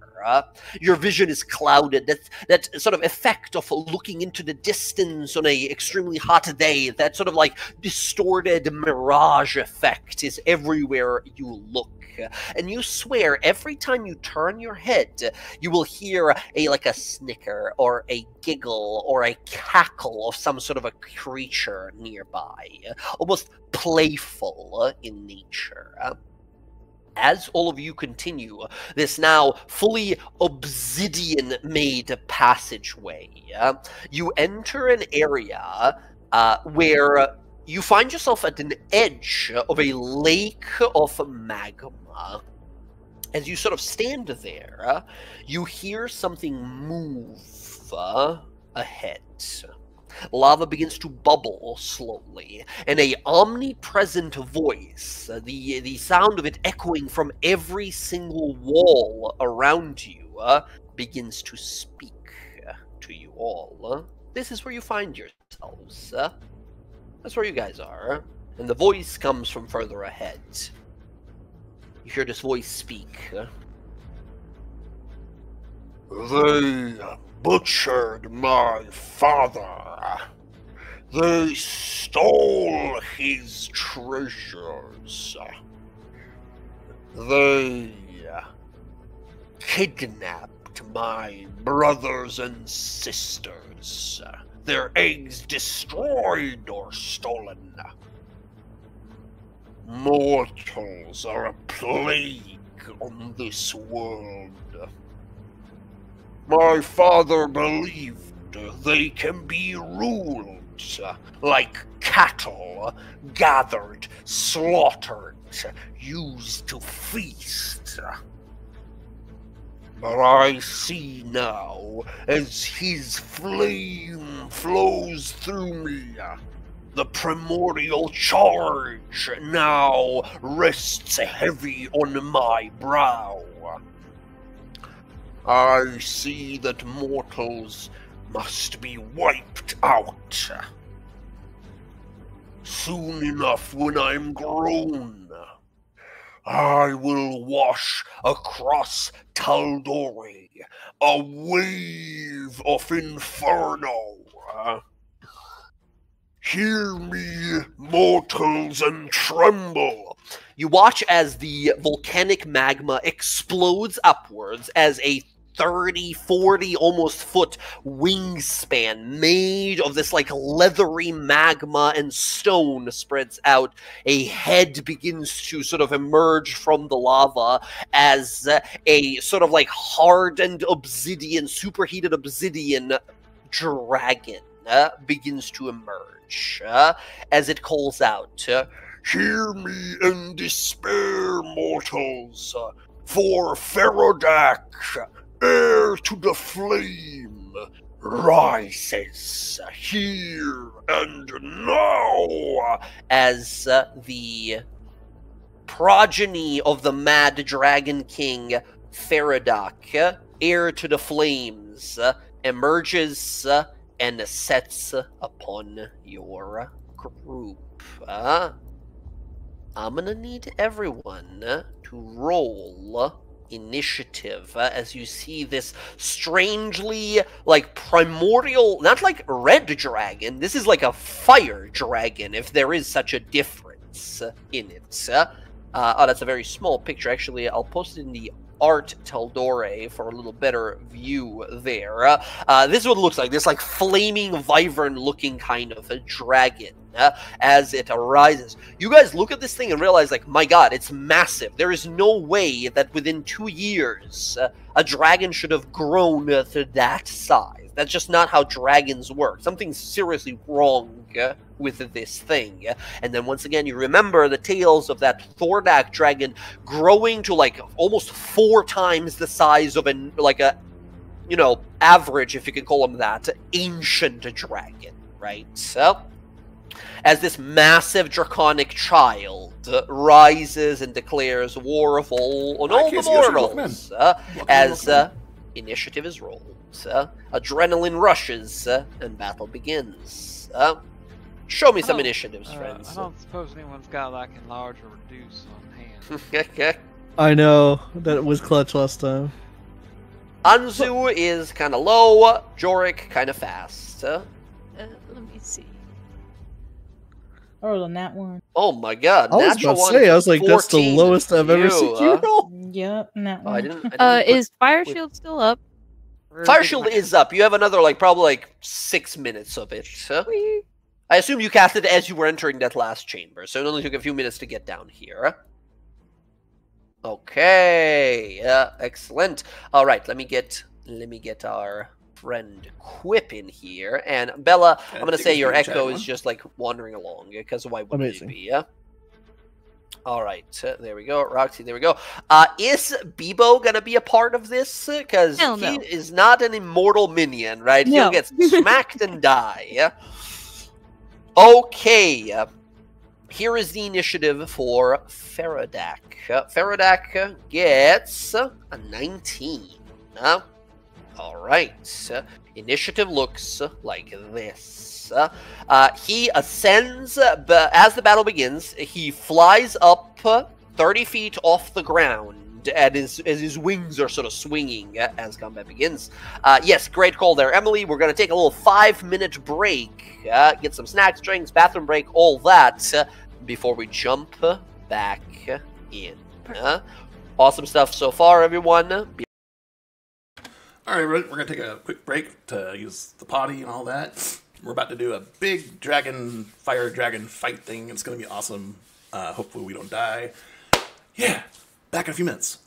Your vision is clouded. That sort of effect of looking into the distance on a extremely hot day, that sort of like distorted mirage effect is everywhere you look. And you swear every time you turn your head, you will hear a snicker or a giggle or a cackle of some sort of a creature nearby, almost playful in nature. As all of you continue this now fully obsidian-made passageway, you enter an area where you find yourself at an edge of a lake of magma. As you sort of stand there, you hear something move ahead. Lava begins to bubble slowly, and a omnipresent voice, the sound of it echoing from every single wall around you, begins to speak to you all. This is where you find yourselves. That's where you guys are. And the voice comes from further ahead. You hear this voice speak. They butchered my father. They stole his treasures. They kidnapped my brothers and sisters. Their eggs destroyed or stolen. Mortals are a plague on this world. My father believed they can be ruled like cattle, gathered, slaughtered, used to feast. But I see now, as his flame flows through me, the primordial charge now rests heavy on my brow. I see that mortals must be wiped out. Soon enough, when I'm grown, I will wash across Tal'Dorei a wave of inferno. Hear me, mortals, and tremble. You watch as the volcanic magma explodes upwards as a 30, 40, almost foot wingspan made of this like leathery magma and stone spreads out. A head begins to sort of emerge from the lava as a sort of like hardened obsidian, superheated obsidian dragon begins to emerge as it calls out. Hear me in despair, mortals, for Thordak, heir to the flame, rises here and now. As the progeny of the Mad Dragon King Thordak, heir to the flames, emerges and sets upon your group. I'm gonna need everyone to roll initiative as you see this strangely like primordial, not like red dragon, this is like a fire dragon if there is such a difference in it. Oh, that's a very small picture. Actually, I'll post it in the art Tal'Dorei for a little better view there. This is what it looks like. This like flaming wyvern looking kind of a dragon as it arises. You guys look at this thing and realize, like, my god, it's massive. There is no way that within 2 years a dragon should have grown to that size. That's just not how dragons work. Something's seriously wrong with this thing. And then once again, you remember the tales of that Thordak dragon growing to like almost 4 times the size of an, like a, you know, average, if you can call him that, ancient dragon, right? So, as this massive draconic child rises and declares war of all on all the mortals, as initiative is rolled, adrenaline rushes, and battle begins. Show me some initiatives, friends. I don't suppose anyone's got like enlarge or reduce on hand. I know that was clutch last time. Anzu is kind of low, Jorik kind of fast. Let me see. I rolled on that one. Oh my god! I was about to say, I was like, that's the lowest I've ever seen you roll. Yep, that one. I didn't is Fire Shield still up? Fire Shield is up. You have another, like, probably like 6 minutes of it. I assume you cast it as you were entering that last chamber, so it only took a few minutes to get down here. Okay, excellent. All right, let me get our friend Quip in here, and Bella, I'm gonna say your echo is just like wandering along because why wouldn't it be? All right, there we go. Roxy, there we go. Is Bebo gonna be a part of this? Because he is not an immortal minion, right? No. He'll get smacked and die. Okay, here is the initiative for Thordak. Thordak gets a 19. All right, initiative looks like this. He ascends, but as the battle begins, he flies up 30 feet off the ground as his wings are sort of swinging as combat begins. Yes, great call there, Emily. We're going to take a little 5-minute break, get some snacks, drinks, bathroom break, all that, before we jump back in. Awesome stuff so far, everyone. Alright, we're going to take a quick break to use the potty and all that. We're about to do a big fire dragon fight thing. It's going to be awesome. Hopefully we don't die. Yeah, back in a few minutes.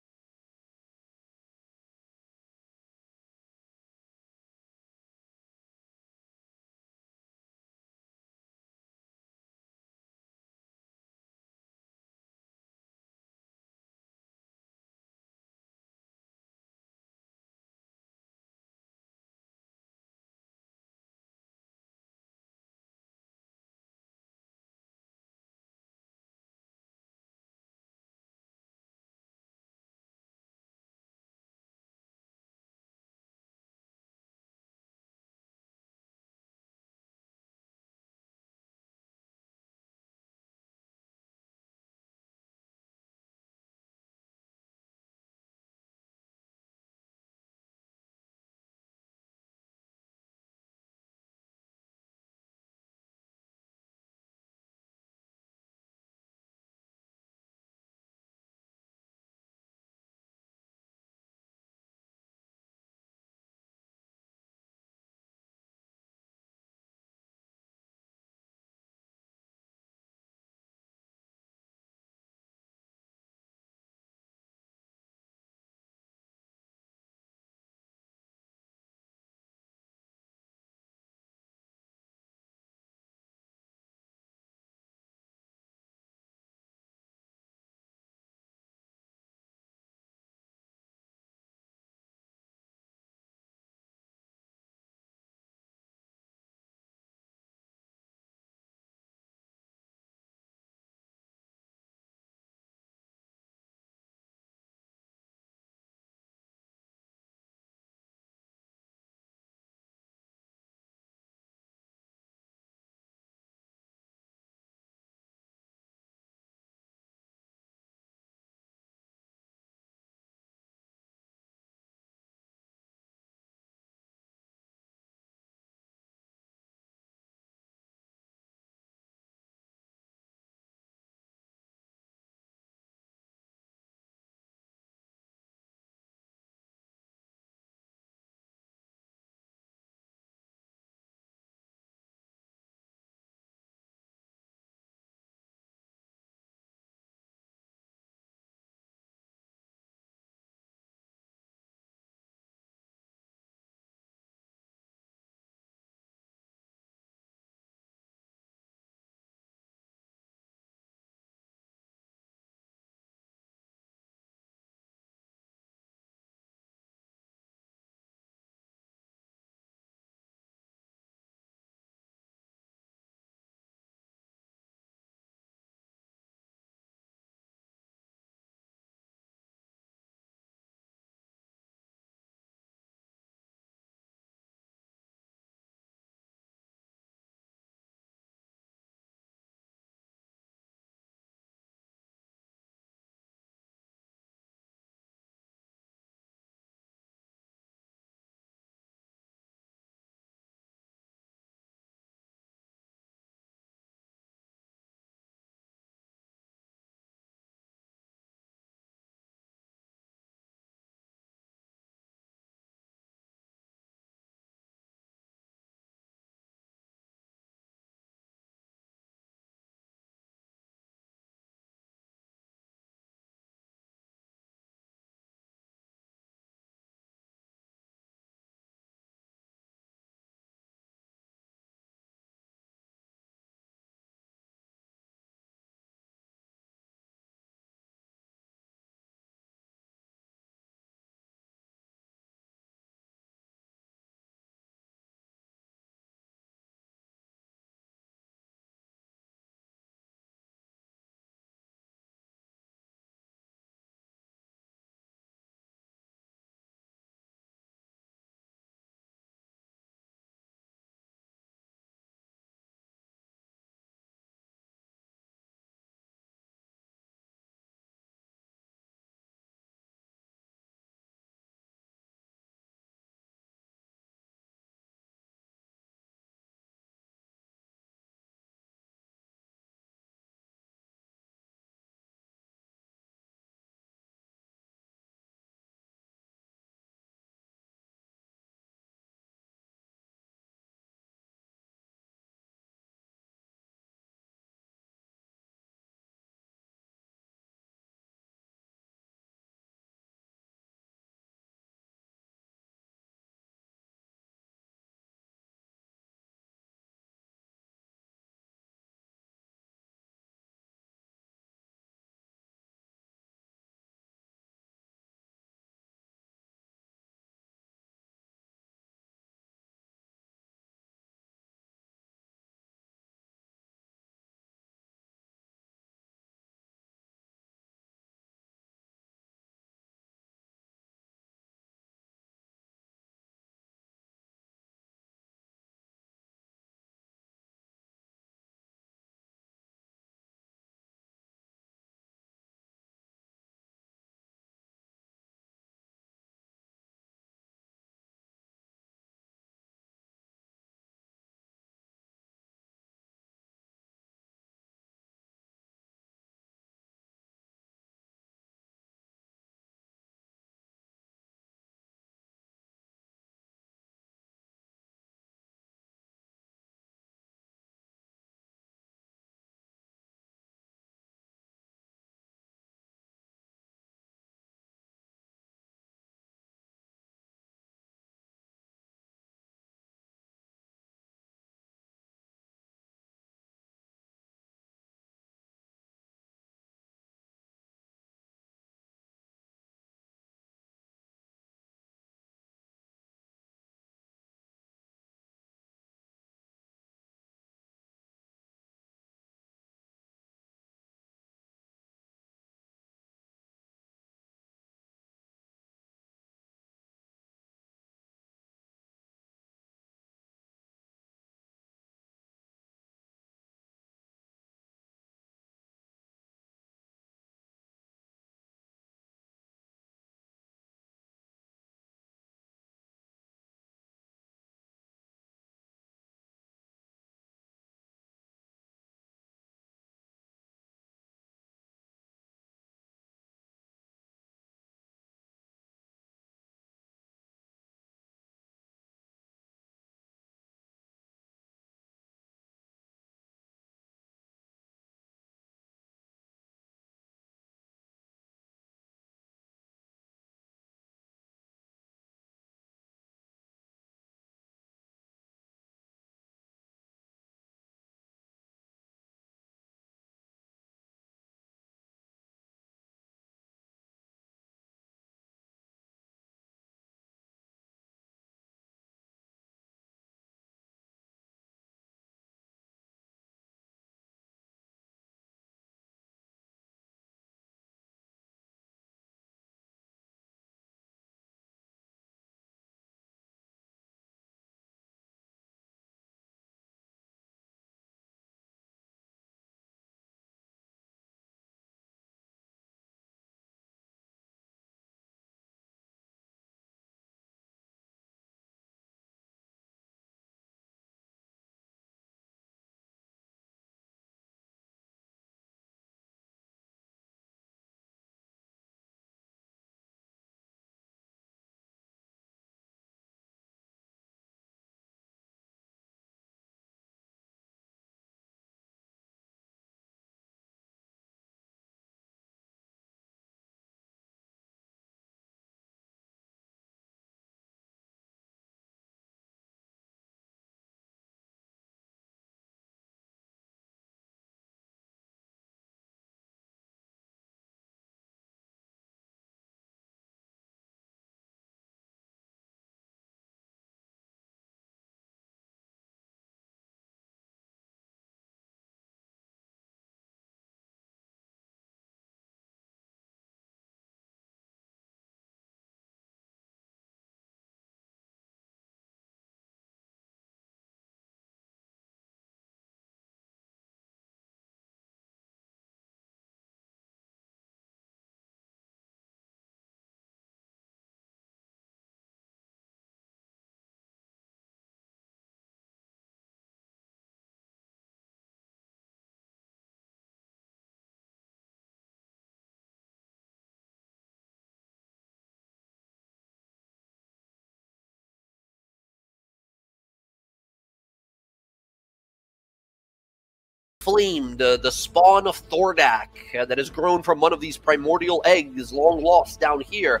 flame, the spawn of Thordak that has grown from one of these primordial eggs long lost down here.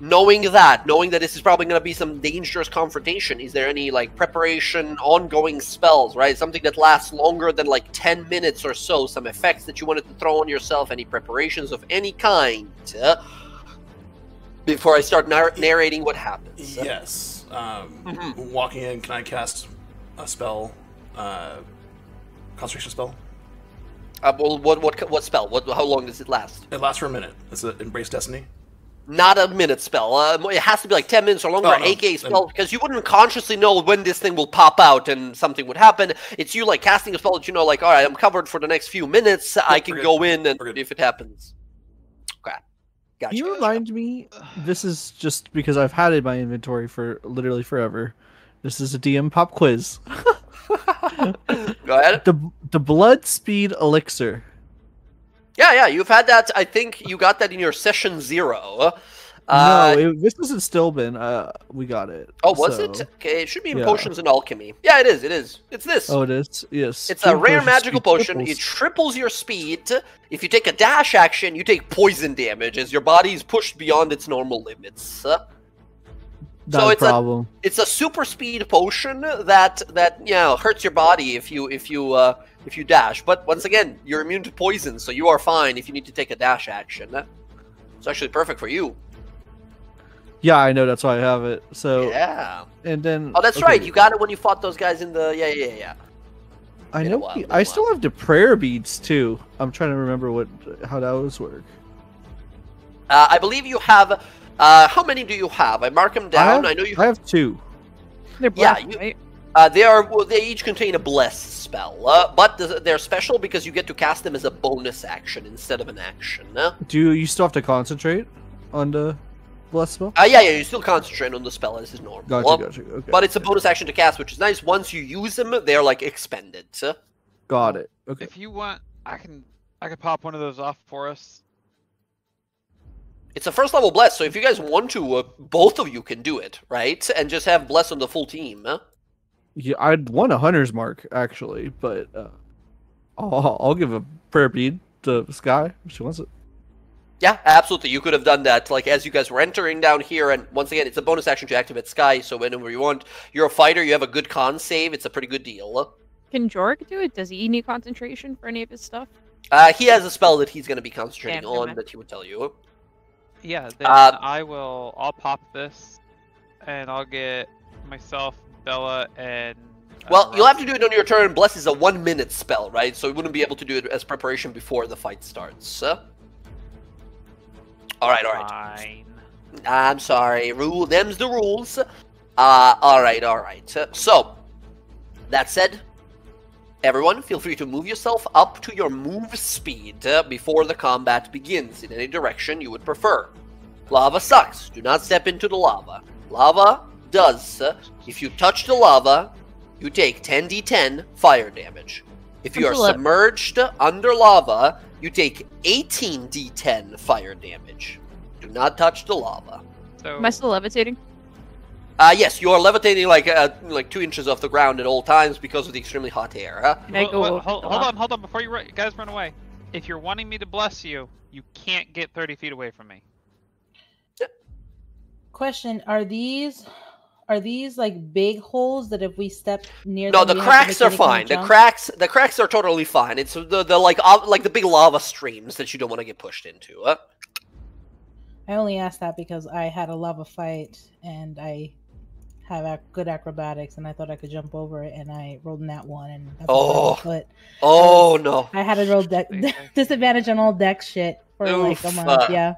Knowing that this is probably going to be some dangerous confrontation, is there any like preparation, ongoing spells, right? Something that lasts longer than like 10 minutes or so, some effects that you wanted to throw on yourself, any preparations of any kind, before I start narrating what happens? Yes. Walking in, can I cast a spell, concentration spell? Well, what spell? How long does it last? It lasts for a minute. It's an Embrace Destiny. Not a minute spell. It has to be like 10 minutes or longer, aka spell, because you wouldn't consciously know when this thing will pop out and something would happen. It's you like casting a spell that you know, like, all right, I'm covered for the next few minutes. I can go in and if it happens. Okay. Gotcha. You remind me, this is just because I've had it in my inventory for literally forever. This is a DM pop quiz. Go ahead. The blood speed elixir. Yeah, you've had that. I think you got that in your session 0. This wasn't Stillman. We got it. Oh, was it? Okay, it should be in potions and alchemy. Yeah, it is. It's this. Oh, it is. Yes. It's a rare magical potion. It triples your speed. If you take a dash action, you take poison damage as your body is pushed beyond its normal limits. Not a problem. It's a super speed potion that hurts your body if you dash. But once again, you're immune to poison, so you are fine if you need to take a dash action. It's actually perfect for you. Yeah, I know. That's why I have it. So yeah. And then that's right. You got it when you fought those guys in the yeah. I know. I still have the prayer beads too. I'm trying to remember how those work. I believe you have. How many do you have? I mark them down. I know you. I have 2. They're blessed, right? They each contain a bless spell, but they're special because you get to cast them as a bonus action instead of an action. Do you still have to concentrate on the bless spell? Yeah, you still concentrate on the spell as is normal. Gotcha. Okay. But it's a bonus action to cast, which is nice. Once you use them, they're like expended. Got it. Okay. If you want, I can pop one of those off for us. It's a first level bless, so if you guys want to, both of you can do it, right? And just have bless on the full team. Yeah, I'd want a hunter's mark actually, but I'll give a prayer bead to Sky if she wants it. Yeah, absolutely. You could have done that, like as you guys were entering down here, and once again, it's a bonus action to activate Sky. So whenever you want, you're a fighter, you have a good con save. It's a pretty good deal. Can Jorg do it? Does he need concentration for any of his stuff? He has a spell that he's going to be concentrating on that he would tell you. Yeah, then I'll pop this, and I'll get myself, Bella, and... Well, you'll have to do it on your turn. Bless is a 1-minute spell, right? So you wouldn't be able to do it as preparation before the fight starts. Alright. Fine. I'm sorry. Them's the rules. Alright. So, that said, everyone, feel free to move yourself up to your move speed before the combat begins in any direction you would prefer. Lava sucks. Do not step into the lava. Lava does. If you touch the lava, you take 10d10 fire damage. If you are submerged under lava, you take 18d10 fire damage. Do not touch the lava. So... Am I still levitating? Yes, you are levitating like 2 inches off the ground at all times because of the extremely hot air. Hold on, before you guys run away. If you're wanting me to bless you, you can't get 30 feet away from me. Question: Are these like big holes that if we step near? No, the cracks are fine. The cracks are totally fine. It's the like the big lava streams that you don't want to get pushed into. I only asked that because I had a lava fight and I have good acrobatics, and I thought I could jump over it, and I rolled in that one, and that's no! I had to roll disadvantage on all deck shit for like a month. Yeah.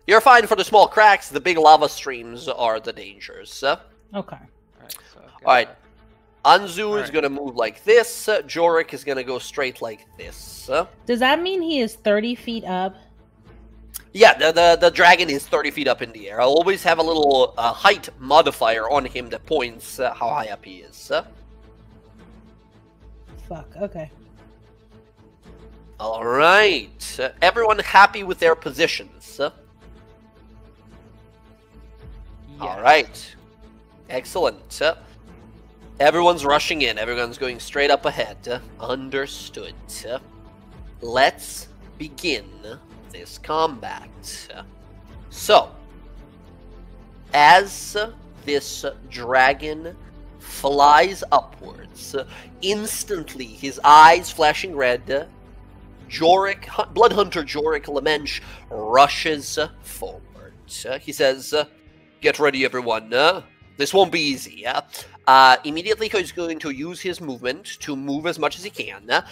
You're fine for the small cracks. The big lava streams are the dangers. Okay. Alright. Anzu is going to move like this. Jorik is going to go straight like this. Does that mean he is 30 feet up? Yeah, the dragon is 30 feet up in the air. I'll always have a little height modifier on him that points how high up he is. Fuck, okay. Alright. Everyone happy with their positions? Alright. Excellent. Everyone's rushing in. Everyone's going straight up ahead. Understood. Let's begin this combat. So, as this dragon flies upwards, instantly his eyes flashing red, Bloodhunter Jorik Lemench rushes forward. He says, "Get ready, everyone. This won't be easy." Immediately, he's going to use his movement to move as much as he can.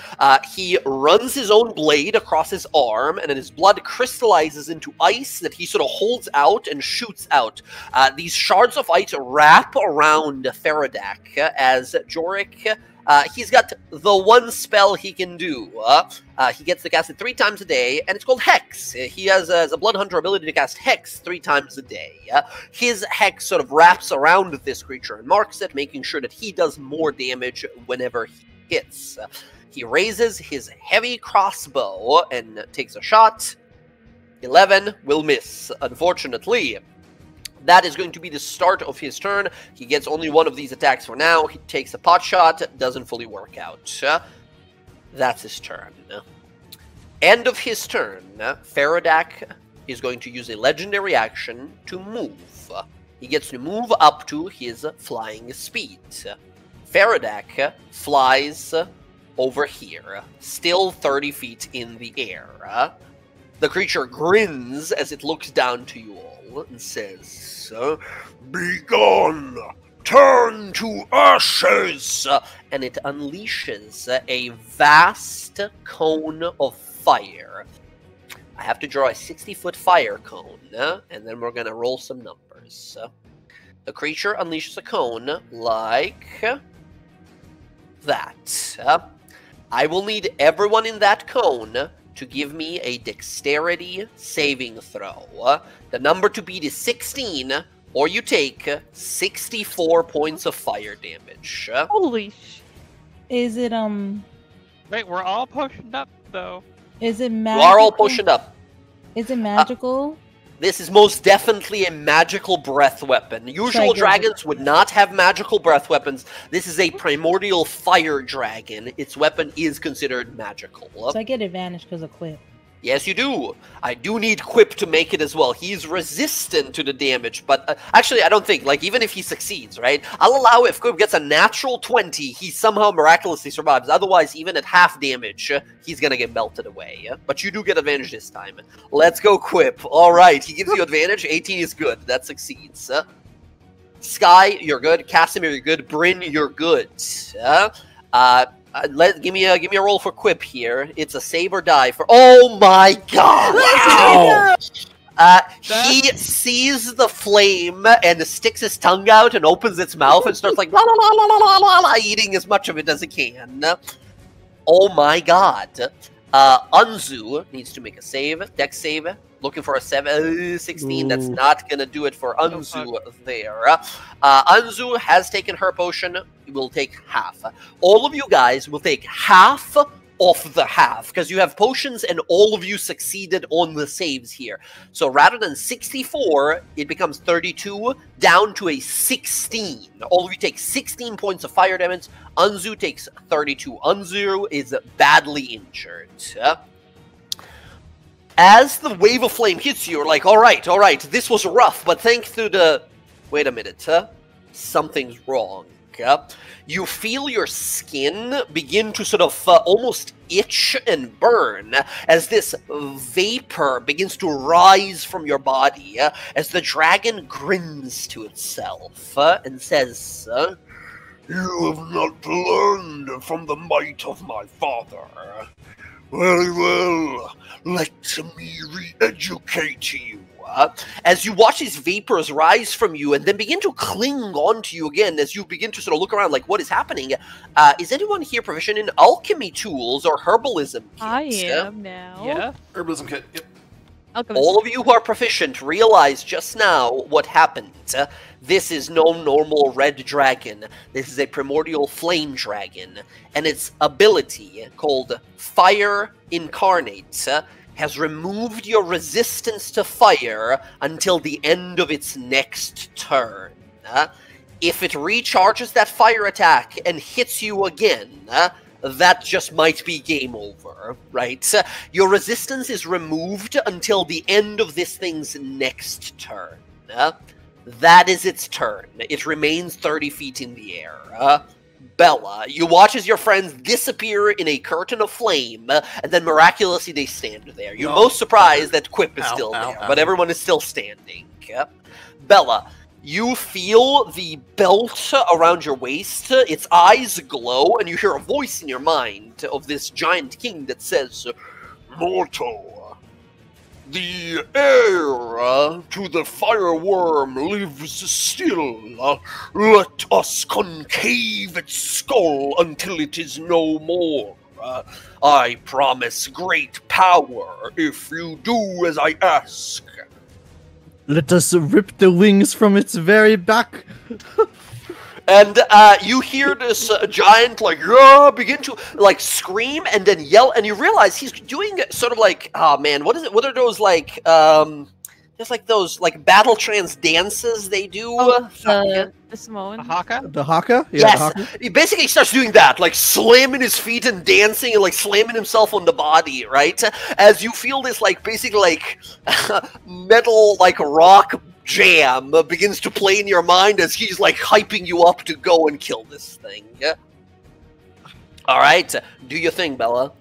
He runs his own blade across his arm, and then his blood crystallizes into ice that he sort of holds out and shoots out. These shards of ice wrap around Thordak as Jorik... he's got the one spell he can do. He gets to cast it 3 times a day, and it's called Hex. He has a Blood Hunter ability to cast Hex 3 times a day. His Hex sort of wraps around this creature and marks it, making sure that he does more damage whenever he hits. He raises his heavy crossbow and takes a shot. 11 will miss, unfortunately. That is going to be the start of his turn. He gets only one of these attacks for now. He takes a pot shot. Doesn't fully work out. That's his turn. End of his turn. Thordak is going to use a legendary action to move. He gets to move up to his flying speed. Thordak flies over here, still 30 feet in the air. The creature grins as it looks down to you all and says, "Begone! Turn to ashes!" And it unleashes a vast cone of fire. I have to draw a 60-foot fire cone, and then we're going to roll some numbers. The creature unleashes a cone like that. I will need everyone in that cone to give me a dexterity saving throw. The number to beat is 16, or you take 64 points of fire damage. Holy sh! Is it Wait, we're all pushing up though. Is it You magical? are all pushing up. Is it magical? This is most definitely a magical breath weapon. Usual dragons would not have magical breath weapons. This is a primordial fire dragon. Its weapon is considered magical. So I get advantage because of Quip. Yes, you do. I do need Quip to make it as well. He's resistant to the damage, but actually, I don't think, like, even if he succeeds, right? I'll allow if Quip gets a natural 20, he somehow miraculously survives. Otherwise, even at half damage, he's gonna get melted away. But you do get advantage this time. Let's go, Quip. All right, he gives you advantage. 18 is good. That succeeds. Sky, you're good. Casimir, you're good. Bryn, you're good. Give me a roll for Quip here. It's a save or die for. Oh my god! Wow! He sees the flame and sticks his tongue out and opens its mouth and starts like la la la la la la la, eating as much of it as he can. Oh my god! Unzu needs to make a save, dex save. Looking for a 16. Ooh. That's not gonna do it for Unzu there. Unzu has taken her potion. Will take half. All of you guys will take half of the half because you have potions and all of you succeeded on the saves here. So rather than 64, it becomes 32 down to a 16. All of you take 16 points of fire damage. Unzu takes 32. Unzu is badly injured. As the wave of flame hits you, you're like, all right, this was rough, but thanks to the... Wait a minute, something's wrong. You feel your skin begin to sort of almost itch and burn as this vapor begins to rise from your body, as the dragon grins to itself and says, "You have not learned from the might of my father. Very well, let me re-educate you." As you watch these vapors rise from you and then begin to cling onto you again, as you begin to sort of look around like, what is happening? Is anyone here proficient in alchemy tools or herbalism kits? I am now. Yeah. Herbalism kit. Yep. Alchemist. All of you who are proficient realize just now what happened. This is no normal red dragon. This is a primordial flame dragon. And its ability, called Fire Incarnate, has removed your resistance to fire until the end of its next turn. If it recharges that fire attack and hits you again, that just might be game over, right? Your resistance is removed until the end of this thing's next turn. That is its turn. It remains 30 feet in the air. Bella, you watch as your friends disappear in a curtain of flame, and then miraculously they stand there. You're most surprised that Quip is still there, but everyone is still standing. Bella, you feel the belt around your waist, its eyes glow, and you hear a voice in your mind of this giant king that says, Mortal, the heir to the fireworm lives still. Let us concave its skull until it is no more. I promise great power if you do as I ask. Let us rip the wings from its very back. And you hear this giant begin to scream and then yell, and you realize he's doing sort of like, oh man, what is it? What are those just like those battle trance dances they do? The Samoan. The Haka? The Haka? Yeah, Yes. the Haka. He basically starts doing that, like slamming his feet and dancing and slamming himself on the body, right? As you feel this basically metal rock jam begins to play in your mind as he's hyping you up to go and kill this thing. All right, do your thing, Bella.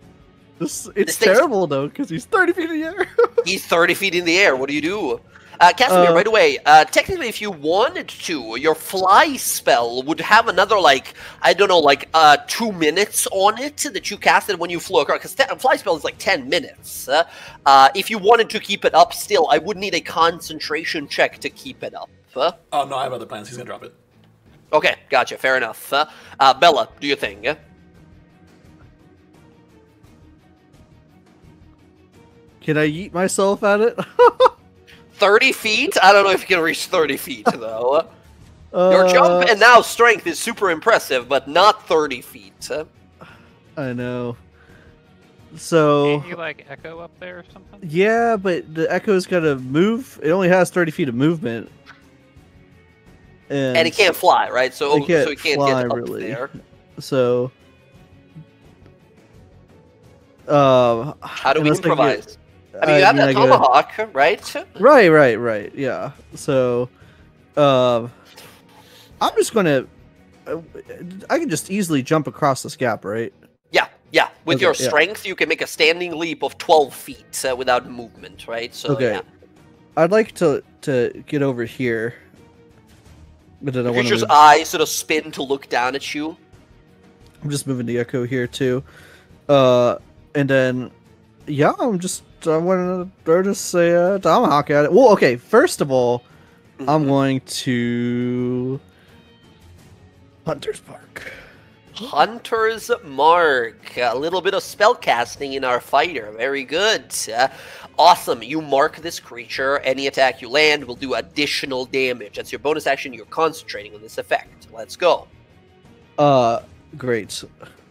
It's terrible though because he's 30 feet in the air. He's 30 feet in the air. What do you do? Casimir, right away, technically if you wanted to, your fly spell would have another, 2 minutes on it that you casted when you flew across, because fly spell is 10 minutes. If you wanted to keep it up still, I would need a concentration check to keep it up. Oh, no, I have other plans. He's going to drop it. Okay, gotcha, fair enough. Bella, do your thing. Can I yeet myself at it? 30 feet? I don't know if you can reach 30 feet, though. Your jump and now strength is super impressive, but not 30 feet. I know. So... Can you, echo up there or something? Yeah, but the echo's gotta move. It only has 30 feet of movement. And it can't fly, right? So it can't fly, get up really. there. So... how do we improvise? I mean, you have that tomahawk, right? Right, yeah. So, I'm just gonna... I can just easily jump across this gap, right? Yeah. With your strength, you can make a standing leap of 12 feet without movement, right? So, okay. Yeah. I'd like to get over here. But then I want to eyes sort of spin to look down at you. I'm just moving the echo here, too. And then... Yeah, I want to throw just a tomahawk at it. Well, okay, first of all, I'm going to... Hunter's Mark. Hunter's Mark. A little bit of spell casting in our fighter. Very good. Awesome. You mark this creature. Any attack you land will do additional damage. That's your bonus action. You're concentrating on this effect. Let's go. Great.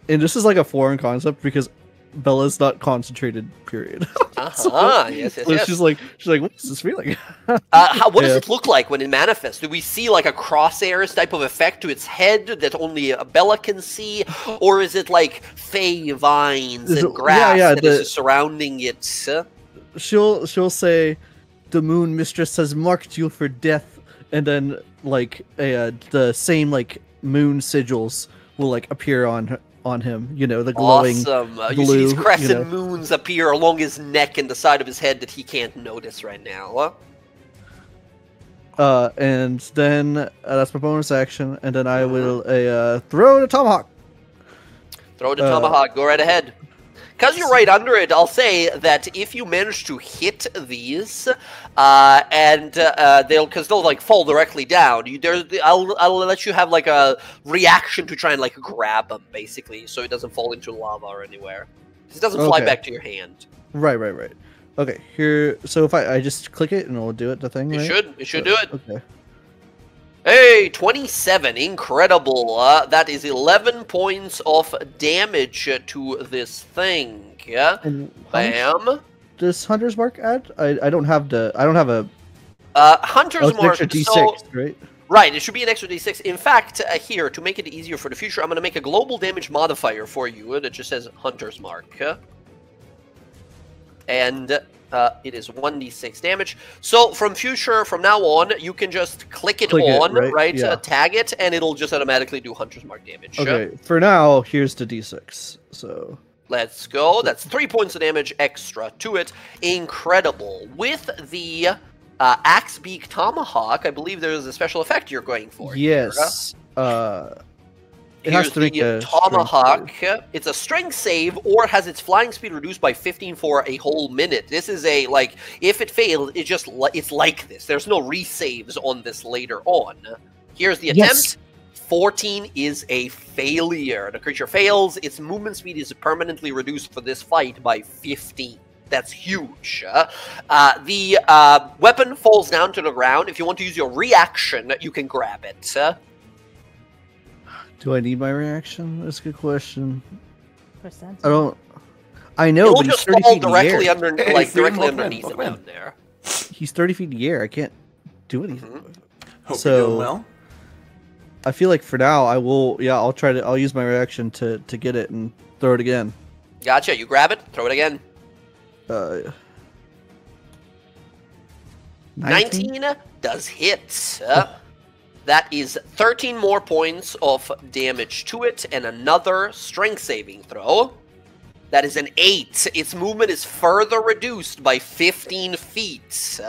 And this is a foreign concept because Bella's not concentrated, period. Yes. She's like, what is this feeling? What does it look like when it manifests? Do we see a crosshairs type of effect to its head that only Bella can see? Or is it fey vines and grass that is surrounding it? She'll say, the Moon Mistress has marked you for death, and then the same moon sigils will appear on him, the glowing blue. You see these crescent moons appear along his neck and the side of his head that he can't notice right now. And then that's my bonus action, and then I will throw the tomahawk. Throw the tomahawk. Go right ahead. Because you're right under it, I'll say that if you manage to hit these, they'll fall directly down. I'll let you have a reaction to try and grab them, basically, so it doesn't fall into lava or anywhere. It doesn't fly back to your hand. Right. Okay, here. So if I just click it and it'll do it, the thing. It right? should do it. Okay. Hey, 27, incredible. That is 11 points of damage to this thing. Yeah. Bam. Does Hunter's Mark add? I don't have a Hunter's Mark. D6, so, right? Right, it should be an extra d6. In fact, here, to make it easier for the future, I'm going to make a global damage modifier for you that just says Hunter's Mark. And it is 1d6 damage. So from now on, you can just click it on, right? Yeah. Tag it, and it'll just automatically do Hunter's Mark damage. Okay, for now, here's the d6. So let's go. That's 3 points of damage extra to it. Incredible. With the Axe Beak Tomahawk, I believe there's a special effect you're going for. Yes. It has to make a Tomahawk. It's a strength save or has its flying speed reduced by 15 for a whole minute. This is a, like, if it fails, it's like this. There's no resaves on this later on. Here's the attempt. Yes. 14 is a failure. The creature fails. Its movement speed is permanently reduced for this fight by 15. That's huge. The weapon falls down to the ground. If you want to use your reaction, you can grab it. Do I need my reaction? That's a good question. Percent. I know, It'll but he's just 30 fall feet in the directly air. under, Hey, like free directly welcome in, underneath it welcome down there. He's 30 feet in the air. I can't do anything. Hope So- you're doing well. I feel like for now, I will. Yeah, I'll use my reaction to get it and throw it again. Gotcha. You grab it, throw it again. 19 does hit. That is 13 more points of damage to it, and another strength saving throw. That is an 8. Its movement is further reduced by 15 feet.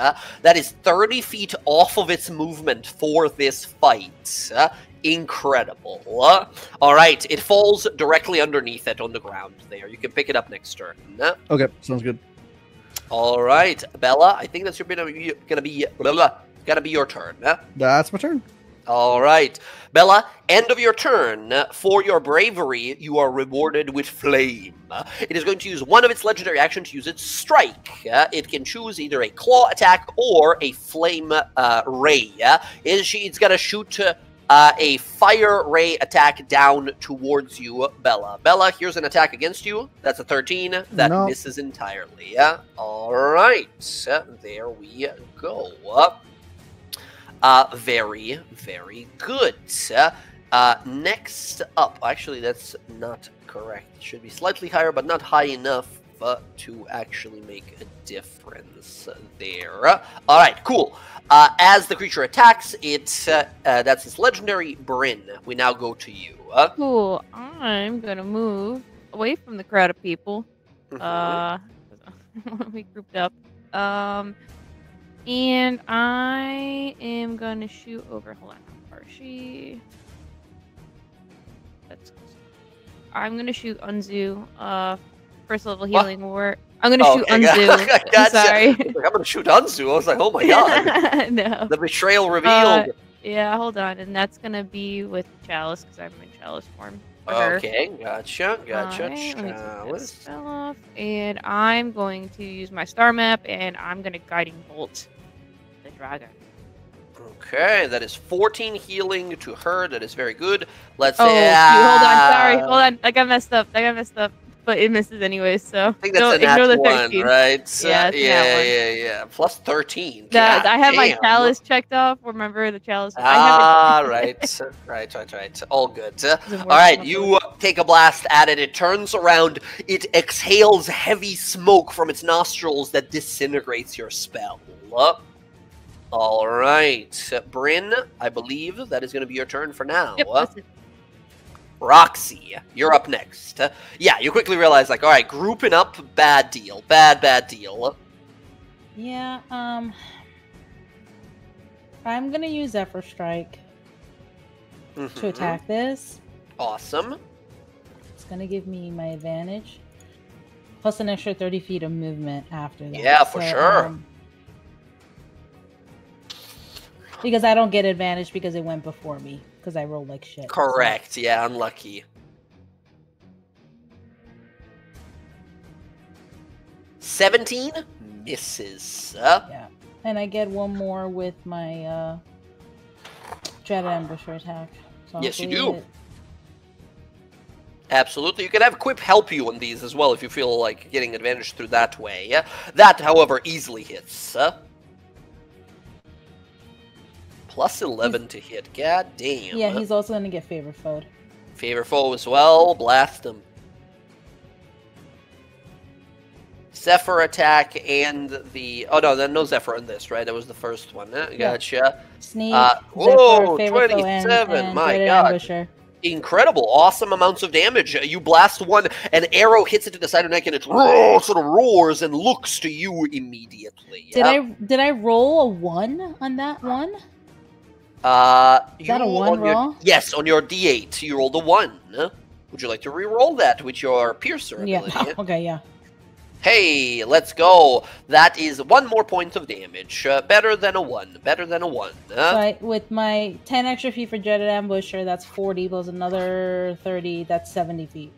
That is 30 feet off of its movement for this fight. Incredible. All right, it falls directly underneath it on the ground there. You can pick it up next turn. Okay, sounds good. All right, Bella, I think that's gonna be your turn. That's my turn. All right, Bella, end of your turn. For your bravery, you are rewarded with Flame. It is going to use one of its legendary actions to use its Strike. It can choose either a Claw attack or a Flame Ray. It's going to shoot a Fire Ray attack down towards you, Bella. Bella, here's an attack against you. That's a 13. That misses entirely. All right, there we go. Very, very good. Next up, actually, that's not correct. It should be slightly higher, but not high enough to actually make a difference there. All right, cool. As the creature attacks, that's its legendary Bryn. We now go to you. Cool. I'm gonna move away from the crowd of people. We grouped up. And I am gonna shoot over. Hold on, how far is she? I'm gonna shoot Unzu. First level healing war. I'm gonna shoot Unzu. Gotcha. I'm sorry. I'm gonna shoot Unzu. I was like, oh my god. No. The betrayal revealed. Yeah, hold on, and that's gonna be with Chalice because I'm in Chalice form. for her. Okay, gotcha. Alright, let me take this Chalice. spell off, and I'm going to use my star map, and I'm going to Guiding Bolt the dragon. Okay, that is 14 healing to her. That is very good. Let's Oh, say. hold on, sorry, hold on. I got messed up. But it misses anyways, so I think that's a ignore the nat 13. one, right? Yeah, it's a nat one. Yeah. Plus 13. That God I have my damn. chalice checked off. Remember the chalice? Right. All good. All right, you take a blast at it. It turns around. It exhales heavy smoke from its nostrils that disintegrates your spell. All right, Bryn, I believe that is going to be your turn for now. Yep, that's it. Roxy, you're up next. Yeah, you quickly realize, like, all right, grouping up, bad deal. Bad deal. Yeah, I'm gonna use Zephyr Strike to attack this. Awesome. It's gonna give me my advantage. Plus an extra 30 feet of movement after that. Yeah, for sure. Because I don't get advantage because it went before me. Because I rolled like shit. Correct. So. Yeah, unlucky. 17 misses. Yeah. And I get one more with my Dread Ambusher attack. So yes, you hopefully do. Absolutely. You can have Quip help you on these as well if you feel like getting advantage through that way. That, however, easily hits. Plus 11 to hit. God damn. Yeah, he's also gonna get favor foed. Favor foe as well. Blast him. Zephyr attack and the... Oh, no, no Zephyr on this, right? That was the first one. Gotcha. Sneak, whoa, Zephyr, favor foe, 27. My dreaded god. ambusher. Incredible. Awesome amounts of damage. You blast one, an arrow hits it to the side of the neck, and it sort of roars and looks to you immediately. Did I roll a 1 on that one? Is that a 1 roll? Yes, on your D8, you rolled a 1. Would you like to re-roll that with your Piercer ability? Yeah. Okay, yeah. Hey, let's go. That is 1 more point of damage. Better than a 1. Better than a 1. So with my 10 extra feet for Dreaded Ambusher, that's 40 plus another 30, that's 70 feet.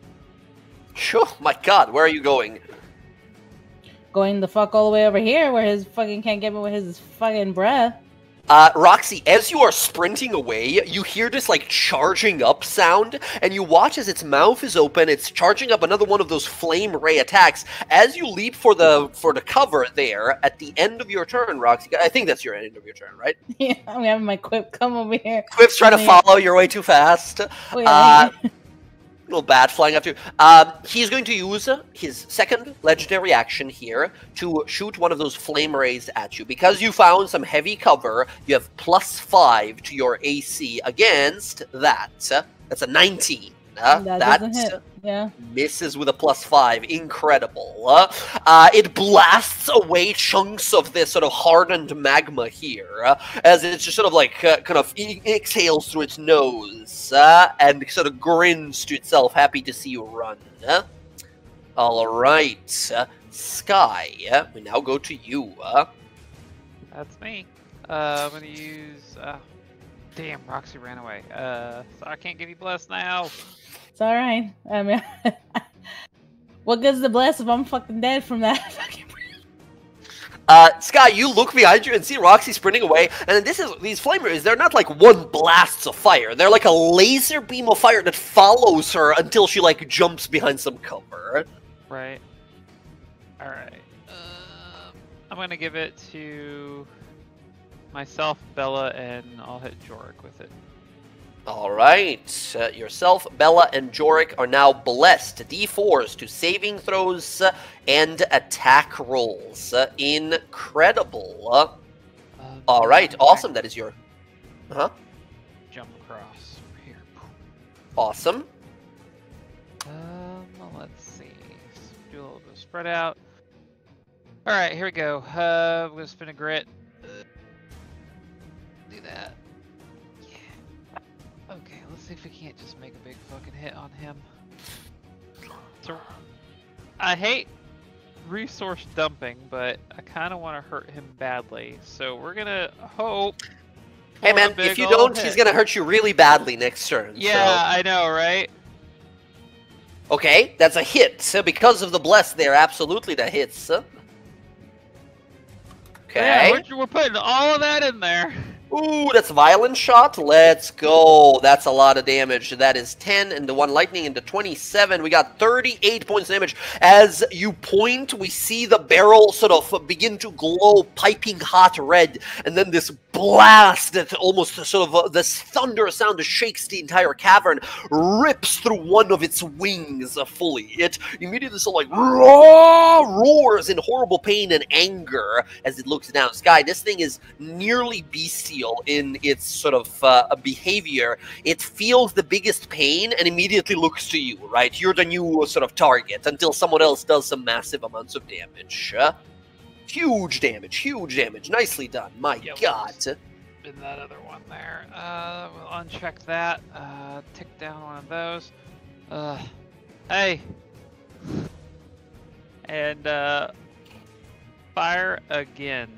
Sure, my god, where are you going? Going the fuck all the way over here where his fucking can't get me with his fucking breath. Roxy, as you are sprinting away, you hear this, like, charging up sound, and you watch as its mouth is open, it's charging up another one of those flame ray attacks. As you leap for the cover there, at the end of your turn, Roxy, I think that's your end of your turn, right? Yeah, I'm having my Quip come over here. Quip's trying to follow, you're way too fast. Oh, yeah. Little bat flying after you. He's going to use his second legendary action here to shoot one of those flame rays at you. Because you found some heavy cover, you have +5 to your AC against that. That's a 19. That doesn't hit. Yeah. Misses with a +5. Incredible. It blasts away chunks of this sort of hardened magma here, as it just sort of like kind of exhales through its nose and sort of grins to itself, happy to see you run. All right, Sky. We now go to you. That's me. I'm gonna use. Damn, Roxy ran away. So I can't give you bless now. It's alright. I mean, what good's the bless if I'm fucking dead from that fucking... Sky, you look behind you and see Roxy sprinting away, and these flame rays, they're not like one blasts of fire. They're like a laser beam of fire that follows her until she, like, jumps behind some cover. Right. Alright. I'm gonna give it to myself, Bella, and I'll hit Jorik with it. Alright, yourself, Bella, and Jorik are now blessed. D4s to saving throws and attack rolls. Incredible. Alright, awesome. That is your... Jump across here. Awesome. Let's see. Do a little bit of spread out. Alright, here we go. I'm gonna spin a grit. Do that. Okay, let's see if we can't just make a big fucking hit on him. So, I hate resource dumping, but I kind of want to hurt him badly. So we're gonna hope. Hey man, if you don't, he's gonna hurt you really badly next turn. Yeah, so. I know, right? Okay, that's a hit. So because of the bless there, absolutely that hits. Okay. Yeah, we're putting all of that in there. Ooh, that's a violent shot. Let's go. That's a lot of damage. That is 10 and the 1 lightning into 27. We got 38 points of damage. As you point, we see the barrel sort of begin to glow piping hot red. And then this blast that almost sort of this thunderous sound that shakes the entire cavern rips through one of its wings fully. It immediately sort of like roars in horrible pain and anger as it looks down. Sky, this thing is nearly bestial in its sort of behavior. It feels the biggest pain and immediately looks to you, right? You're the new sort of target until someone else does some massive amounts of damage. Huge damage, huge damage. Nicely done, my god. In that other one there. We'll uncheck that. Tick down one of those. Hey. And, fire again.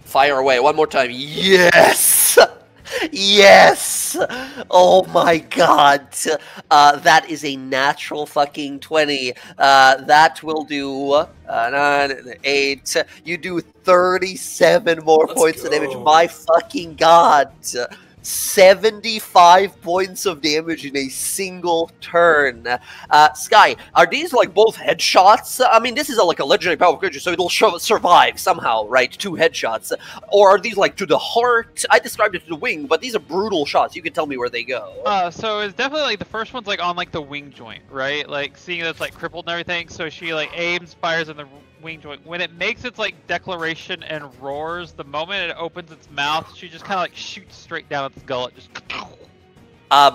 Fire away one more time. Yes! Yes! Oh my god. That is a natural fucking 20. That will do 9, 8. You do 37 more points of damage. My fucking god. 75 points of damage in a single turn. Sky, are these like both headshots? I mean, this is like a legendary power creature, so it'll survive somehow, right? 2 headshots. Or are these like to the heart? I described it to the wing, but these are brutal shots. You can tell me where they go. So it's definitely like the first one's like on like the wing joint, right? Like seeing that's like crippled and everything. So she like aims, fires in the wing joint. When it makes its like declaration and roars, the moment it opens its mouth, she just kind of like shoots straight down its gullet. Just.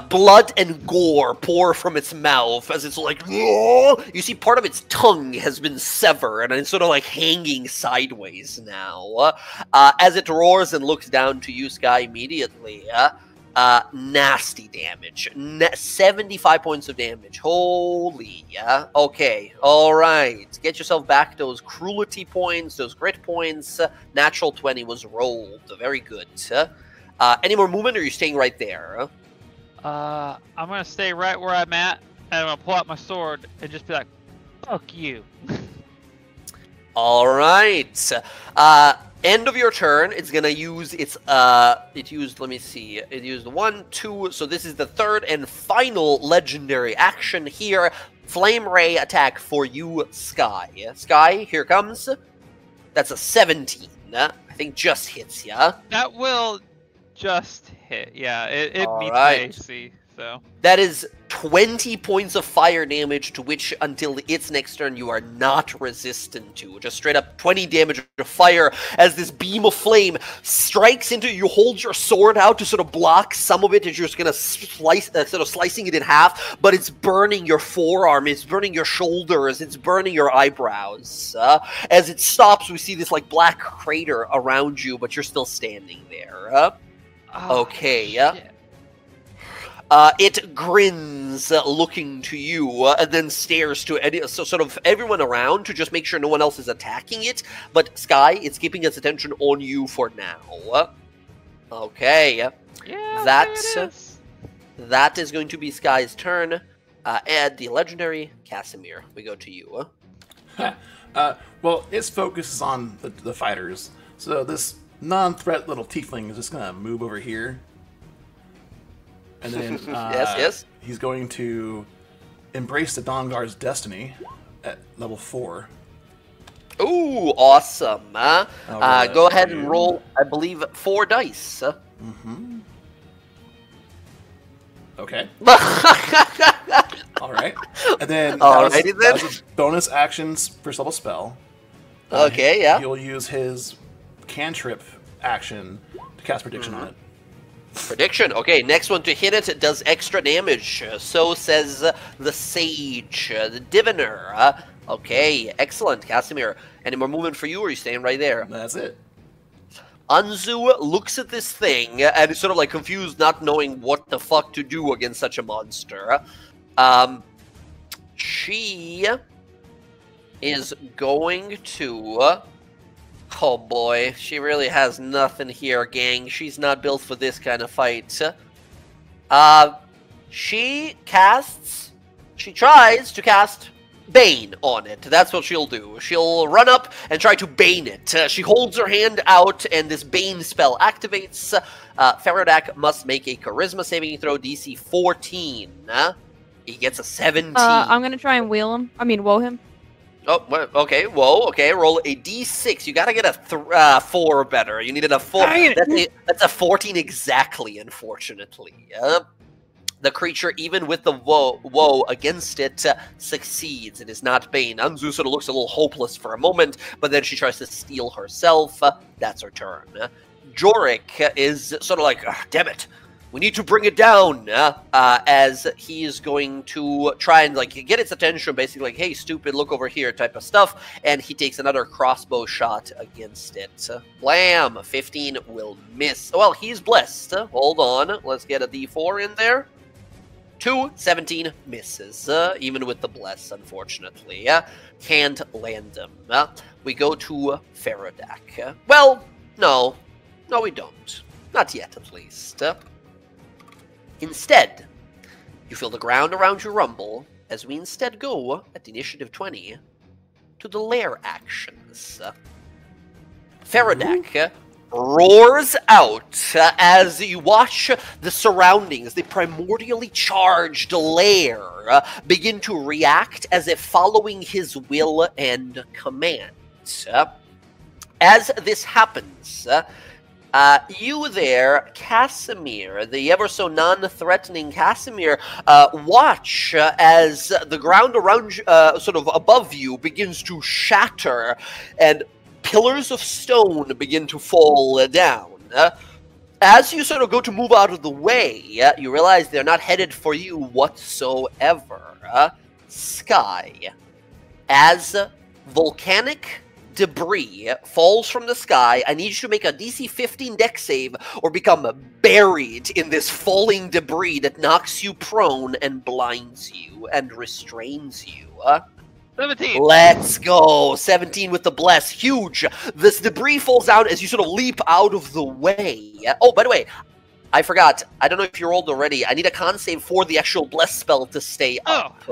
Blood and gore pour from its mouth as it's like, "Whoa!" You see part of its tongue has been severed and it's sort of like hanging sideways now. As it roars and looks down to you, Sky, immediately. Nasty damage. 75 points of damage. Holy, yeah. Okay, alright. Get yourself back those cruelty points, those grit points. Natural 20 was rolled. Very good. Any more movement, or are you staying right there? I'm gonna stay right where I'm at, and I'm gonna pull out my sword and just be like, fuck you. Alright. End of your turn, it's gonna use its, it used 1, 2, so this is the third and final legendary action here. Flame Ray attack for you, Sky. Sky, here comes. That's a 17. I think just hits ya. That will just hit, yeah, it meets my AC, so. That is 20 points of fire damage, to which until its next turn you are not resistant to. Just straight up 20 damage of fire as this beam of flame strikes into you. You hold your sword out to sort of block some of it as you're just gonna slice, sort of slicing it in half, but it's burning your forearm, it's burning your shoulders, it's burning your eyebrows. As it stops, we see this like black crater around you, but you're still standing there. Okay, shit. It grins, looking to you, and then stares to sort of everyone around to just make sure no one else is attacking it. But Sky, it's keeping its attention on you for now. Okay, Yeah, that is going to be Sky's turn. And the legendary Casimir, we go to you. Well, its focus is on the fighters, so this non-threat little tiefling is just gonna move over here. And then yes. He's going to embrace the DawnGuard's destiny at level 4. Ooh, awesome. Go ahead and roll, I believe, 4 dice. Mm-hmm. Okay. All right. And then that was bonus actions first level spell. Okay, yeah. He'll use his cantrip action to cast prediction on it. Prediction. Okay, next one to hit it. It does extra damage. So says the Sage, the Diviner. Okay, excellent, Casimir. Any more movement for you, or are you staying right there? That's it. Anzu looks at this thing and is sort of like confused, not knowing what the fuck to do against such a monster. She is going to... Oh boy, she really has nothing here, gang. She's not built for this kind of fight. She tries to cast Bane on it. That's what she'll do. She'll run up and try to Bane it. She holds her hand out, and this Bane spell activates. Thordak must make a Charisma saving throw, DC 14. He gets a 17. I'm gonna try and woe him. Oh, okay, whoa, okay, roll a d6. You gotta get a 4 or better. You needed a 4. That's a 14 exactly, unfortunately. The creature, even with the woe against it, succeeds. It is not Bane. Anzu sort of looks a little hopeless for a moment, but then she tries to steal herself. That's her turn. Jorik is sort of like, damn it. We need to bring it down, as he is going to try and like get its attention, basically like, hey, stupid, look over here type of stuff, and he takes another crossbow shot against it. Blam! 15 will miss. Well, he's blessed. Hold on, let's get a d4 in there. 2, 17 misses, even with the bless, unfortunately. Can't land him. We go to Thordak. Well, no, we don't. Not yet, at least. Instead, you feel the ground around you rumble, as we instead go, at initiative 20, to the lair actions. Thordak roars out as you watch the surroundings, the primordially charged lair begin to react as if following his will and command. As this happens, you there, Casimir, the ever so non-threatening Casimir, watch as the ground around, sort of above you, begins to shatter, and pillars of stone begin to fall down. As you sort of go to move out of the way, you realize they're not headed for you whatsoever. Sky. As volcanic debris falls from the sky, I need you to make a DC 15 dex save or become buried in this falling debris that knocks you prone and blinds you and restrains you. 17. Let's go. 17 with the bless. Huge. This debris falls down as you sort of leap out of the way. Oh, by the way, I forgot. I don't know if you rolled already. I need a con save for the actual bless spell to stay up.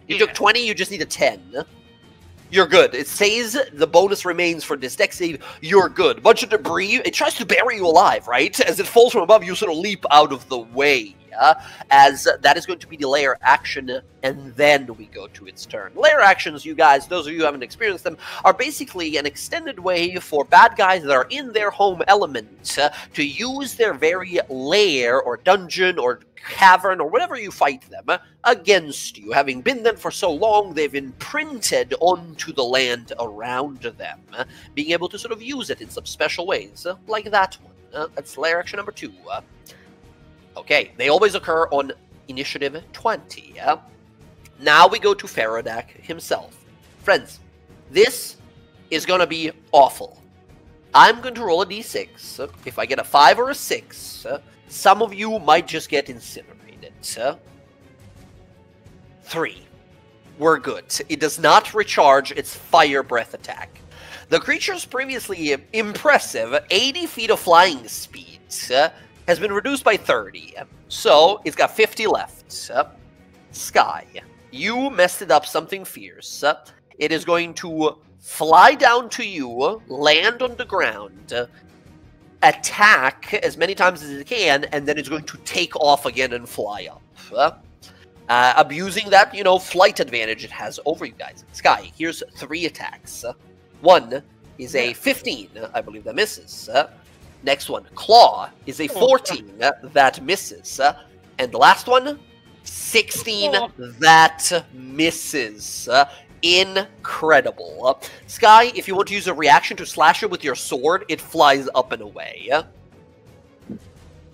You took 20, you just need a 10. You're good. It says the bonus remains for this dex save. You're good. Bunch of debris. It tries to bury you alive, right? As it falls from above, you sort of leap out of the way. As that is going to be the layer action, and then we go to its turn. Layer actions, you guys, those of you who haven't experienced them, are basically an extended way for bad guys that are in their home element to use their very lair or dungeon or cavern or whatever you fight them against you. Having been there for so long, they've imprinted onto the land around them, being able to sort of use it in some special ways, like that one. That's layer action number 2. Okay, they always occur on initiative 20. Now we go to Thordak himself. Friends, this is going to be awful. I'm going to roll a d6. If I get a 5 or a 6, some of you might just get incinerated. 3. We're good. It does not recharge its fire breath attack. The creature's previously impressive 80 feet of flying speed has been reduced by 30, so it's got 50 left. Sky, you messed it up something fierce. It is going to fly down to you, land on the ground, attack as many times as it can, and then it's going to take off again and fly up. Abusing that, flight advantage it has over you guys. Sky, here's 3 attacks. One is a 15, I believe that misses. Next one, Claw, is a 14 that misses. And the last one, 16 that misses. Incredible. Sky, if you want to use a reaction to slash it with your sword, it flies up and away.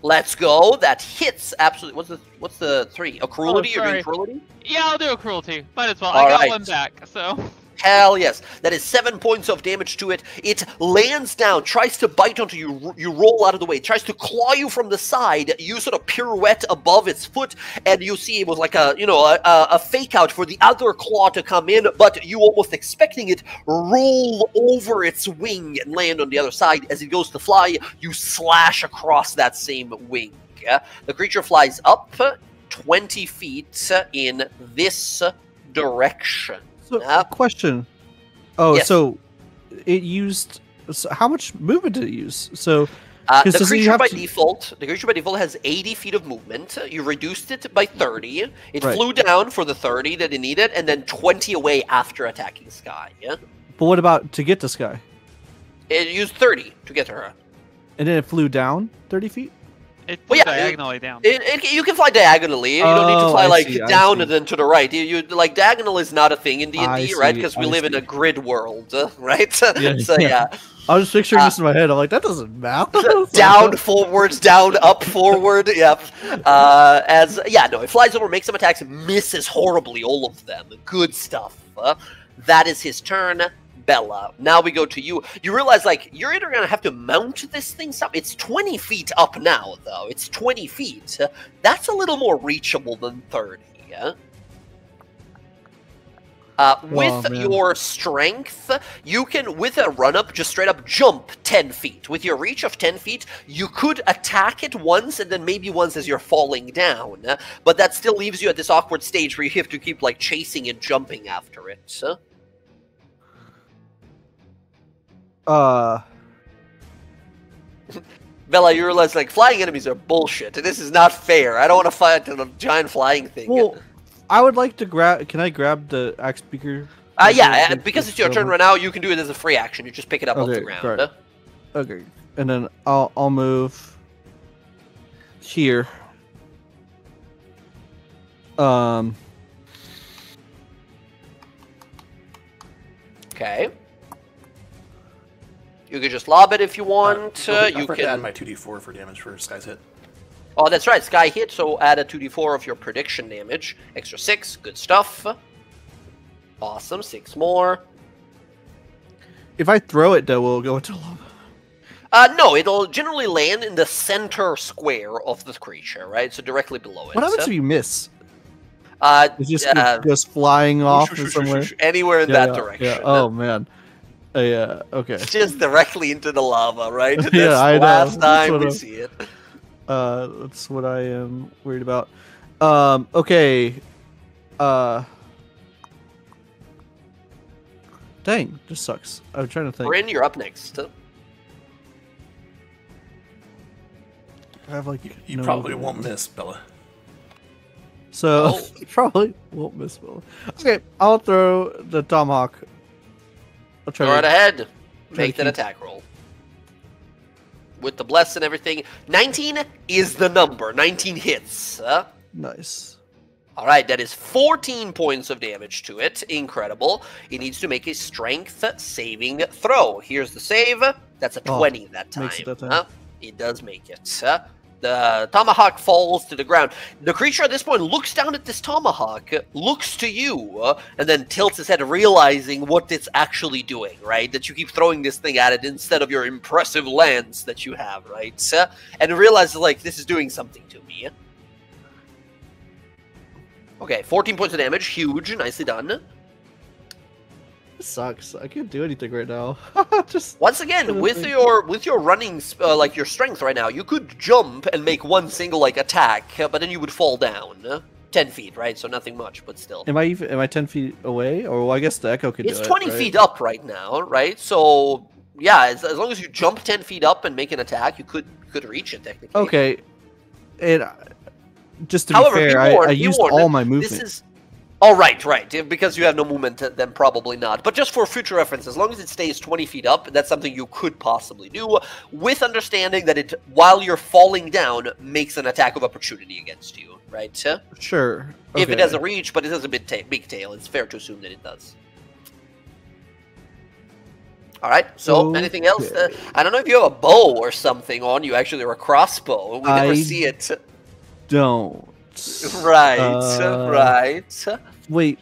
Let's go. That hits absolutely. What's the 3? A cruelty? You're doing cruelty? Yeah, I'll do a cruelty. Might as well. All I got right. one back, so. Hell yes. That is 7 points of damage to it. It lands down, tries to bite onto you. You roll out of the way. It tries to claw you from the side. You sort of pirouette above its foot, and you see it was like a fake out for the other claw to come in, but you almost expecting it roll over its wing and land on the other side. As it goes to fly, you slash across that same wing. The creature flies up 20 feet in this direction. So, question. Oh, yes. So it used. So how much movement did it use? So the creature by default has 80 feet of movement. You reduced it by 30. It flew down for the 30 that it needed, and then 20 away after attacking Sky. Yeah. But what about to get to Sky? It used 30 to get to her. And then it flew down 30 feet? It flew diagonally down. You can fly diagonally. You don't need to fly down and then to the right. You like diagonal is not a thing in D&D, right? Because we live in a grid world, right? Yeah, so yeah. I was just picturing this in my head. I'm like, that doesn't matter. Down, forwards, down, up, forward. Yep. It flies over, makes some attacks, misses horribly all of them. Good stuff. That is his turn. Bella, now we go to you. You realize, you're either going to have to mount this thing. It's 20 feet up now, though. It's 20 feet. That's a little more reachable than 30. With your strength, you can, with a run-up, just straight up jump 10 feet. With your reach of 10 feet, you could attack it once, and then maybe once as you're falling down. But that still leaves you at this awkward stage where you have to keep, chasing and jumping after it. Bella, you realize like flying enemies are bullshit. This is not fair. I don't want to fight a giant flying thing. Well, I would like to grab. Can I grab the axe speaker? Yeah, because it's your turn right now, you can do it as a free action. You just pick it up off the ground. Right. Okay, and then I'll move here. Okay. You could just lob it if you want. You can add my 2d4 for damage for Sky's hit. Oh, that's right. Sky hit, so add a 2d4 of your prediction damage. Extra 6. Good stuff. Awesome. 6 more. If I throw it, though, will it go into lava? No, it'll generally land in the center square of the creature, right? So directly below it. What happens if you miss? It just goes flying off somewhere? Anywhere in that direction. Yeah. Oh, man. Yeah, okay. Just directly into the lava, right? That's yeah, I know. The last time we see it. That's what I am worried about. Okay. Dang, this sucks. I'm trying to think. Bryn, you're up next. I have like you probably won't miss, Bella. So probably won't miss Bella. Okay, I'll throw the tomahawk. I'll try Go right ahead. Make that attack roll. With the bless and everything. 19 is the number. 19 hits. Nice. All right, that is 14 points of damage to it. Incredible. It needs to make a strength saving throw. Here's the save. That's a 20 that time. Makes it that time. It does make it. The tomahawk falls to the ground. The creature at this point looks down at this tomahawk, looks to you, and then tilts his head, realizing what it's actually doing, right? That you keep throwing this thing at it instead of your impressive lance that you have, right? And realizes, like, this is doing something to me. Okay, 14 points of damage. Huge. Nicely done. This sucks. I can't do anything right now. Just once again, with your running, like your strength right now, you could jump and make one single like attack, but then you would fall down 10 feet, right? So nothing much, but still. Am I 10 feet away? Or well, I guess the echo could do it. It's 20 right? feet up right now, right? So yeah, as long as you jump 10 feet up and make an attack, you could reach it technically. Okay, and just to be fair, I used all my movement. This is. Oh, right. Because you have no movement, then probably not. But just for future reference, as long as it stays 20 feet up, that's something you could possibly do, with understanding that it, while you're falling down, makes an attack of opportunity against you, right? Sure. Okay. If it has a reach, but it has a big tail, it's fair to assume that it does. All right, so anything else? I don't know if you have a bow or something on you, actually, or a crossbow. We never see it. Don't. Right. Wait,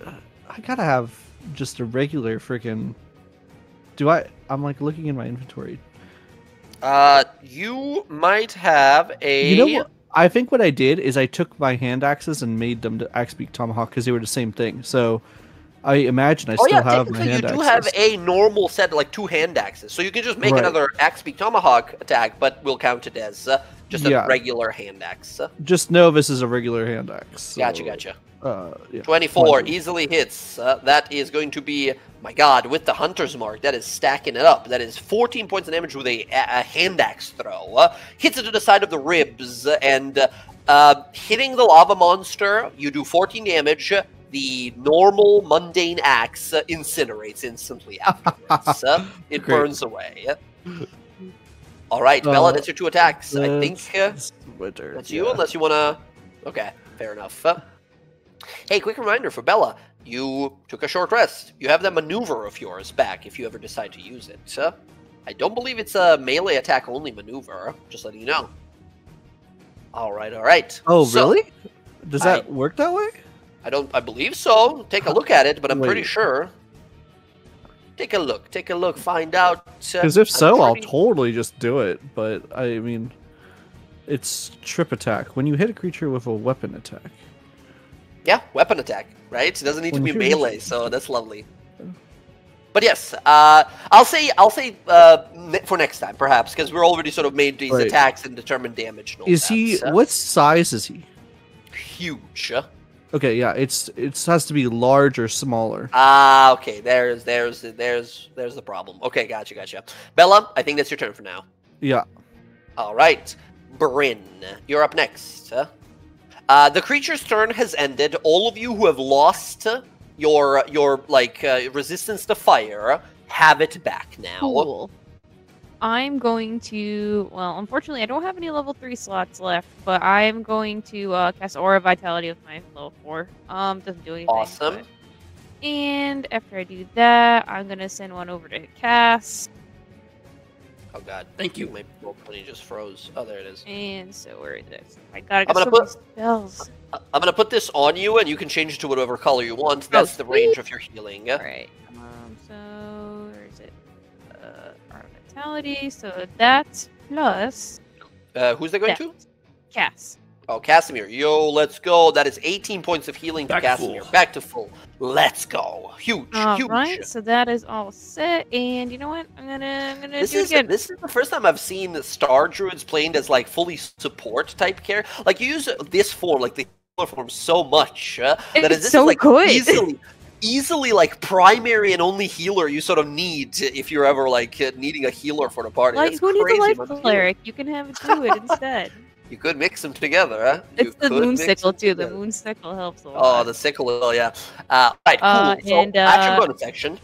I gotta have just a regular freaking. I'm like looking in my inventory. You might have a. You know what? I think what I did is I took my hand axes and made them to axe beak tomahawk because they were the same thing. So I imagine I still have my hand axes. You do have a normal set, like 2 hand axes, so you can just make another axe beak tomahawk attack, but we'll count it as just a regular hand axe. Just know this is a regular hand axe. So, Gotcha. 24 20. Easily hits. That is going to be, my god, with the hunter's mark, that is stacking it up. That is 14 points of damage with a hand axe throw. Hits it to the side of the ribs, and hitting the lava monster, you do 14 damage. The normal mundane axe incinerates instantly afterwards. It burns away. All right, Bella, that's your 2 attacks. I think that's you, unless you want to... Okay, fair enough. Hey, quick reminder for Bella. You took a short rest. You have that maneuver of yours back if you ever decide to use it. I don't believe it's a melee attack only maneuver. Just letting you know. All right. Oh, really? Does that work that way? I believe so. Take a look at it, but I'm pretty sure. Take a look, find out. Because if so, I'll totally just do it. But, I mean, it's trip attack. When you hit a creature with a weapon attack. Yeah, weapon attack, right? It doesn't need to be melee, so that's lovely. But yes, I'll say for next time, perhaps, because we're already sort of made these attacks and determined damage. And all is he? What size is he? Huge. Okay, yeah, it has to be large or smaller. Okay. There's the problem. Okay, gotcha. Bella, I think that's your turn for now. Yeah. All right, Bryn, you're up next. The creature's turn has ended. All of you who have lost your resistance to fire have it back now. Cool. I'm going to, well, unfortunately, I don't have any level 3 slots left, but I'm going to cast Aura Vitality with my level 4. Doesn't do anything. Awesome. But... And after I do that, I'm going to send one over to cast. Oh god. Thank you. My roll20 just froze. Oh, there it is. And so where is it? I gotta I'm get gonna some spells. I'm gonna put this on you, and you can change it to whatever color you want. That's the range of your healing. Alright. So where is it? Our vitality. So that's plus. Who's that going to? Cass. Oh, Casimir. Yo, let's go. That is 18 points of healing to Back to Casimir. full. Back to full. Let's go. Huge. Huge. Right. So that is all set. And you know what? I'm gonna This do it is again. this is the first time I've seen Star Druids playing as like fully support type care. Like you use this form, like the healer form, so much that It's this so is like good. easily like primary and only healer you sort of need if you're ever like needing a healer for the party. Like, That's who needs a crazy life amount of healing. cleric? You can have a druid instead. You could mix them together, huh? It's the could moon mix sickle them too. The together. moon sickle helps a Oh, lot. the sickle, yeah. Right, cool. So, and, action bonus action.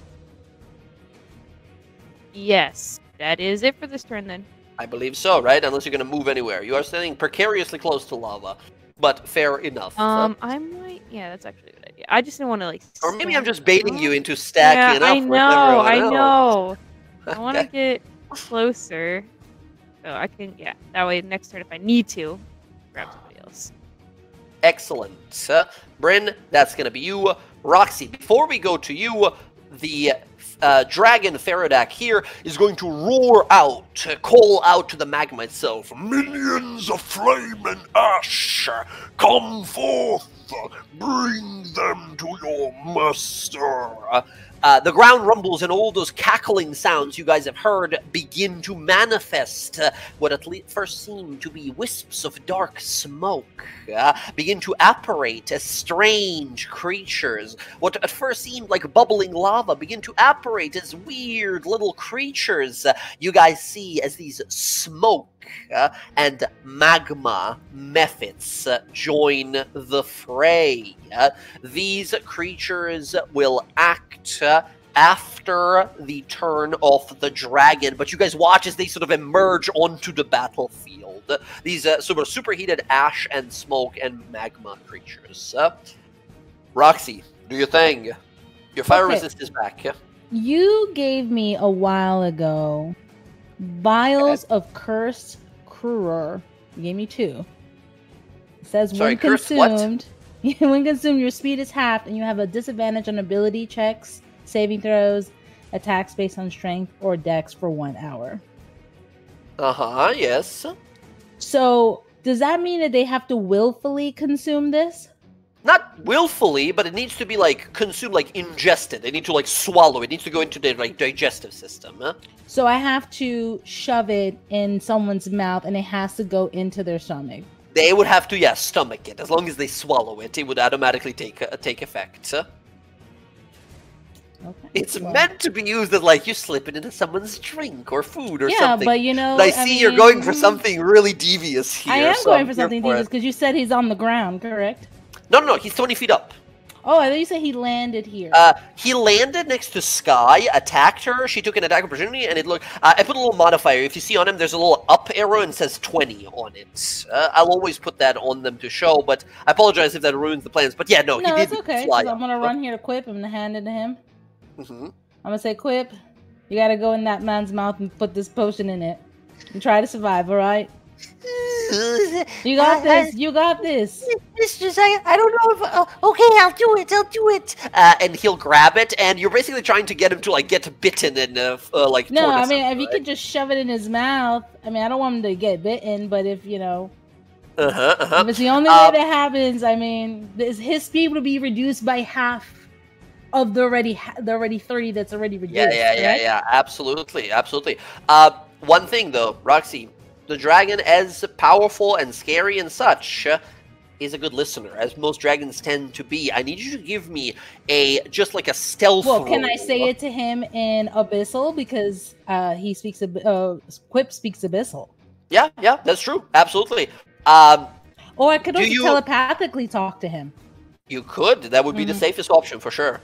Yes, that is it for this turn then. I believe so, right? Unless you're going to move anywhere. You are standing precariously close to lava, but fair enough. I might. Yeah, that's actually a good idea. I just didn't want to like. Or maybe I'm stand just baiting up. you into stacking Yeah, up I with know. I everyone else. know. I want to get closer, so I can. Yeah, that way next turn if I need to, grab somebody else. Excellent. Bryn, that's going to be you. Roxy, before we go to you, the dragon Thordak here is going to roar out, call out to the magma itself. Minions of flame and ash, come forth, bring them to your master. The ground rumbles and all those cackling sounds you guys have heard begin to manifest. What at first seemed to be wisps of dark smoke begin to apparate as strange creatures. What at first seemed like bubbling lava begin to apparate as weird little creatures. You guys see as these smoke and magma methods join the fray. These creatures will act after the turn of the dragon, but you guys watch as they sort of emerge onto the battlefield. These sort of superheated ash and smoke and magma creatures. Roxy, do your thing. Your fire resist is back. You gave me a while ago vials of cursed Crurer. You gave me 2. It says Sorry, when cursed what? consumed, when consumed, your speed is halved, and you have a disadvantage on ability checks, saving throws, attacks based on strength, or dex for 1 hour. Yes. So does that mean that they have to willfully consume this? Not willfully, but it needs to be like consumed, like ingested. They need to like swallow. It needs to go into their like digestive system. So I have to shove it in someone's mouth, and it has to go into their stomach. They would have to, stomach it. As long as they swallow it, it would automatically take effect. Okay. It's well. meant to be used as like you slip it into someone's drink or food or something. Yeah, but you know, But I see you're going for something really devious here. I am so going I'm for here something devious because you said he's on the ground, correct? No, he's 20 feet up. Oh, I thought you said he landed here. He landed next to Sky, attacked her, she took an attack opportunity, and it looked... I put a little modifier. If you see on him, there's a little up arrow and it says 20 on it. I'll always put that on them to show, but I apologize if that ruins the plans. But yeah, no, he no, did it's okay. fly 'Cause I'm up. gonna run here to Quip. I'm gonna hand it to him. Mm-hmm. I'm gonna say, Quip, you gotta go in that man's mouth and put this potion in it. And try to survive, alright? You got this. You got this. It's just, I don't know if... okay, I'll do it. And he'll grab it, and you're basically trying to get him to, like, get bitten and, like... No, I tortoise mean, him, if you right? could just shove it in his mouth. I mean, I don't want him to get bitten, but if, you know... If it's the only way that happens, I mean, his speed would be reduced by half of the already 30 that's already reduced. Yeah, absolutely. One thing, though, Roxy, the dragon, as powerful and scary and such, is a good listener, as most dragons tend to be. I need you to give me just like a stealth Well, can I roll. say it to him in Abyssal? Because he speaks, Quip speaks Abyssal. Yeah, that's true. Absolutely. Or I could also you- telepathically talk to him. You could. That would be the safest option for sure.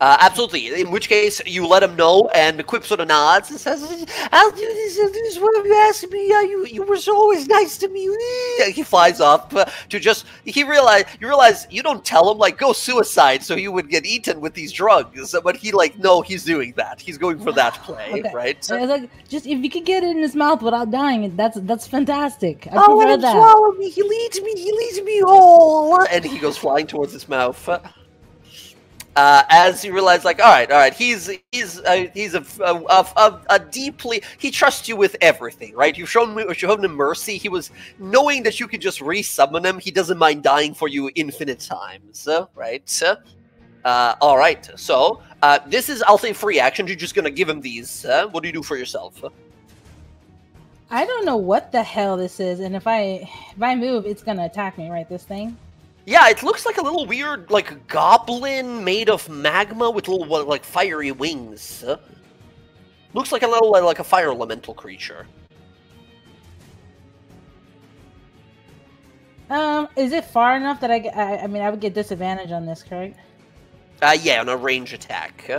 Absolutely. In which case, you let him know, and Quip sort of nods and says, "I'll do this. I'll do this. Whatever you ask me. You were so always nice to me." He flies off to just. You realize you don't tell him like go suicide, so you would get eaten with these drugs. But he no, he's doing that. He's going for that play, Okay. right? It's like just if you could get it in his mouth without dying, that's fantastic. I Oh, let prefer him that. swallow me. He leads me whole. And he goes flying towards his mouth. As you realize, like, all right, he's a deeply, he trusts you with everything, right? You've shown him mercy. He was knowing that you could just resummon him. He doesn't mind dying for you infinite times, right? All right. So this is, I'll say, free action. You're just gonna give him these. What do you do for yourself? I don't know what the hell this is, and if I move, it's gonna attack me, right? This thing. Yeah, it looks like a little weird, like, goblin made of magma with little, like, fiery wings. Looks like a little, like a fire elemental creature. Is it far enough that I mean, I would get disadvantage on this, correct? Yeah, on a range attack.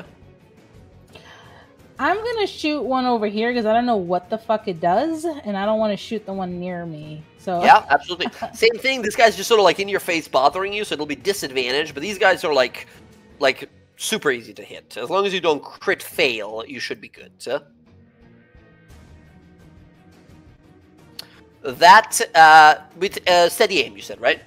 I'm gonna shoot one over here because I don't know what the fuck it does, and I don't want to shoot the one near me. So Yeah, absolutely. Same thing. This guy's just sort of like in your face bothering you, so it'll be disadvantage. But these guys are like super easy to hit. As long as you don't crit fail, you should be good. That with steady aim, you said, right?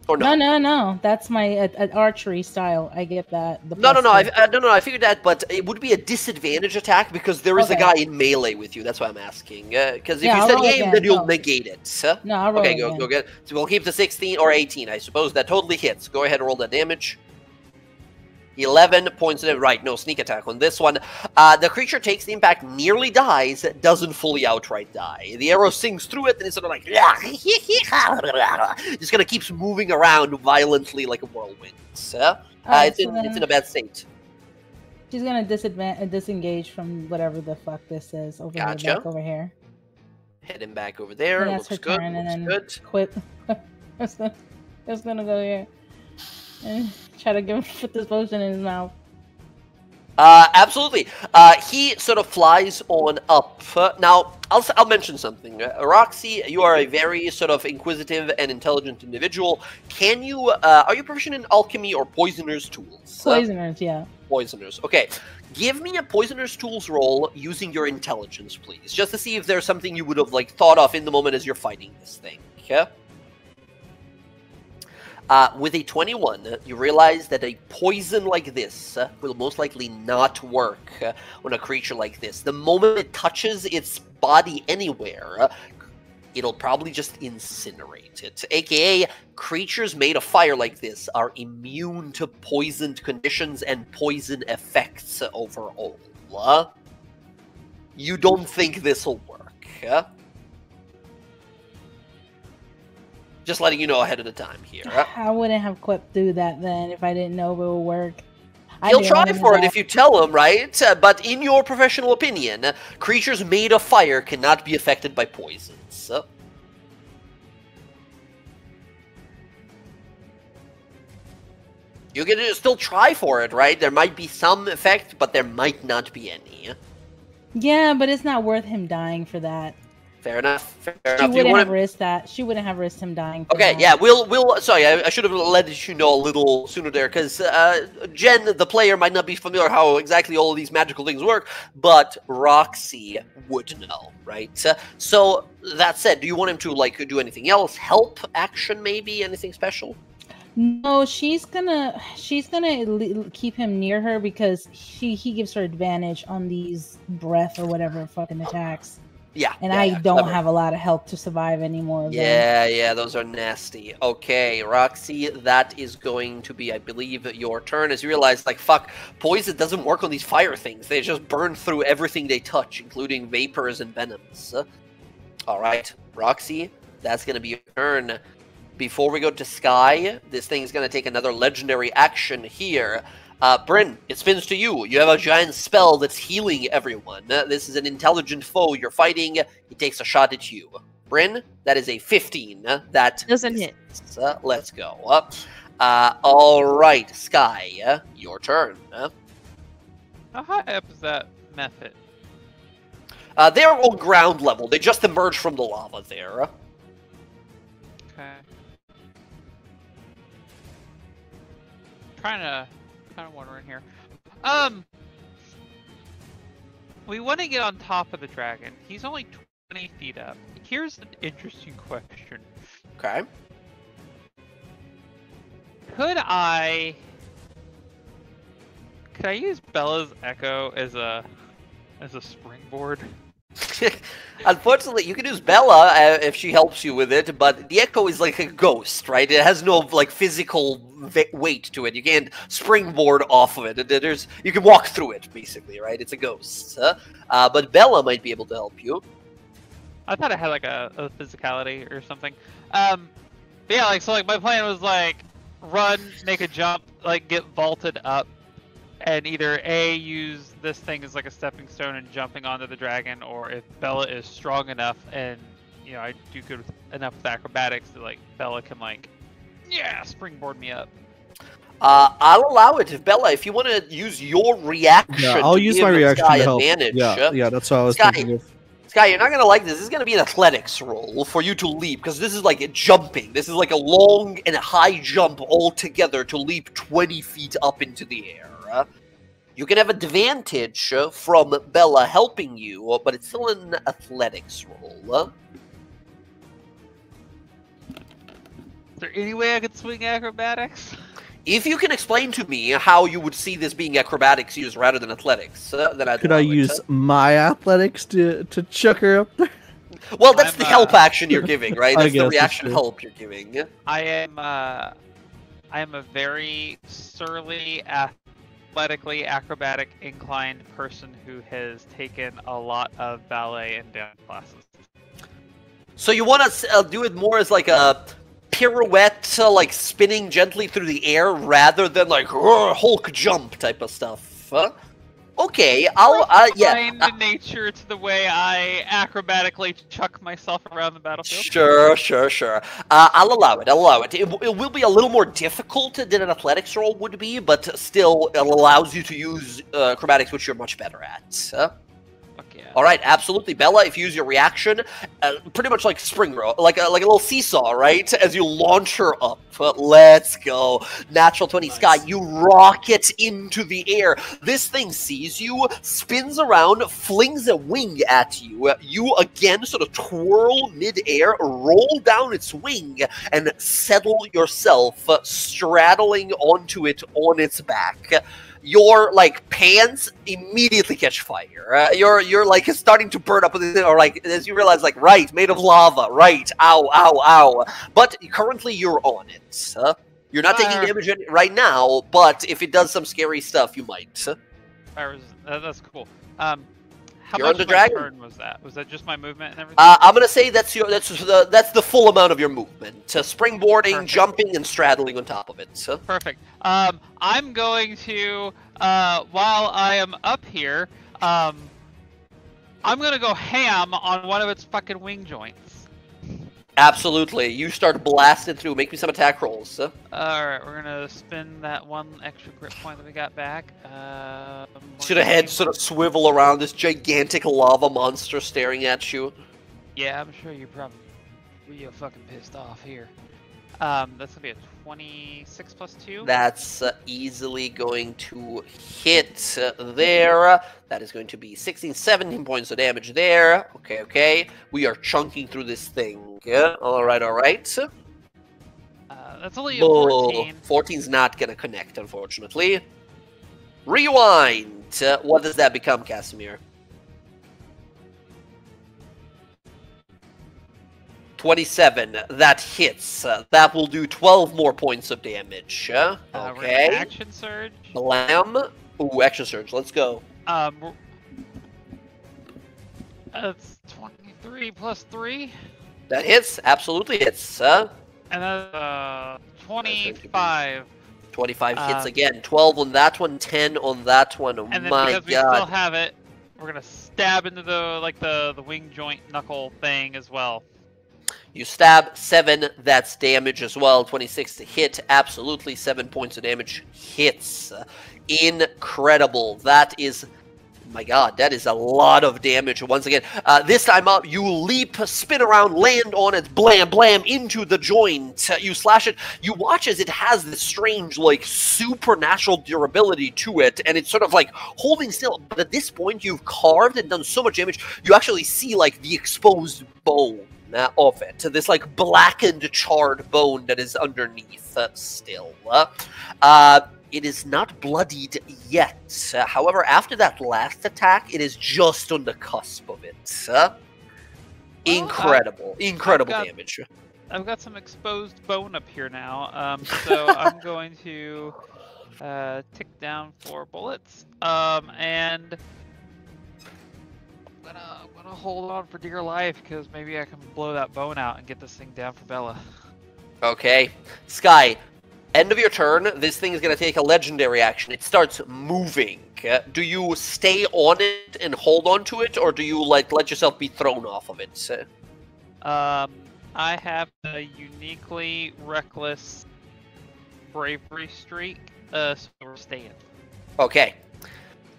Or no? No. That's my archery style. I get that. No. I figured that, but it would be a disadvantage attack because there is a guy in melee with you. That's why I'm asking. Because if you steady aim, then you'll negate it. No, I'll roll Okay, again. go get. So we'll keep the 16 or 18, I suppose. That totally hits. Go ahead and roll that damage. 11 points of right. No sneak attack on this one. The creature takes the impact, nearly dies, doesn't fully outright die. The arrow sings through it, and it's sort of like just gonna keeps moving around violently like a whirlwind. It's in a bad state. She's gonna disengage from whatever the fuck this is over here, back over here. Heading back over there. Looks good. Turn, and then good. Quip. Just gonna go here and try to put this potion in his mouth. Absolutely. He sort of flies on up. Now, I'll mention something. Roxy, you are a very sort of inquisitive and intelligent individual. Can you, are you proficient in alchemy or poisoner's tools? Poisoners, yeah. Poisoners. Okay. Give me a poisoner's tools roll using your intelligence, please. Just to see if there's something you would have, like, thought of in the moment as you're fighting this thing. Okay? With a 21, you realize that a poison like this will most likely not work on a creature like this. The moment it touches its body anywhere, it'll probably just incinerate it. AKA, creatures made of fire like this are immune to poisoned conditions and poison effects overall. You don't think this'll work? Just letting you know ahead of the time here. I wouldn't have Quip do that then if I didn't know if it would work. He'll try for it if you tell him, right? But in your professional opinion, creatures made of fire cannot be affected by poisons. You can still try for it, right? There might be some effect, but there might not be any. Yeah, but it's not worth him dying for that. Fair enough. She wouldn't have risked that. She wouldn't have risked him dying. Okay, yeah, we'll. Sorry, I should have let you know a little sooner there, because Jen, the player, might not be familiar how exactly all of these magical things work, but Roxy would know, right? So that said, do you want him to like do anything else? Help, action, maybe anything special? No, she's gonna keep him near her because he gives her advantage on these breath or whatever fucking attacks. Yeah, and I don't have a lot of health to survive anymore. Yeah, those are nasty. Okay, Roxy, that is going to be, I believe, your turn. As you realize, like, fuck, poison doesn't work on these fire things. They just burn through everything they touch, including vapors and venoms. All right, Roxy, that's going to be your turn. Before we go to Sky, this thing's going to take another legendary action here. Bryn, it spins to you. You have a giant spell that's healing everyone. This is an intelligent foe you're fighting. He takes a shot at you. Bryn, that is a 15. That Doesn't hit. Let's go. All right, Sky, your turn. How high up is that method? They're on ground level. They just emerged from the lava there. Okay. Kind of wondering here. We want to get on top of the dragon. He's only 20 feet up. Here's an interesting question. Okay. Could I use Bella's echo as a springboard? Unfortunately, you can use Bella if she helps you with it, but the Echo is like a ghost, right? It has no like physical weight to it. You can't springboard off of it. You can walk through it, basically, right? It's a ghost. But Bella might be able to help you. I thought it had like a physicality or something. But yeah, like my plan was like run, make a jump, like get vaulted up, and either A, use this thing as like a stepping stone and jumping onto the dragon, or if Bella is strong enough and, you know, I do good enough with acrobatics that like Bella can like, yeah, springboard me up. I'll allow it. If you want to use your reaction, yeah, I'll use my reaction to help. Advantage. Yeah, that's what I was Sky, thinking of. Sky, you're not gonna like this. This is gonna be an athletics roll for you to leap, because this is like jumping. This is like a long and high jump all together to leap 20 feet up into the air. You can have advantage from Bella helping you, but it's still an athletics roll. Is there any way I could swing acrobatics? If you can explain to me how you would see this being acrobatics used rather than athletics, then I'd Could I use my athletics to chuck her up there? Well, that's the help action you're giving, right? That's the guess reaction that's help you're giving. I am a very surly, athletically acrobatic inclined person who has taken a lot of ballet and dance classes. So you want to do it more as like a pirouette, like spinning gently through the air, rather than like Hulk jump type of stuff. Huh? Okay, yeah. Find nature to the way I acrobatically chuck myself around the battlefield. Sure. I'll allow it. It will be a little more difficult than an athletics roll would be, but still it allows you to use acrobatics, which you're much better at. Yeah. All right, absolutely, Bella. If you use your reaction, pretty much like spring roll, like a little seesaw, right? As you launch her up. Let's go. Natural 20, nice. Sky. You rocket into the air. This thing sees you, spins around, flings a wing at you. You again sort of twirl mid-air, roll down its wing, and settle yourself, straddling onto it on its back. Your like pants immediately catch fire. You're like starting to burn up, or like as you realize, like made of lava. Right, ow. But currently you're on it. You're not taking damage right now, but if it does some scary stuff, you might. That's cool. How you're much on the of my dragon? turn was that? Was that just my movement and everything? I'm gonna say that's the full amount of your movement. Springboarding, Perfect. Jumping, and straddling on top of it. Perfect. I'm going to while I am up here, I'm gonna go ham on one of its fucking wing joints. Absolutely. You start blasting through. Make me some attack rolls. Alright, we're gonna spend that one extra grit point that we got back. Should a head sort of swivel around this gigantic lava monster staring at you? Yeah, I'm sure you're probably real fucking pissed off here. That's gonna be a 26 plus 2. That's easily going to hit there. That is going to be 16, 17 points of damage there. Okay. We are chunking through this thing. All right. That's only a 14. 14's not going to connect, unfortunately. Rewind. What does that become, Casimir? 27. That hits. That will do 12 more points of damage. We're gonna Okay. action surge. Blam. Ooh, action surge. Let's go. That's 23 plus 3. That hits. Absolutely hits. And that's 25. 25 hits again. 12 on that one, 10 on that one. Oh And then my because we still god. have it, we're gonna stab into the wing joint knuckle thing as well. You stab 7, that's damage as well. 26 to hit, absolutely 7 points of damage. Hits. Incredible. That is, my god, that is a lot of damage once again. This time up, you leap, spin around, land on it, blam, blam, into the joint. You slash it. You watch as it has this strange, like, supernatural durability to it, and it's sort of like holding still. But at this point, you've carved and done so much damage, you actually see, like, the exposed bone of it. This, like, blackened, charred bone that is underneath still. It is not bloodied yet. However, after that last attack, it is just on the cusp of it. Incredible. Incredible damage. I've got some exposed bone up here now, so I'm going to tick down 4 bullets, and I'm gonna hold on for dear life, because maybe I can blow that bone out and get this thing down for Bella. Okay. Sky, end of your turn, this thing is going to take a legendary action. It starts moving. Do you stay on it and hold on to it, or do you, like, let yourself be thrown off of it? I have a uniquely reckless bravery streak, so we're staying. Okay.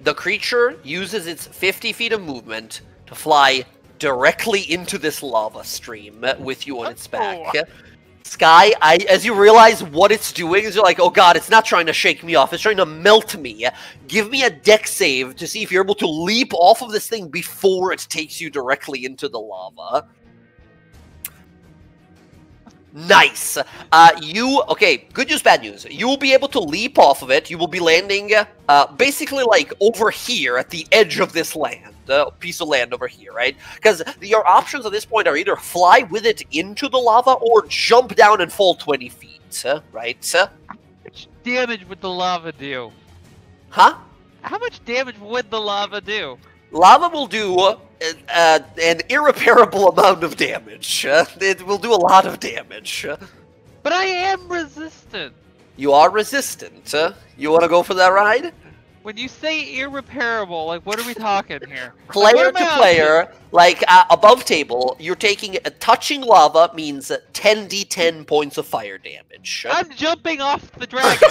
The creature uses its 50 feet of movement to fly directly into this lava stream with you on its back. Sky, as you realize what it's doing, is you're like, oh god, it's not trying to shake me off, it's trying to melt me. Give me a dex save to see if you're able to leap off of this thing before it takes you directly into the lava. Nice. Okay, good news, bad news. You will be able to leap off of it. You will be landing, basically, like, over here at the edge of this land. Piece of land over here, right? Because your options at this point are either fly with it into the lava or jump down and fall 20 feet, right? How much damage would the lava do? Huh? How much damage would the lava do? Lava will do an irreparable amount of damage. It will do a lot of damage. But I am resistant. You are resistant. You want to go for that ride? When you say irreparable, like, what are we talking here? Player to player, like, above table, you're taking touching lava means 10d10 points of fire damage. I'm jumping off the dragon.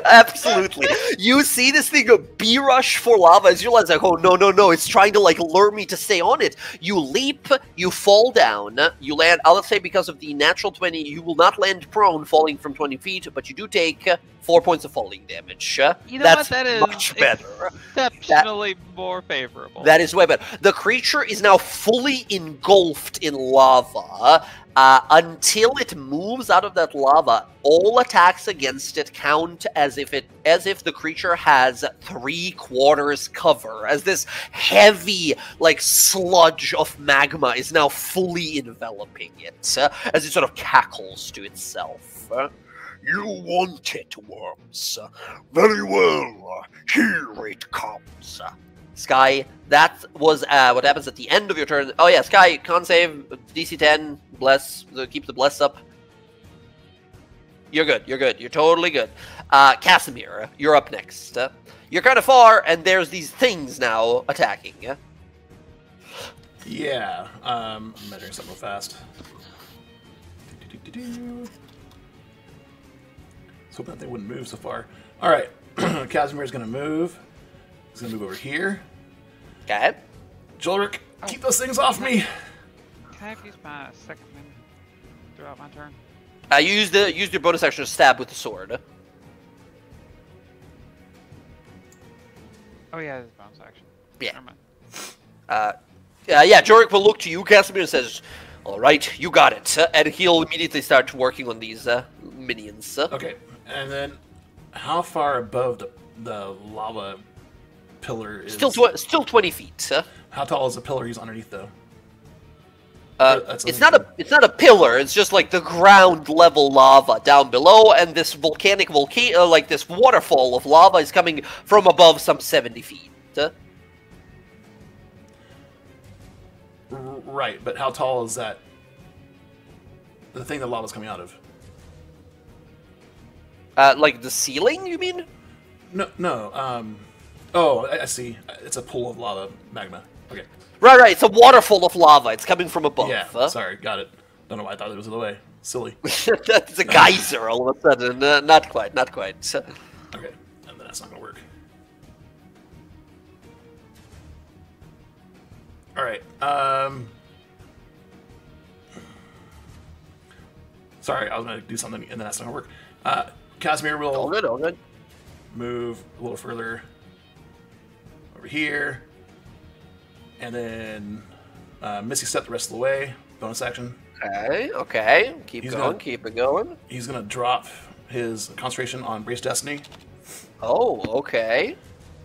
Absolutely. You see this thing B-rush for lava as you realize, like, oh, no, it's trying to, like, lure me to stay on it. You leap, you fall down, you land, I'll say because of the natural 20, you will not land prone falling from 20 feet, but you do take 4 points of falling damage. You know That's what? That is much better. Exceptionally more favorable. That is way better. The creature is now fully engulfed in lava. Until it moves out of that lava, all attacks against it count as if the creature has 3/4 cover, as this heavy, like, sludge of magma is now fully enveloping it, as it sort of cackles to itself. You want it, worms. Very well. Here it comes. Sky, that was what happens at the end of your turn. Oh yeah, Sky, con save, DC 10, bless, keep the bless up. You're good, you're totally good. Casimir, you're up next. You're kind of far, and there's these things now attacking. Yeah, I'm measuring something real fast. I was hoping that they wouldn't move so far. Alright, Casimir's gonna move. He's gonna move over here. Okay. Jolric, keep those things off me! Can I use my second move throughout my turn? You used your bonus action to stab with the sword. Oh yeah, this is bonus action. Yeah. Never mind. Yeah, Jolric will look to you, Casimir, and says, alright, you got it. And he'll immediately start working on these minions. Okay, and then how far above the lava pillar is... Still 20 feet. How tall is the pillar he's underneath, though? It's not a pillar. It's just like the ground level lava down below, and this volcanic like this waterfall of lava is coming from above some 70 feet. Right, but how tall is that? The thing that lava's coming out of. Like the ceiling, you mean? No. Oh, I see. It's a pool of lava magma. Okay. Right. It's a waterfall of lava. It's coming from above. Yeah. Sorry. Got it. Don't know why I thought it was in the way. Silly. That's a geyser all of a sudden. Not quite. Okay. And then that's not gonna work. All right. Sorry, I was gonna do something, and then that's not gonna work. Casimir will All good. move a little further over here, and then Misty Step the rest of the way. Bonus action. Okay. Keep it going. He's gonna drop his concentration on Brace Destiny, Oh, okay.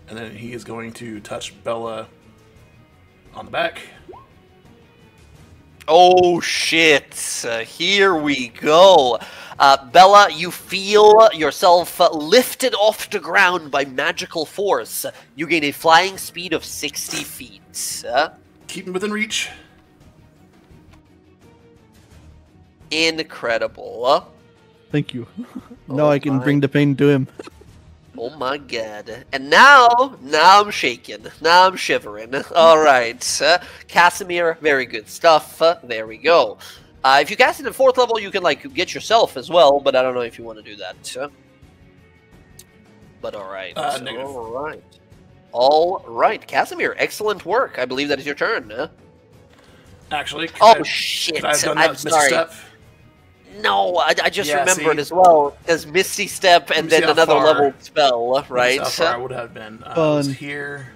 and then he is going to touch Bella on the back. Oh shit! Here we go. Bella, you feel yourself lifted off the ground by magical force. You gain a flying speed of 60 feet. Keep him within reach. Incredible. Thank you. Now I can bring the pain to him. Oh my god. And now I'm shaking. Now I'm shivering. Alright. Casimir, very good stuff. There we go. If you cast it at 4th level, you can, like, get yourself as well, but I don't know if you want to do that. But alright. Negative. Alright. Casimir, excellent work. I believe that is your turn. Actually. Oh, shit. I've done that I'm sorry. Step. No, I just remembered see? as well. There's Misty Step and then another level spell, right? That's how far I would have been. I was here.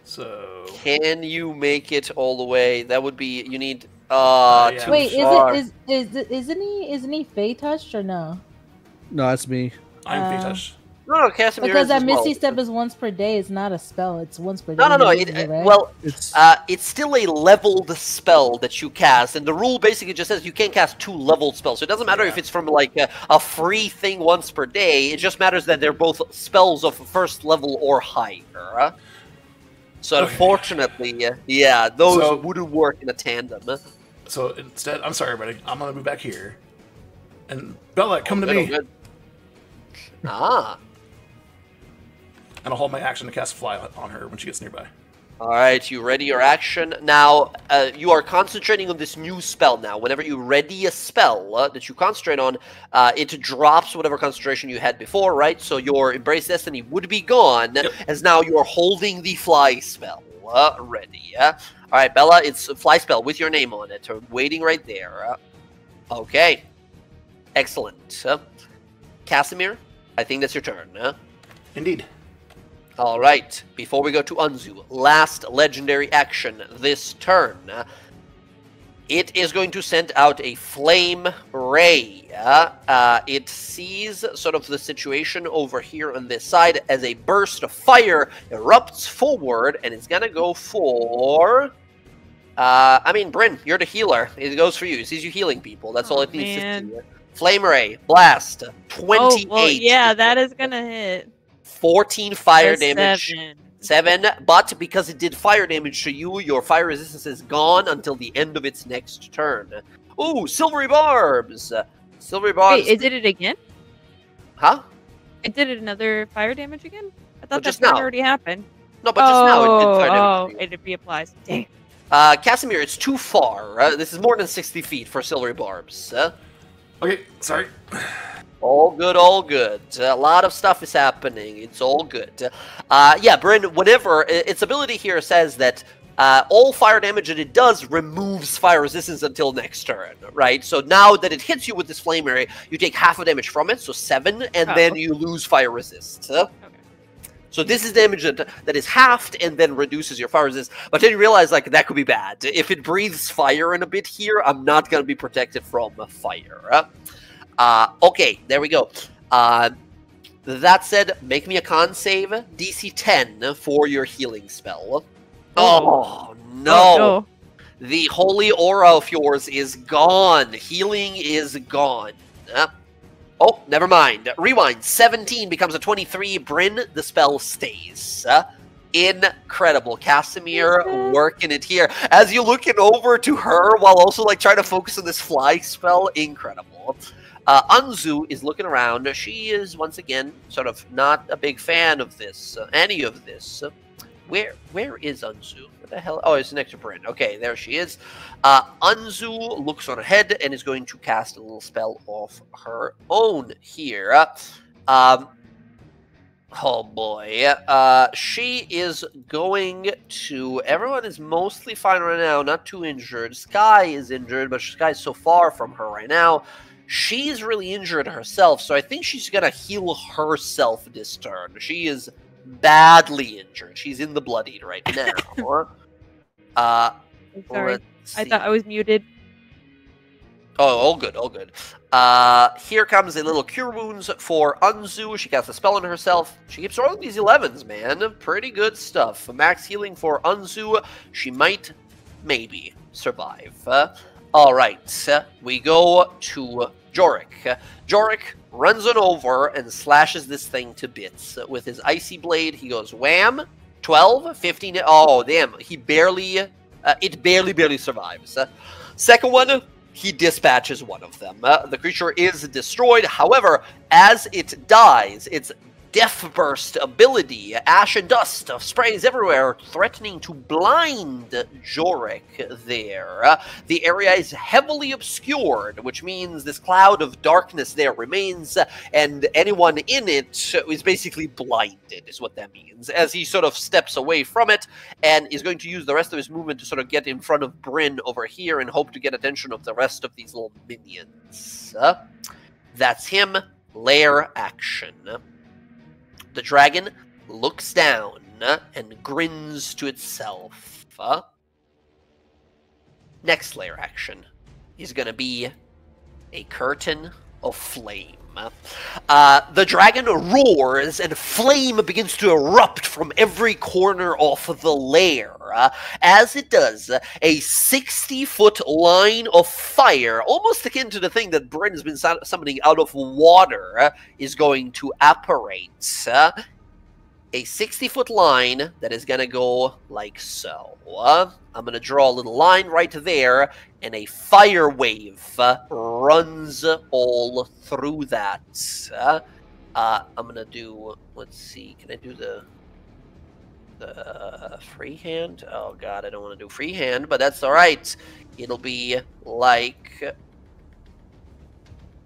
So. Can you make it all the way? That would be. You need. Yeah. Too Wait, far. isn't he Fey touched or no? No, that's me. I'm Fey touched. No, Casimir Because is that as well. Misty Step is once per day. It's not a spell. It's once per day. No. usually, right? Well, It's it's still a leveled spell that you cast, and the rule basically just says you can't cast 2 leveled spells. So it doesn't matter if it's from like a free thing once per day. It just matters that they're both spells of 1st level or higher. So unfortunately, yeah, those wouldn't work in a tandem. So instead, I'm sorry, buddy. I'm gonna move back here. And Bella, come to me. Good. And I'll hold my action to cast Fly on her when she gets nearby. Alright, you ready your action. Now, you are concentrating on this new spell now. Whenever you ready a spell that you concentrate on, it drops whatever concentration you had before, right? So your Embrace Destiny would be gone, as now you are holding the Fly spell ready. Alright, Bella, it's a Fly spell with your name on it. Waiting right there. Okay. Excellent. Casimir, I think that's your turn. Indeed. All right, before we go to Unzu, last legendary action this turn. It is going to send out a flame ray. It sees sort of the situation over here on this side as a burst of fire erupts forward, and it's going to go for... I mean, Bryn, you're the healer. It goes for you. It sees you healing people. That's all it needs to do. Flame ray, blast, 28. Oh, well, yeah, that is going to hit. 14 fire damage. 7. 7, but because it did fire damage to you, your fire resistance is gone until the end of its next turn. Ooh, silvery barbs! Silvery barbs. Wait, it did it again? Huh? It did it another fire damage again? I thought just that now. already happened. No, but just now it did fire damage. Oh, it reapplies. Dang. Casimir, it's too far. This is more than 60 feet for silvery barbs. Okay, sorry. All good, all good. A lot of stuff is happening. It's all good. Yeah, Bryn, whenever... Its ability here says that all fire damage that it does removes fire resistance until next turn, right? So now that it hits you with this flame area, you take half a damage from it, so 7, and then you lose fire resist. Okay. So this is damage that is halved and then reduces your fire resist. But then you realize, like, that could be bad. If it breathes fire in a bit here, I'm not going to be protected from fire. Okay, there we go. That said, make me a con save, DC 10 for your healing spell. Oh, no. Oh, no. The holy aura of yours is gone. Healing is gone. Oh, never mind. Rewind. 17 becomes a 23. Bryn, the spell stays. Incredible. Casimir working it here. As you looking over to her while also like trying to focus on this fly spell. Incredible. Anzu is looking around. She is, once again, sort of not a big fan of this, any of this. Where is Anzu? What the hell? Oh, it's next to Bryn. Okay, there she is. Anzu looks on ahead and is going to cast a little spell of her own here. Oh boy. She is going to... Everyone is mostly fine right now, not too injured. Sky is injured, but Sky's so far from her right now. She's really injured herself, so I think she's going to heal herself this turn. She is badly injured. She's in the Blood Eater right now. Sorry, I thought I was muted. Oh, all good, all good. Here comes a little Cure Wounds for Anzu. She casts a spell on herself. She keeps rolling these 11s, man. Pretty good stuff. Max healing for Anzu. She might, maybe, survive. Alright, we go to Jorik. Jorik runs on over and slashes this thing to bits. With his Icy Blade, he goes wham, 12, 15, oh damn, he barely, it barely survives. Second one, he dispatches one of them. The creature is destroyed, however, as it dies, its Death Burst ability, ash and dust sprays everywhere, threatening to blind Jorik there. The area is heavily obscured, which means this cloud of darkness there remains, and anyone in it is basically blinded, is what that means, as he sort of steps away from it, and is going to use the rest of his movement to sort of get in front of Bryn over here and hope to get attention of the rest of these little minions. That's him. Lair action. The dragon looks down and grins to itself. Next lair action is going to be a curtain of flame. The dragon roars and flame begins to erupt from every corner of the lair. As it does, a 60-foot line of fire, almost akin to the thing that Bryn has been summoning out of water, is going to apparate. A 60-foot line that is going to go like so. I'm going to draw a little line right there, and a fire wave runs all through that. I'm going to do, let's see, can I do the freehand? Oh god, I don't want to do freehand, but that's alright. It'll be like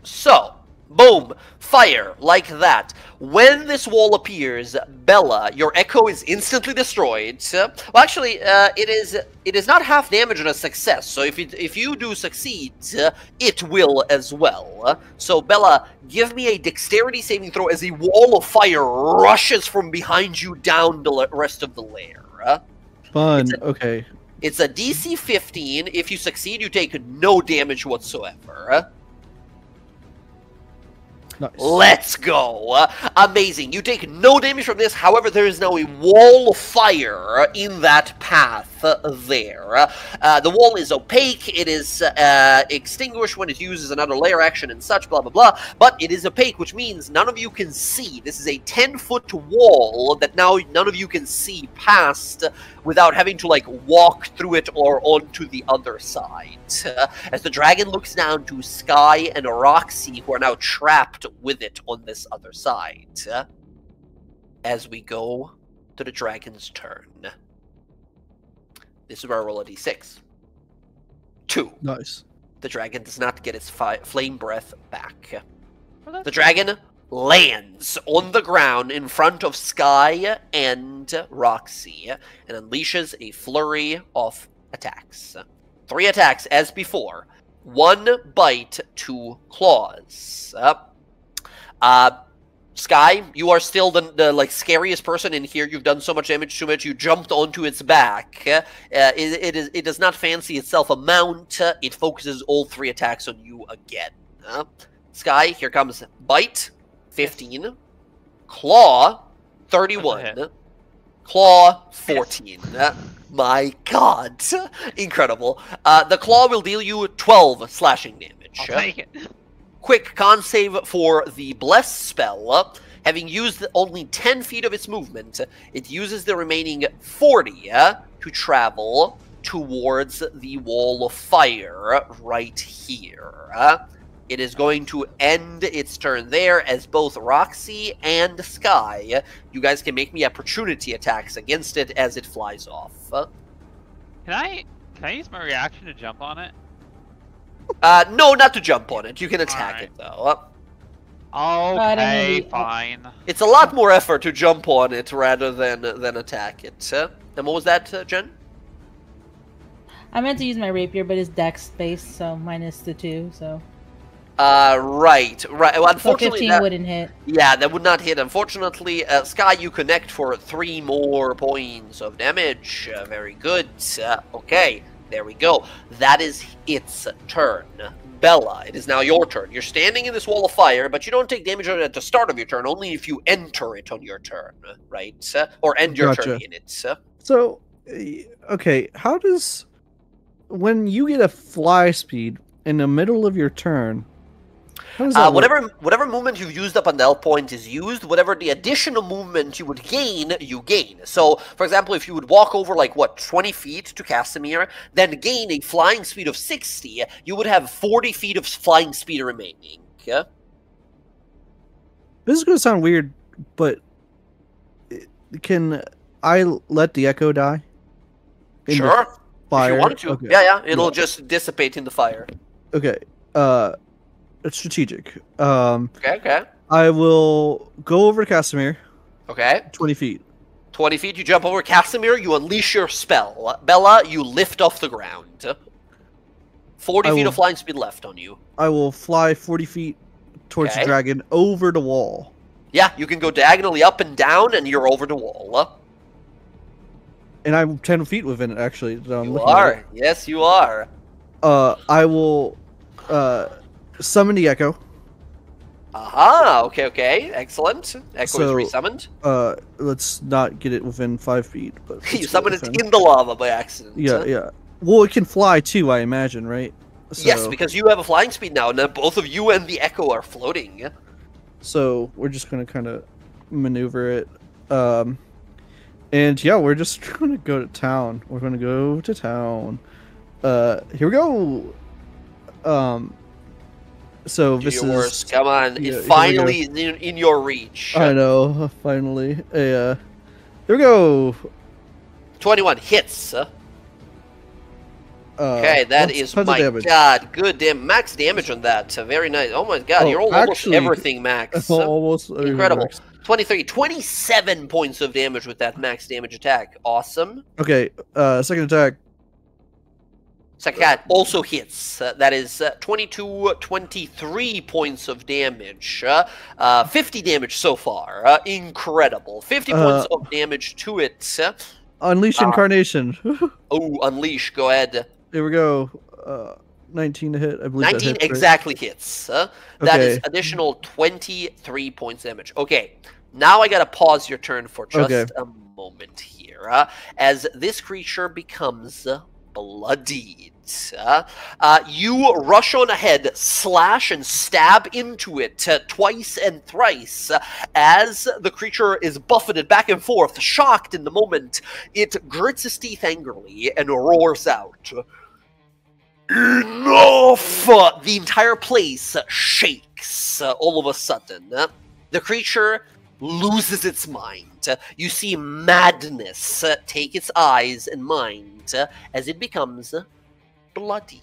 so. Boom! Fire, like that. When this wall appears, Bella, your echo is instantly destroyed. Well, actually, it is not half damage on a success, so if you do succeed, it will as well. So, Bella, give me a dexterity saving throw as a wall of fire rushes from behind you down the rest of the lair. Fun, okay. It's a DC 15. If you succeed, you take no damage whatsoever. Nice. Let's go! Amazing. You take no damage from this, however, there is now a wall of fire in that path there. The wall is opaque, it is extinguished when it uses another layer action and such, blah blah blah, but it is opaque, which means none of you can see. This is a 10-foot wall that now none of you can see past without having to, like, walk through it or onto the other side. As the dragon looks down to Sky and Roxy, who are now trapped with it on this other side. As we go to the dragon's turn. This is where I roll a d6. 2. Nice. The dragon does not get its flame breath back. The dragon lands on the ground in front of Sky and Roxy and unleashes a flurry of attacks. 3 attacks as before. 1 bite, 2 claws. Sky, you are still the like scariest person in here. You've done so much damage to it. You jumped onto its back. It does not fancy itself a mount. It focuses all 3 attacks on you again. Sky, here comes bite, 15. Claw, 31. Claw, 14. My god. Incredible. The claw will deal you 12 slashing damage. I'll take it. Quick con save for the Bless spell. Having used only 10 feet of its movement, it uses the remaining 40 to travel towards the wall of fire right here. It is going to end its turn there, as both Roxy and Sky, you guys can make me opportunity attacks against it as it flies off. Can I use my reaction to jump on it? No, not to jump on it. You can attack it, though. Okay, fine. It's a lot more effort to jump on it rather than attack it. And what was that, Jen? I meant to use my rapier, but it's dex based, so minus the 2, so... Right. Well, unfortunately, so 15 wouldn't hit. Yeah, that would not hit. Unfortunately, Sky, you connect for 3 more points of damage. Very good. Okay, there we go. That is its turn. Bella, it is now your turn. You're standing in this wall of fire, but you don't take damage at the start of your turn, only if you enter it on your turn, right? Or end your turn in it. So, okay, how does... When you get a fly speed in the middle of your turn... Whatever movement you've used up on the L point is used. Whatever the additional movement you would gain, you gain. So, for example, if you would walk over, 20 feet to Casimir, then gain a flying speed of 60, you would have 40 feet of flying speed remaining. Yeah? This is going to sound weird, but can I let the echo die? Sure. Fire? If you want to. Okay. Yeah. It'll just dissipate in the fire. Okay. It's strategic. Okay. I will go over to Casimir. Okay. 20 feet. 20 feet, you jump over Casimir, you unleash your spell. Bella, you lift off the ground. 40 feet of flying speed left on you. I will fly 40 feet towards the dragon over the wall. Yeah, you can go diagonally up and down, and you're over the wall. And I'm 10 feet within it, actually. You are. Yes, you are. I will summon the echo. Aha, okay. Excellent. Echo is resummoned. Let's not get it within 5 feet. But you summon it in the lava by accident. Yeah. Well, it can fly too, I imagine, right? So, yes, because you have a flying speed now, and then both of you and the echo are floating. So we're just gonna kind of maneuver it. And yeah, we're just gonna go to town. We're gonna go to town. Here we go. So Do this your is worst. Come on, it's finally in your reach. I know, finally. Here we go. 21 hits. Okay, that is my god, good damn max damage on that. Very nice. Oh my god, you're almost everything max. Almost incredible. Max. 23, 27 points of damage with that max damage attack. Awesome. Okay, second attack. Second attack also hits. That is 22, 23 points of damage. 50 damage so far. Incredible. 50 points of damage to it. Unleash Incarnation. Unleash. Go ahead. Here we go. 19 to hit, I believe. 19 exactly hits. That is additional 23 points damage. Okay, now I gotta pause your turn for just a moment here, as this creature becomes bloodied. You rush on ahead, slash and stab into it twice and thrice. As the creature is buffeted back and forth, shocked in the moment, it grits its teeth angrily and roars out, "Enough!" The entire place shakes all of a sudden. The creature loses its mind. You see madness take its eyes and mind as it becomes bloodied.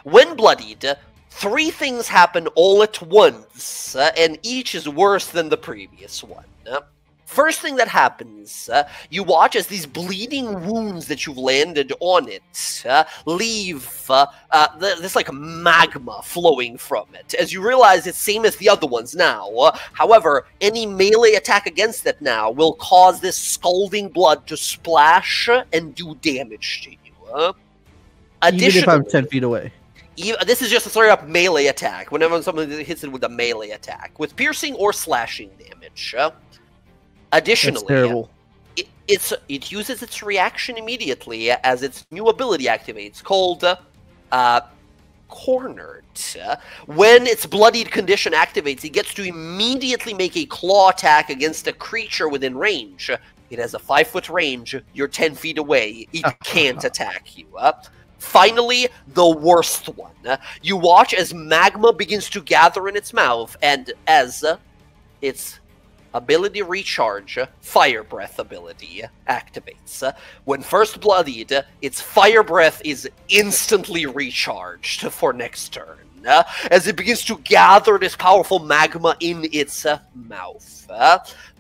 When bloodied, 3 things happen all at once, and each is worse than the previous one. First thing that happens, you watch as these bleeding wounds that you've landed on it leave this magma flowing from it, as you realize it's same as the other ones now. However, any melee attack against it now will cause this scalding blood to splash and do damage to you. Even if I'm 10 feet away. This is just a straight up melee attack, whenever someone hits it with a melee attack, with piercing or slashing damage. Additionally, it uses its reaction immediately as its new ability activates, called Cornered. When its bloodied condition activates, it gets to immediately make a claw attack against a creature within range. It has a 5-foot range. You're 10 feet away. It can't attack you. Finally, the worst one. You watch as magma begins to gather in its mouth, and as its ability recharge, fire breath ability, activates. When first bloodied, its fire breath is instantly recharged for next turn, as it begins to gather this powerful magma in its mouth.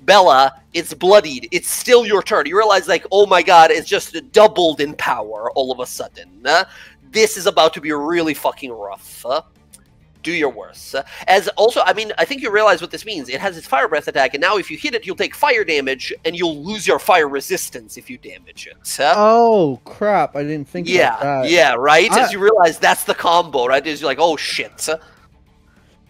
Bella, it's bloodied. It's still your turn. You realize, like, oh my god, it's just doubled in power all of a sudden. This is about to be really fucking rough. Do your worst. As also, I mean, I think you realize what this means. It has its fire breath attack, and now if you hit it, you'll take fire damage, and you'll lose your fire resistance if you damage it. Oh, crap. I didn't think about that. Yeah, right? As you realize that's the combo, right? As you're like, oh, shit.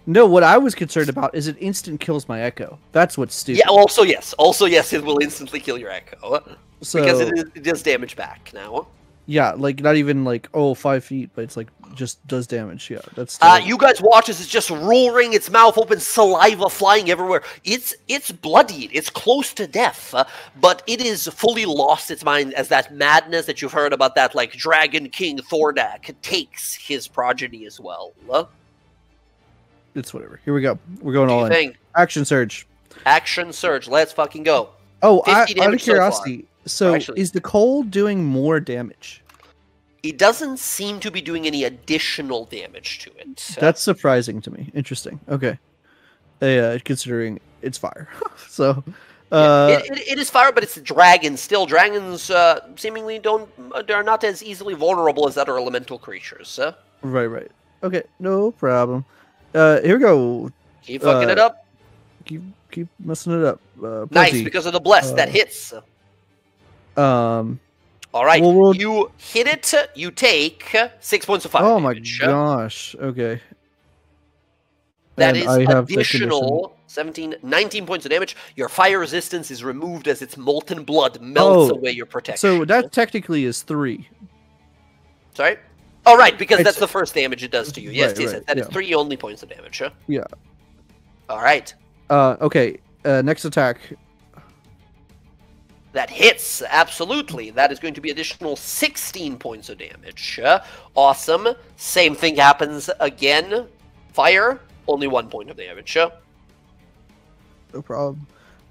No, what I was concerned about is it instant kills my Echo. That's what's stupid. Yeah, also yes. Also yes, it will instantly kill your Echo. So, because it does damage back now. Yeah, like, not even like, 5 feet, but it's like, just does damage. Yeah, that's... you guys watch as it's just roaring, its mouth open, saliva flying everywhere. It's bloodied. It's close to death. But it is fully lost its mind as that madness that you've heard about, that, like, Dragon King Thordak takes his progeny as well. It's whatever. Here we go. We're going all in. Action Surge. Action Surge. Let's fucking go. Oh, out of curiosity, so is the coal doing more damage? It doesn't seem to be doing any additional damage to it. That's surprising to me. Interesting. Okay. Considering it's fire. So... it is fire, but it's a dragon still. Dragons seemingly they're not as easily vulnerable as other elemental creatures. Right. Okay, no problem. Here we go. Keep fucking it up. Keep messing it up. Nice, because of the bless that hits. All right, you hit it. You take 6 points of fire damage. Oh my gosh. Okay. That is additional 19 points of damage. Your fire resistance is removed as its molten blood melts away your protection. So that technically is 3. Sorry? Oh, right, because that's the first damage it does to you. Yes, that is 3 only points of damage. Yeah. All right. Okay, next attack. That hits, absolutely. That is going to be additional 16 points of damage. Awesome. Same thing happens again. Fire, only 1 point of damage. No problem.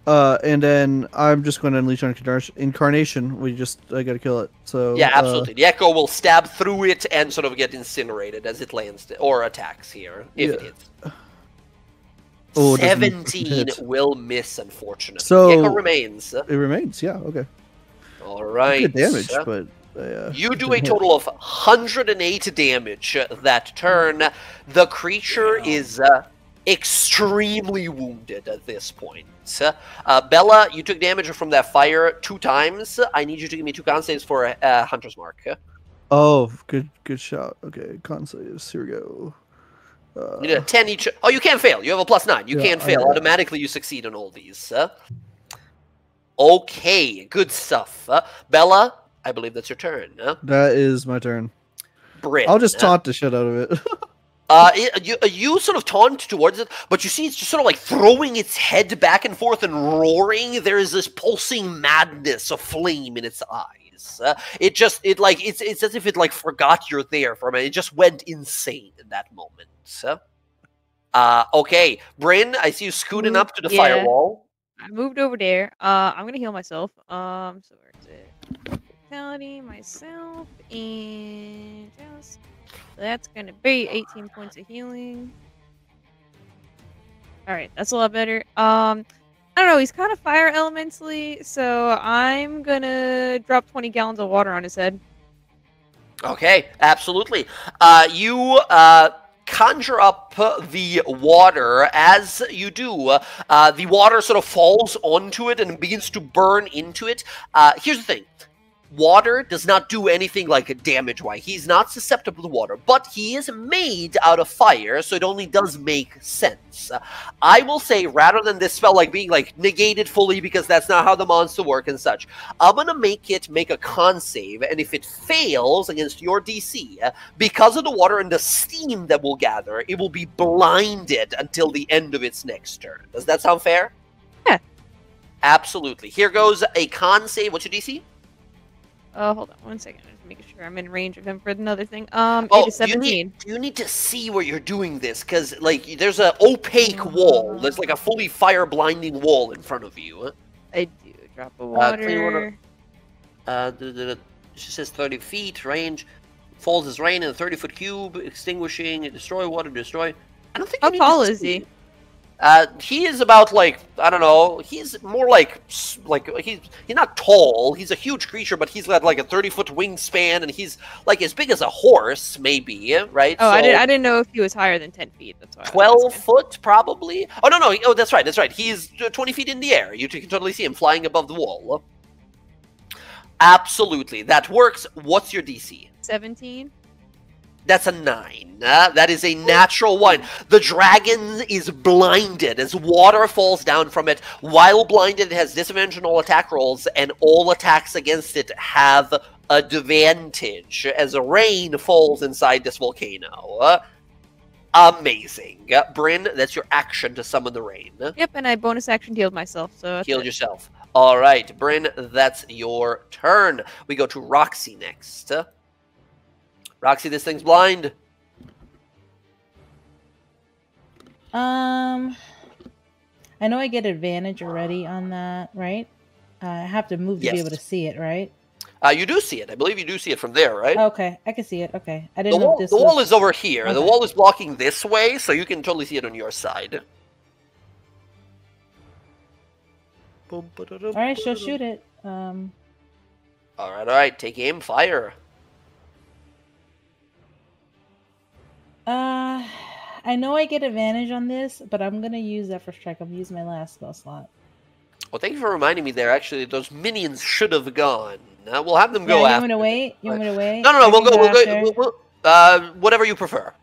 And then I'm just going to unleash on Incarnation. I gotta kill it. So yeah, absolutely. The Echo will stab through it and sort of get incinerated as it lands or attacks here, if it hits. 17 will miss, unfortunately. So the Echo remains. It remains, yeah, okay. All right. Good damage, but... you do a total of 108 damage that turn. The creature is extremely wounded at this point. Bella, you took damage from that fire 2 times. I need you to give me 2 con saves for a Hunter's Mark. Oh, good shot. Okay, con saves. Here we go. You need a 10 each. Oh, you can't fail. You have a +9. You can't fail. Automatically, you succeed on all these. Okay, good stuff. Bella, I believe that's your turn. That is my turn. Bryn. I'll just taunt the shit out of it. You sort of taunt towards it, but you see it's just sort of like throwing its head back and forth and roaring. There is this pulsing madness of flame in its eyes. It's as if it like forgot you're there for a minute. It just went insane in that moment. Okay, Bryn, I see you scooting up to the firewall. I moved over there. I'm gonna heal myself. So where is it? Vitality, myself, and just that's gonna be 18 points of healing. All right, that's a lot better. I don't know. He's kind of fire elementally, so I'm gonna drop 20 gallons of water on his head. Okay, absolutely. You conjure up the water. As you do, the water sort of falls onto it and begins to burn into it. Here's the thing. Water does not do anything like damage-wise. He's not susceptible to water, but he is made out of fire, so it only does make sense. I will say, rather than this spell like being like negated fully because that's not how the monster work and such, I'm gonna make it make a con save, and if it fails against your DC, because of the water and the steam that will gather, it will be blinded until the end of its next turn. Does that sound fair? Yeah. Absolutely. Here goes a con save. What's your DC? Hold on 1 second. Just making sure I'm in range of him for another thing. Oh, it is 17. you need to see where you're doing this, because, like, there's an opaque wall. There's, like, a fully fire-blinding wall in front of you. I do. Drop of Clean water. It just says 30 feet, range. Falls as rain in a 30-foot cube, extinguishing, destroy, water, destroy. I don't think How you need to tall is see. he? He is about, like, I don't know, he's more like he's not tall, he's a huge creature, but he's got like a 30-foot wingspan, and he's like as big as a horse, maybe, right? Oh, so, I didn't know if he was higher than 10 feet. That's why. 12 foot, probably? Oh, no, oh, that's right, he's 20 feet in the air. You can totally see him flying above the wall. Absolutely, that works. What's your DC? 17. That's a 9. That is a natural 1. The dragon is blinded as water falls down from it. While blinded, it has disadvantage on all attack rolls, and all attacks against it have advantage as rain falls inside this volcano. Amazing. Bryn, that's your action to summon the rain. Yep, and I bonus action healed myself. So Healed yourself. All right, Bryn, that's your turn. We go to Roxy next. Roxy, this thing's blind. I know I get advantage already on that, right? I have to move to be able to see it, right? You do see it. I believe you do see it from there, right? Okay, I can see it. Okay, I didn't know if this the wall is over here. Okay. The wall is blocking this way, so you can totally see it on your side. All right, so shoot it. All right. Take aim, fire. I know I get advantage on this, but I'm gonna use that for strike. I'm gonna use my last spell slot. Well, thank you for reminding me there. Actually, those minions should have gone. We'll have them go You after. want me to wait? You want me to wait? No. We'll go. After? Whatever you prefer.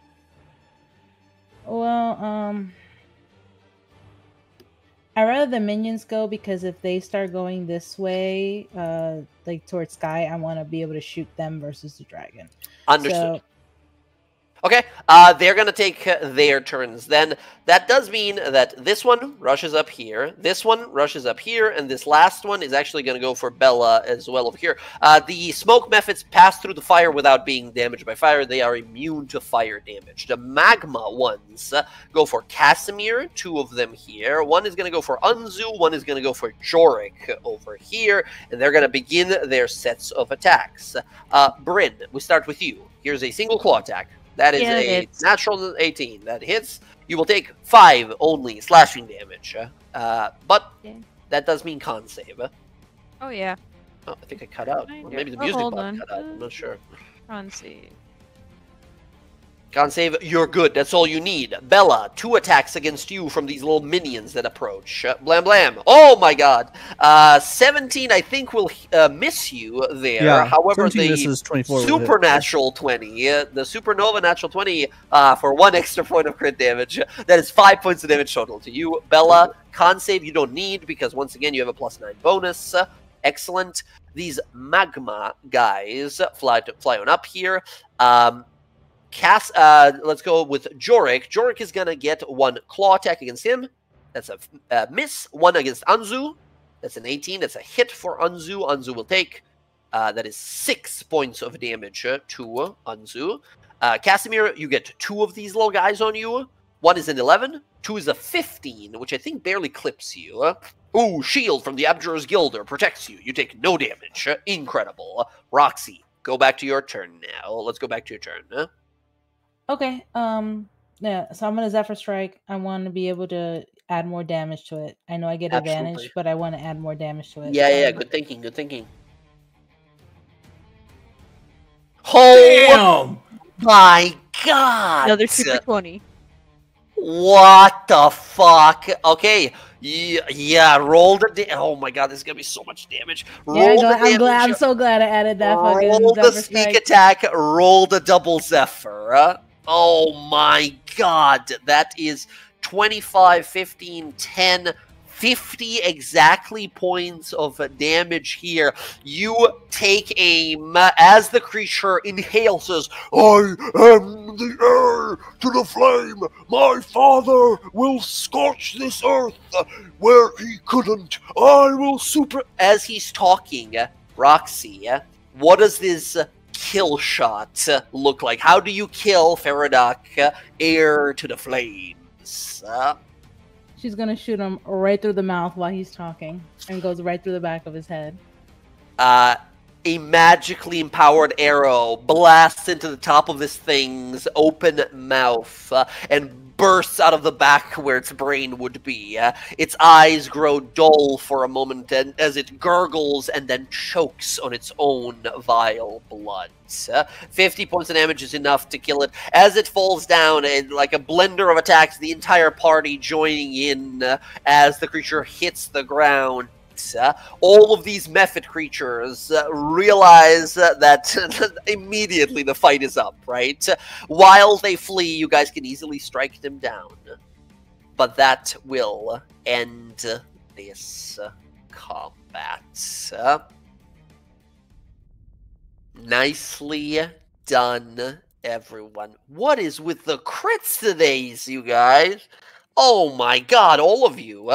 Well, I'd rather the minions go, because if they start going this way, like towards Sky, I want to be able to shoot them versus the dragon. Understood. Okay, they're going to take their turns then. That does mean that this one rushes up here, this one rushes up here, and this last one is actually going to go for Bella as well over here. The smoke methods pass through the fire without being damaged by fire. They are immune to fire damage. The magma ones go for Casimir, 2 of them here. One is going to go for Unzu, one is going to go for Jorik over here, and they're going to begin their sets of attacks. Bryn, we start with you. Here's a single claw attack. That is a natural 18. That hits. You will take 5 only slashing damage. But that does mean con save. Oh, yeah. Oh, I think I cut out. Well, maybe the music button cut out. I'm not sure. Con save. Con save, you're good. That's all you need. Bella, 2 attacks against you from these little minions that approach. Blam Blam. Oh my god. 17, I think, will miss you there. Yeah, however, the misses, 24 supernatural 20, the supernova natural 20 for 1 extra point of crit damage. That is 5 points of damage total to you. Bella, con save you don't need, because once again you have a +9 bonus. Excellent. These magma guys fly on up here. Let's go with Jorik. Jorik is going to get 1 claw attack against him. That's a miss. 1 against Unzu. That's an 18. That's a hit for Unzu. Unzu will take, that is 6 points of damage to Unzu. Casimir, you get 2 of these little guys on you. 1 is an 11. 2 is a 15, which I think barely clips you. Ooh, shield from the Abjurer's Gilder protects you. You take no damage. Incredible. Roxy, go back to your turn now. Let's go back to your turn. Okay. Yeah. So I'm gonna Zephyr Strike. I want to be able to add more damage to it. I know I get advantage, but I want to add more damage to it. Yeah. Good thinking. Good thinking. Oh my god! Another super 20. What the fuck? Okay. Yeah, roll the oh my god, this is gonna be so much damage. I'm so glad I added that fucking roll the Zephyr sneak Strike. attack, roll the double Zephyr. Oh my god, that is 25, 15, 10, 50 exactly points of damage here. You take aim as the creature inhales, says, "I am the heir to the flame. My father will scorch this earth where he couldn't. I will super..." As he's talking, Roxy, what does this kill shot look like? How do you kill Thordak, heir to the flames? She's gonna shoot him right through the mouth while he's talking, and goes right through the back of his head. A magically empowered arrow blasts into the top of this thing's open mouth and bursts out of the back where its brain would be. Its eyes grow dull for a moment as it gurgles and then chokes on its own vile blood. 50 points of damage is enough to kill it. As it falls down, and like a blender of attacks, the entire party joining in as the creature hits the ground. All of these method creatures realize that immediately the fight is up, right? While they flee, you guys can easily strike them down. But that will end this combat. Nicely done, everyone. What is with the crits today, you guys? Oh my god, all of you.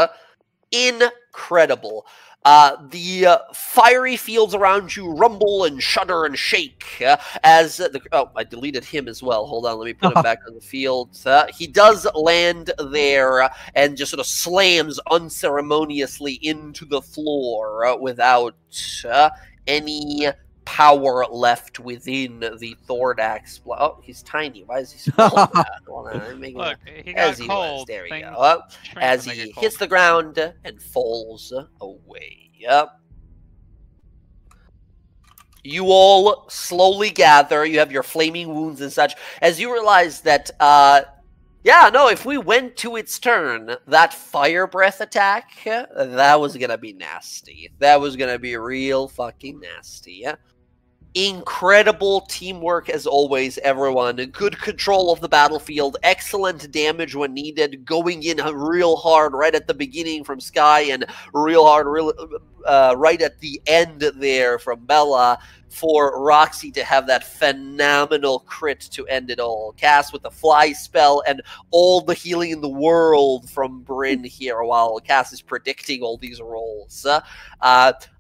Incredible. The fiery fields around you rumble and shudder and shake as the... Oh, I deleted him as well. Hold on, let me put him back on the field. He does land there and just sort of slams unceremoniously into the floor without any power left within the Thordak. Oh, he's tiny. Why is he small? Look, he got cold. There we go. As he hits the ground and falls away. You all slowly gather. You have your flaming wounds and such. As you realize that, yeah, no, if we went to its turn, that fire breath attack, that was gonna be nasty. That was gonna be real fucking nasty. Incredible teamwork as always, everyone. Good control of the battlefield. Excellent damage when needed. Going in real hard right at the beginning from Sky and real hard right at the end there from Bella for Roxy to have that phenomenal crit to end it all. Cast with the fly spell and all the healing in the world from Bryn here while Cass is predicting all these rolls.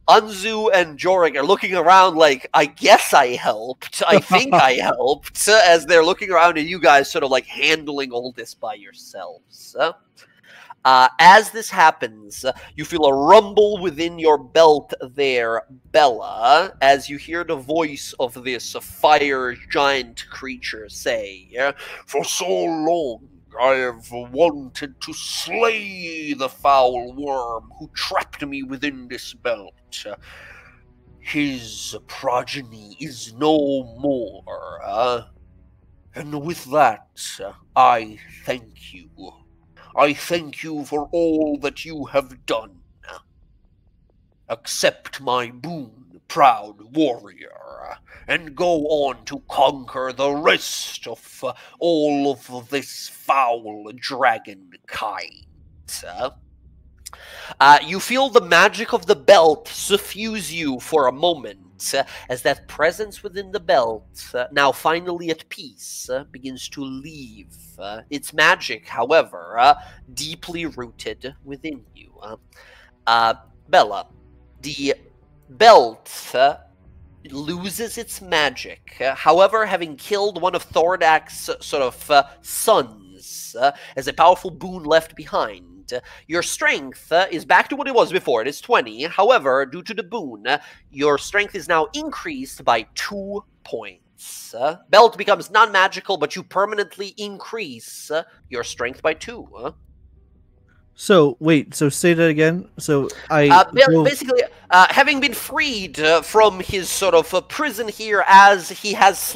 Anzu and Jorik are looking around like, I guess I helped. I think I helped. As they're looking around at you guys sort of like handling all this by yourselves. As this happens, you feel a rumble within your belt there, Bella, as you hear the voice of this fire giant creature say, "For so long I have wanted to slay the foul worm who trapped me within this belt. His progeny is no more. And with that, I thank you. I thank you for all that you have done. Accept my boon, proud warrior, and go on to conquer the rest of all of this foul dragon kind." You feel the magic of the belt suffuse you for a moment, as that presence within the belt, now finally at peace, begins to leave. Its magic, however, deeply rooted within you. Bella, the belt loses its magic. However, having killed one of Thordak's sort of sons as a powerful boon left behind, your strength is back to what it was before. It is 20. However, due to the boon, your strength is now increased by 2 points. Belt becomes non-magical, but you permanently increase your strength by 2. So, wait, so say that again? So, basically, having been freed from his sort of prison here as he has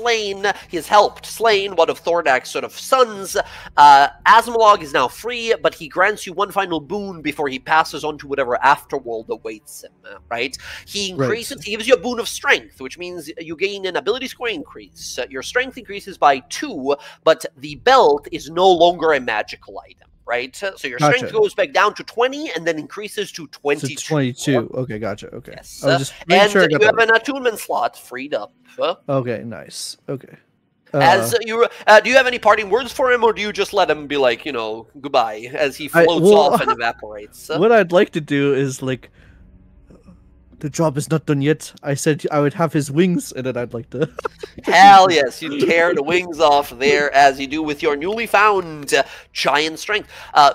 helped slain one of Thordak's sort of sons, Asmolog is now free, but he grants you one final boon before he passes on to whatever afterworld awaits him, right? He increases, He gives you a boon of strength, which means you gain an ability score increase. Your strength increases by 2, but the belt is no longer a magical item. Right? So your strength goes back down to 20 and then increases to 22. So 22. Okay, gotcha. Okay. Yes. And sure you have an attunement slot freed up. Okay, nice. Okay. As you do you have any parting words for him, or do you just let him be like, goodbye as he floats off and evaporates? What I'd like to do is like the job is not done yet. I said I would have his wings, and then I'd like to. Hell yes, you tear the wings off there as you do with your newly found giant strength.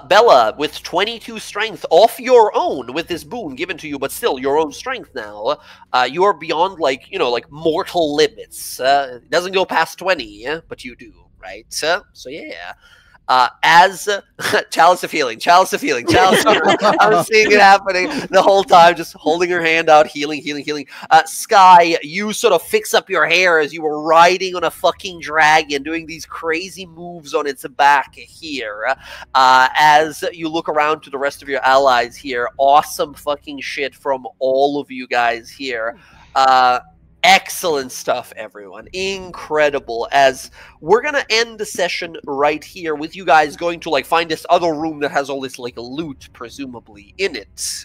Bella, with 22 strength off your own with this boon given to you, but still your own strength now, you are beyond, like, you know, like mortal limits. It doesn't go past 20, but you do, right? So yeah. As Chalice of Healing, Chalice of Healing. I was seeing it happening the whole time, just holding her hand out, healing. Sky, you sort of fix up your hair as you were riding on a fucking dragon, doing these crazy moves on its back here. As you look around to the rest of your allies here, awesome fucking shit from all of you guys here. Excellent stuff, everyone. Incredible. As we're gonna end the session right here with you guys going to, like, find this other room that has all this, like, loot, presumably, in it.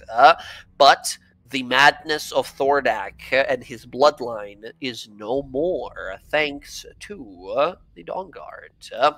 But the madness of Thordak and his bloodline is no more, thanks to the DawnGuard.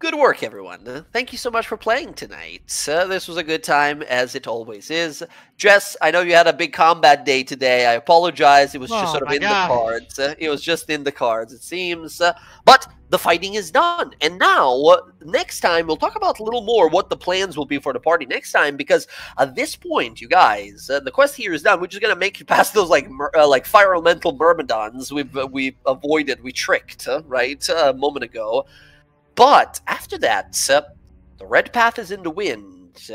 Good work, everyone. Thank you so much for playing tonight. This was a good time, as it always is. Jess, I know you had a big combat day today. I apologize. It was just sort of in the cards. It was just in the cards, it seems. But the fighting is done. And now, next time, we'll talk about a little more what the plans will be for the party next time. Because at this point, you guys, the quest here is done. We're just going to make it past those, like fire elemental myrmidons we avoided, we tricked, right, a moment ago. But after that, the red path is in the wind.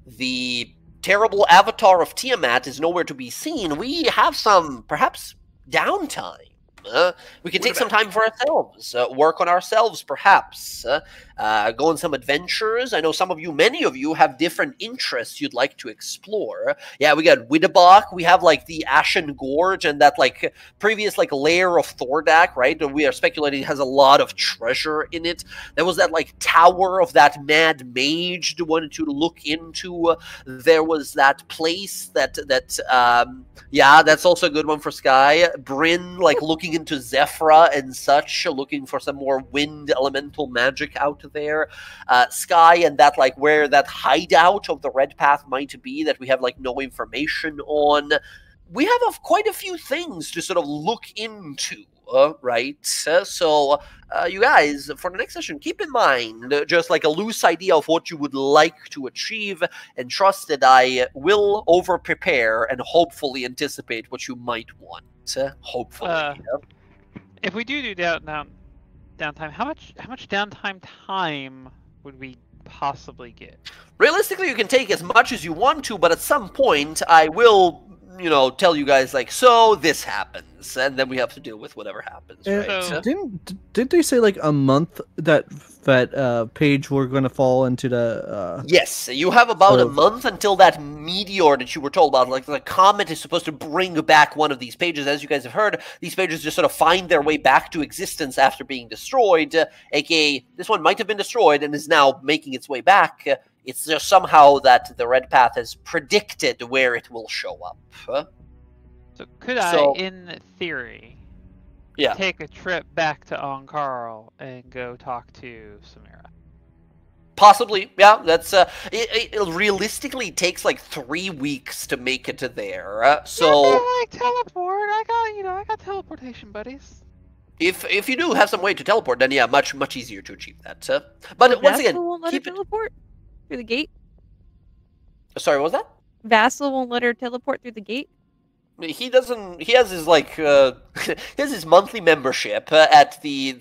The terrible avatar of Tiamat is nowhere to be seen. We have some, perhaps, downtime. We can take some time for ourselves, work on ourselves, perhaps, go on some adventures. I know many of you have different interests you'd like to explore. Yeah, we got Widabach, we have, like, the Ashen Gorge and that, like, previous, like, lair of Thordak, right? We are speculating it has a lot of treasure in it. There was that, like, tower of that mad mage you wanted to look into. There was that place yeah, that's also a good one for Sky. Bryn, like, looking into Zephyra and such, looking for some more wind elemental magic out there. Sky and that, like, where that hideout of the red path might be that we have, like, no information on. We have quite a few things to sort of look into. Right? So, you guys, for the next session, keep in mind just like a loose idea of what you would like to achieve, and trust that I will over-prepare and hopefully anticipate what you might want. Hopefully. If we do downtime, how much downtime time would we possibly get? Realistically, you can take as much as you want to, but at some point, I will, you know, tell you guys, like, so this happens, and then we have to deal with whatever happens, right? So, Didn't they say, like, a month that page we're going to fall into the... Yes, you have about a month until that meteor that you were told about, like, the comet is supposed to bring back one of these pages. As you guys have heard, these pages just sort of find their way back to existence after being destroyed, aka this one might have been destroyed and is now making its way back. It's just somehow that the red path has predicted where it will show up. So could I, in theory, yeah, take a trip back to Onkarl and go talk to Samira? Possibly, yeah. That's it realistically takes like 3 weeks to make it to there. So yeah, like teleport. I got teleportation buddies. If you do have some way to teleport, then yeah, much easier to achieve that. But once again, won't let her teleport through the gate. Sorry, what was that? Vassal won't let her teleport through the gate. He doesn't. He has his like. He has his monthly membership at the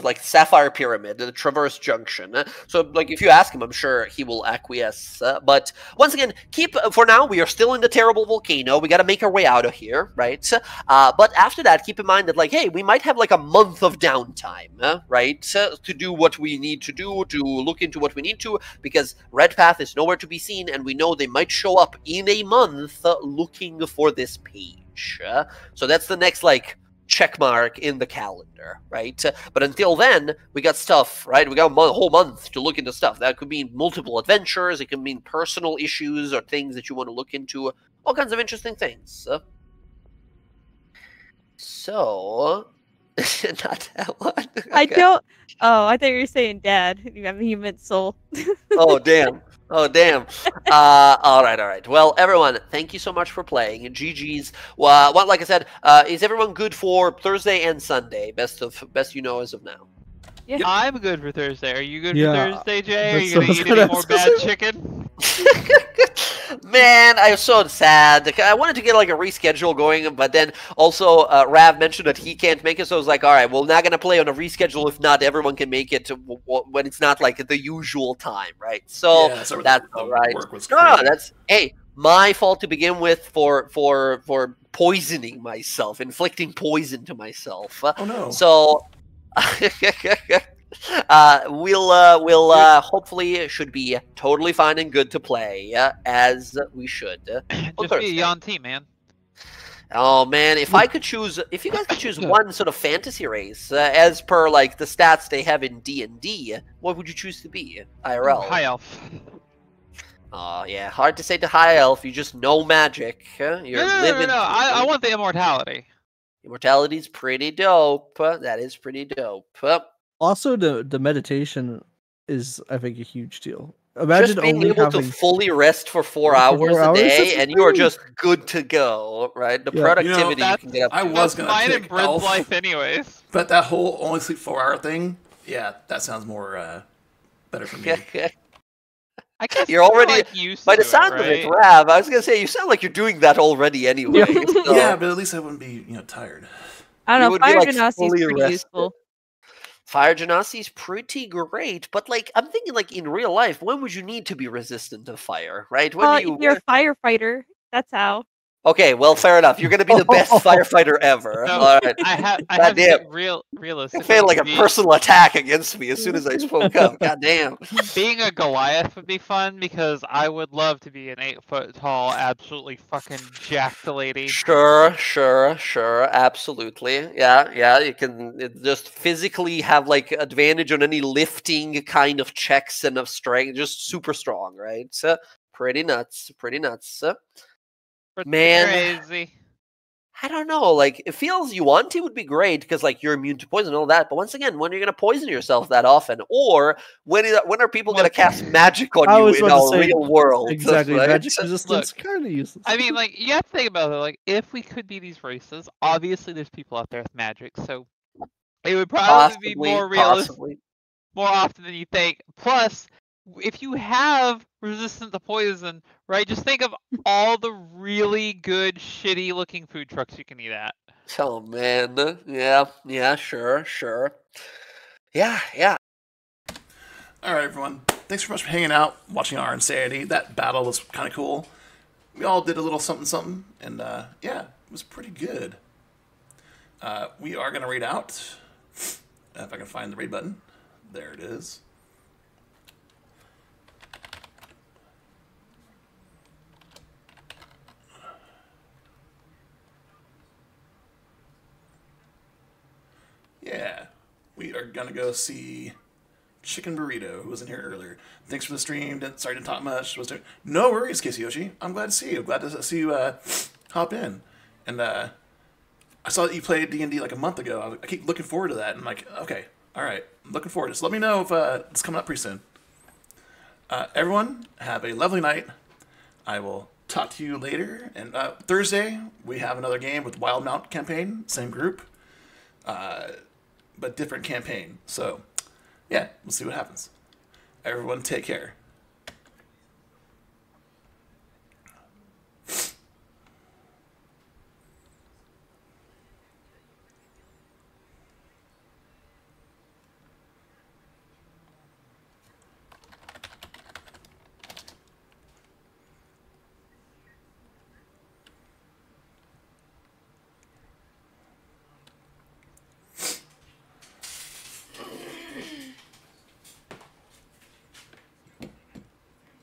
like Sapphire Pyramid, the Traverse Junction. So like, if you ask him, I'm sure he will acquiesce. But once again, for now. We are still in the terrible volcano. We got to make our way out of here, right? But after that, keep in mind that, like, hey, we might have like a month of downtime, right? To do what we need to do, to look into what we need to, because Red Path is nowhere to be seen, and we know they might show up in a month looking for this page. So that's the next like check mark in the calendar, right? But until then, we got stuff, right? We got a whole month to look into stuff. That could mean multiple adventures. It can mean personal issues or things that you want to look into. All kinds of interesting things. So Not that one. I Okay. don't. Oh, I thought you were saying dad. I mean, you meant soul. Oh damn. Oh damn. All right. Well, everyone, thank you so much for playing. GG's. Well, like I said, is everyone good for Thursday and Sunday? Best you know as of now. Yeah. I'm good for Thursday. Are you good Yeah, for Thursday, Jay? Are that's you gonna what I was eat gonna any more ask. bad chicken? Man, I was so sad. I wanted to get like a reschedule going, but then also Rav mentioned that he can't make it, so I was like, all right, well, we're not gonna play on a reschedule if not everyone can make it when it's not like the usual time, right? So Yeah, so that's the all right. work was No, crazy. that's hey, my fault to begin with for poisoning myself, inflicting poison to myself. Oh no. So. We'll hopefully should be totally fine and good to play as we should. On Just be Thursday. a Yanti, man. Oh man, if you guys could choose one sort of fantasy race as per like the stats they have in D&D, what would you choose to be? IRL. High elf. Oh yeah, hard to say to high elf. You just know magic. You're living. No. I want the immortality. Immortality's pretty dope. That is pretty dope. Also, the meditation is, I think, a huge deal. Imagine just being only able having to fully rest for 4 for hours 4 a hours, day, that's and you are insane. just good to go, right? The Yeah. productivity you that's- can get up. I to. was That's gonna mine in pick Brid's elf, life, anyways. but that whole only sleep 4-hour thing, yeah, that sounds more better for me. I guess You're already like used by the to sound it, of it, right? Rav. I was gonna say you sound like you're doing that already anyway. Yeah. so Yeah, but at least I wouldn't be, tired. I you don't know. would be, Fire like, Genasi is fully pretty rested. useful. Fire Genasi is pretty great, but like I'm thinking, like in real life, when would you need to be resistant to fire, right? When do you? If you're a firefighter, that's how. Okay, well, fair enough. You're gonna be the best firefighter ever. No, All right. I have to Goddamn. get realistic. It felt like a personal attack against me as soon as I spoke up. God damn. Being a Goliath would be fun because I would love to be an 8-foot tall, absolutely fucking jacked lady. Sure, absolutely. Yeah, you can just physically have like advantage on any lifting kind of checks and of strength, just super strong, right? So, pretty nuts. Pretty Man. crazy. I don't know, like it feels Yuanti would be great because like you're immune to poison and all that, but once again, when you're gonna poison yourself that often, or when are people gonna cast magic on I you was in about to our say, real world? exactly, right? magic resistance Look, kind of useless. I mean, like, you have to think about it. Like, if we could be these races, obviously there's people out there with magic, so it would probably be more realistic, Possibly. more often than you think. Plus, if you have resistance to poison, right, just think of all the really good, shitty-looking food trucks you can eat at. Oh man, yeah, sure. Yeah. All right, everyone. Thanks so much for hanging out, watching our insanity. That battle was kind of cool. We all did a little something, and yeah, it was pretty good. We are gonna raid out. If I can find the raid button, there it is. Yeah, we are gonna go see Chicken Burrito, who was in here earlier. Thanks for the stream. Sorry to talk much. No worries, Kiyoshi. I'm glad to see you. Glad to see you hop in. And I saw that you played D&D like a month ago. I keep looking forward to that. And I'm like, okay, all right, I'm looking forward. Just let me know if it's coming up pretty soon. Everyone, have a lovely night. I will talk to you later. And Thursday, we have another game with Wild Mount campaign, same group, but different campaign. So, yeah, we'll see what happens. Everyone, take care.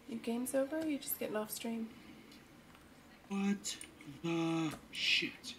Your game's over? Or you just getting off stream? What the shit?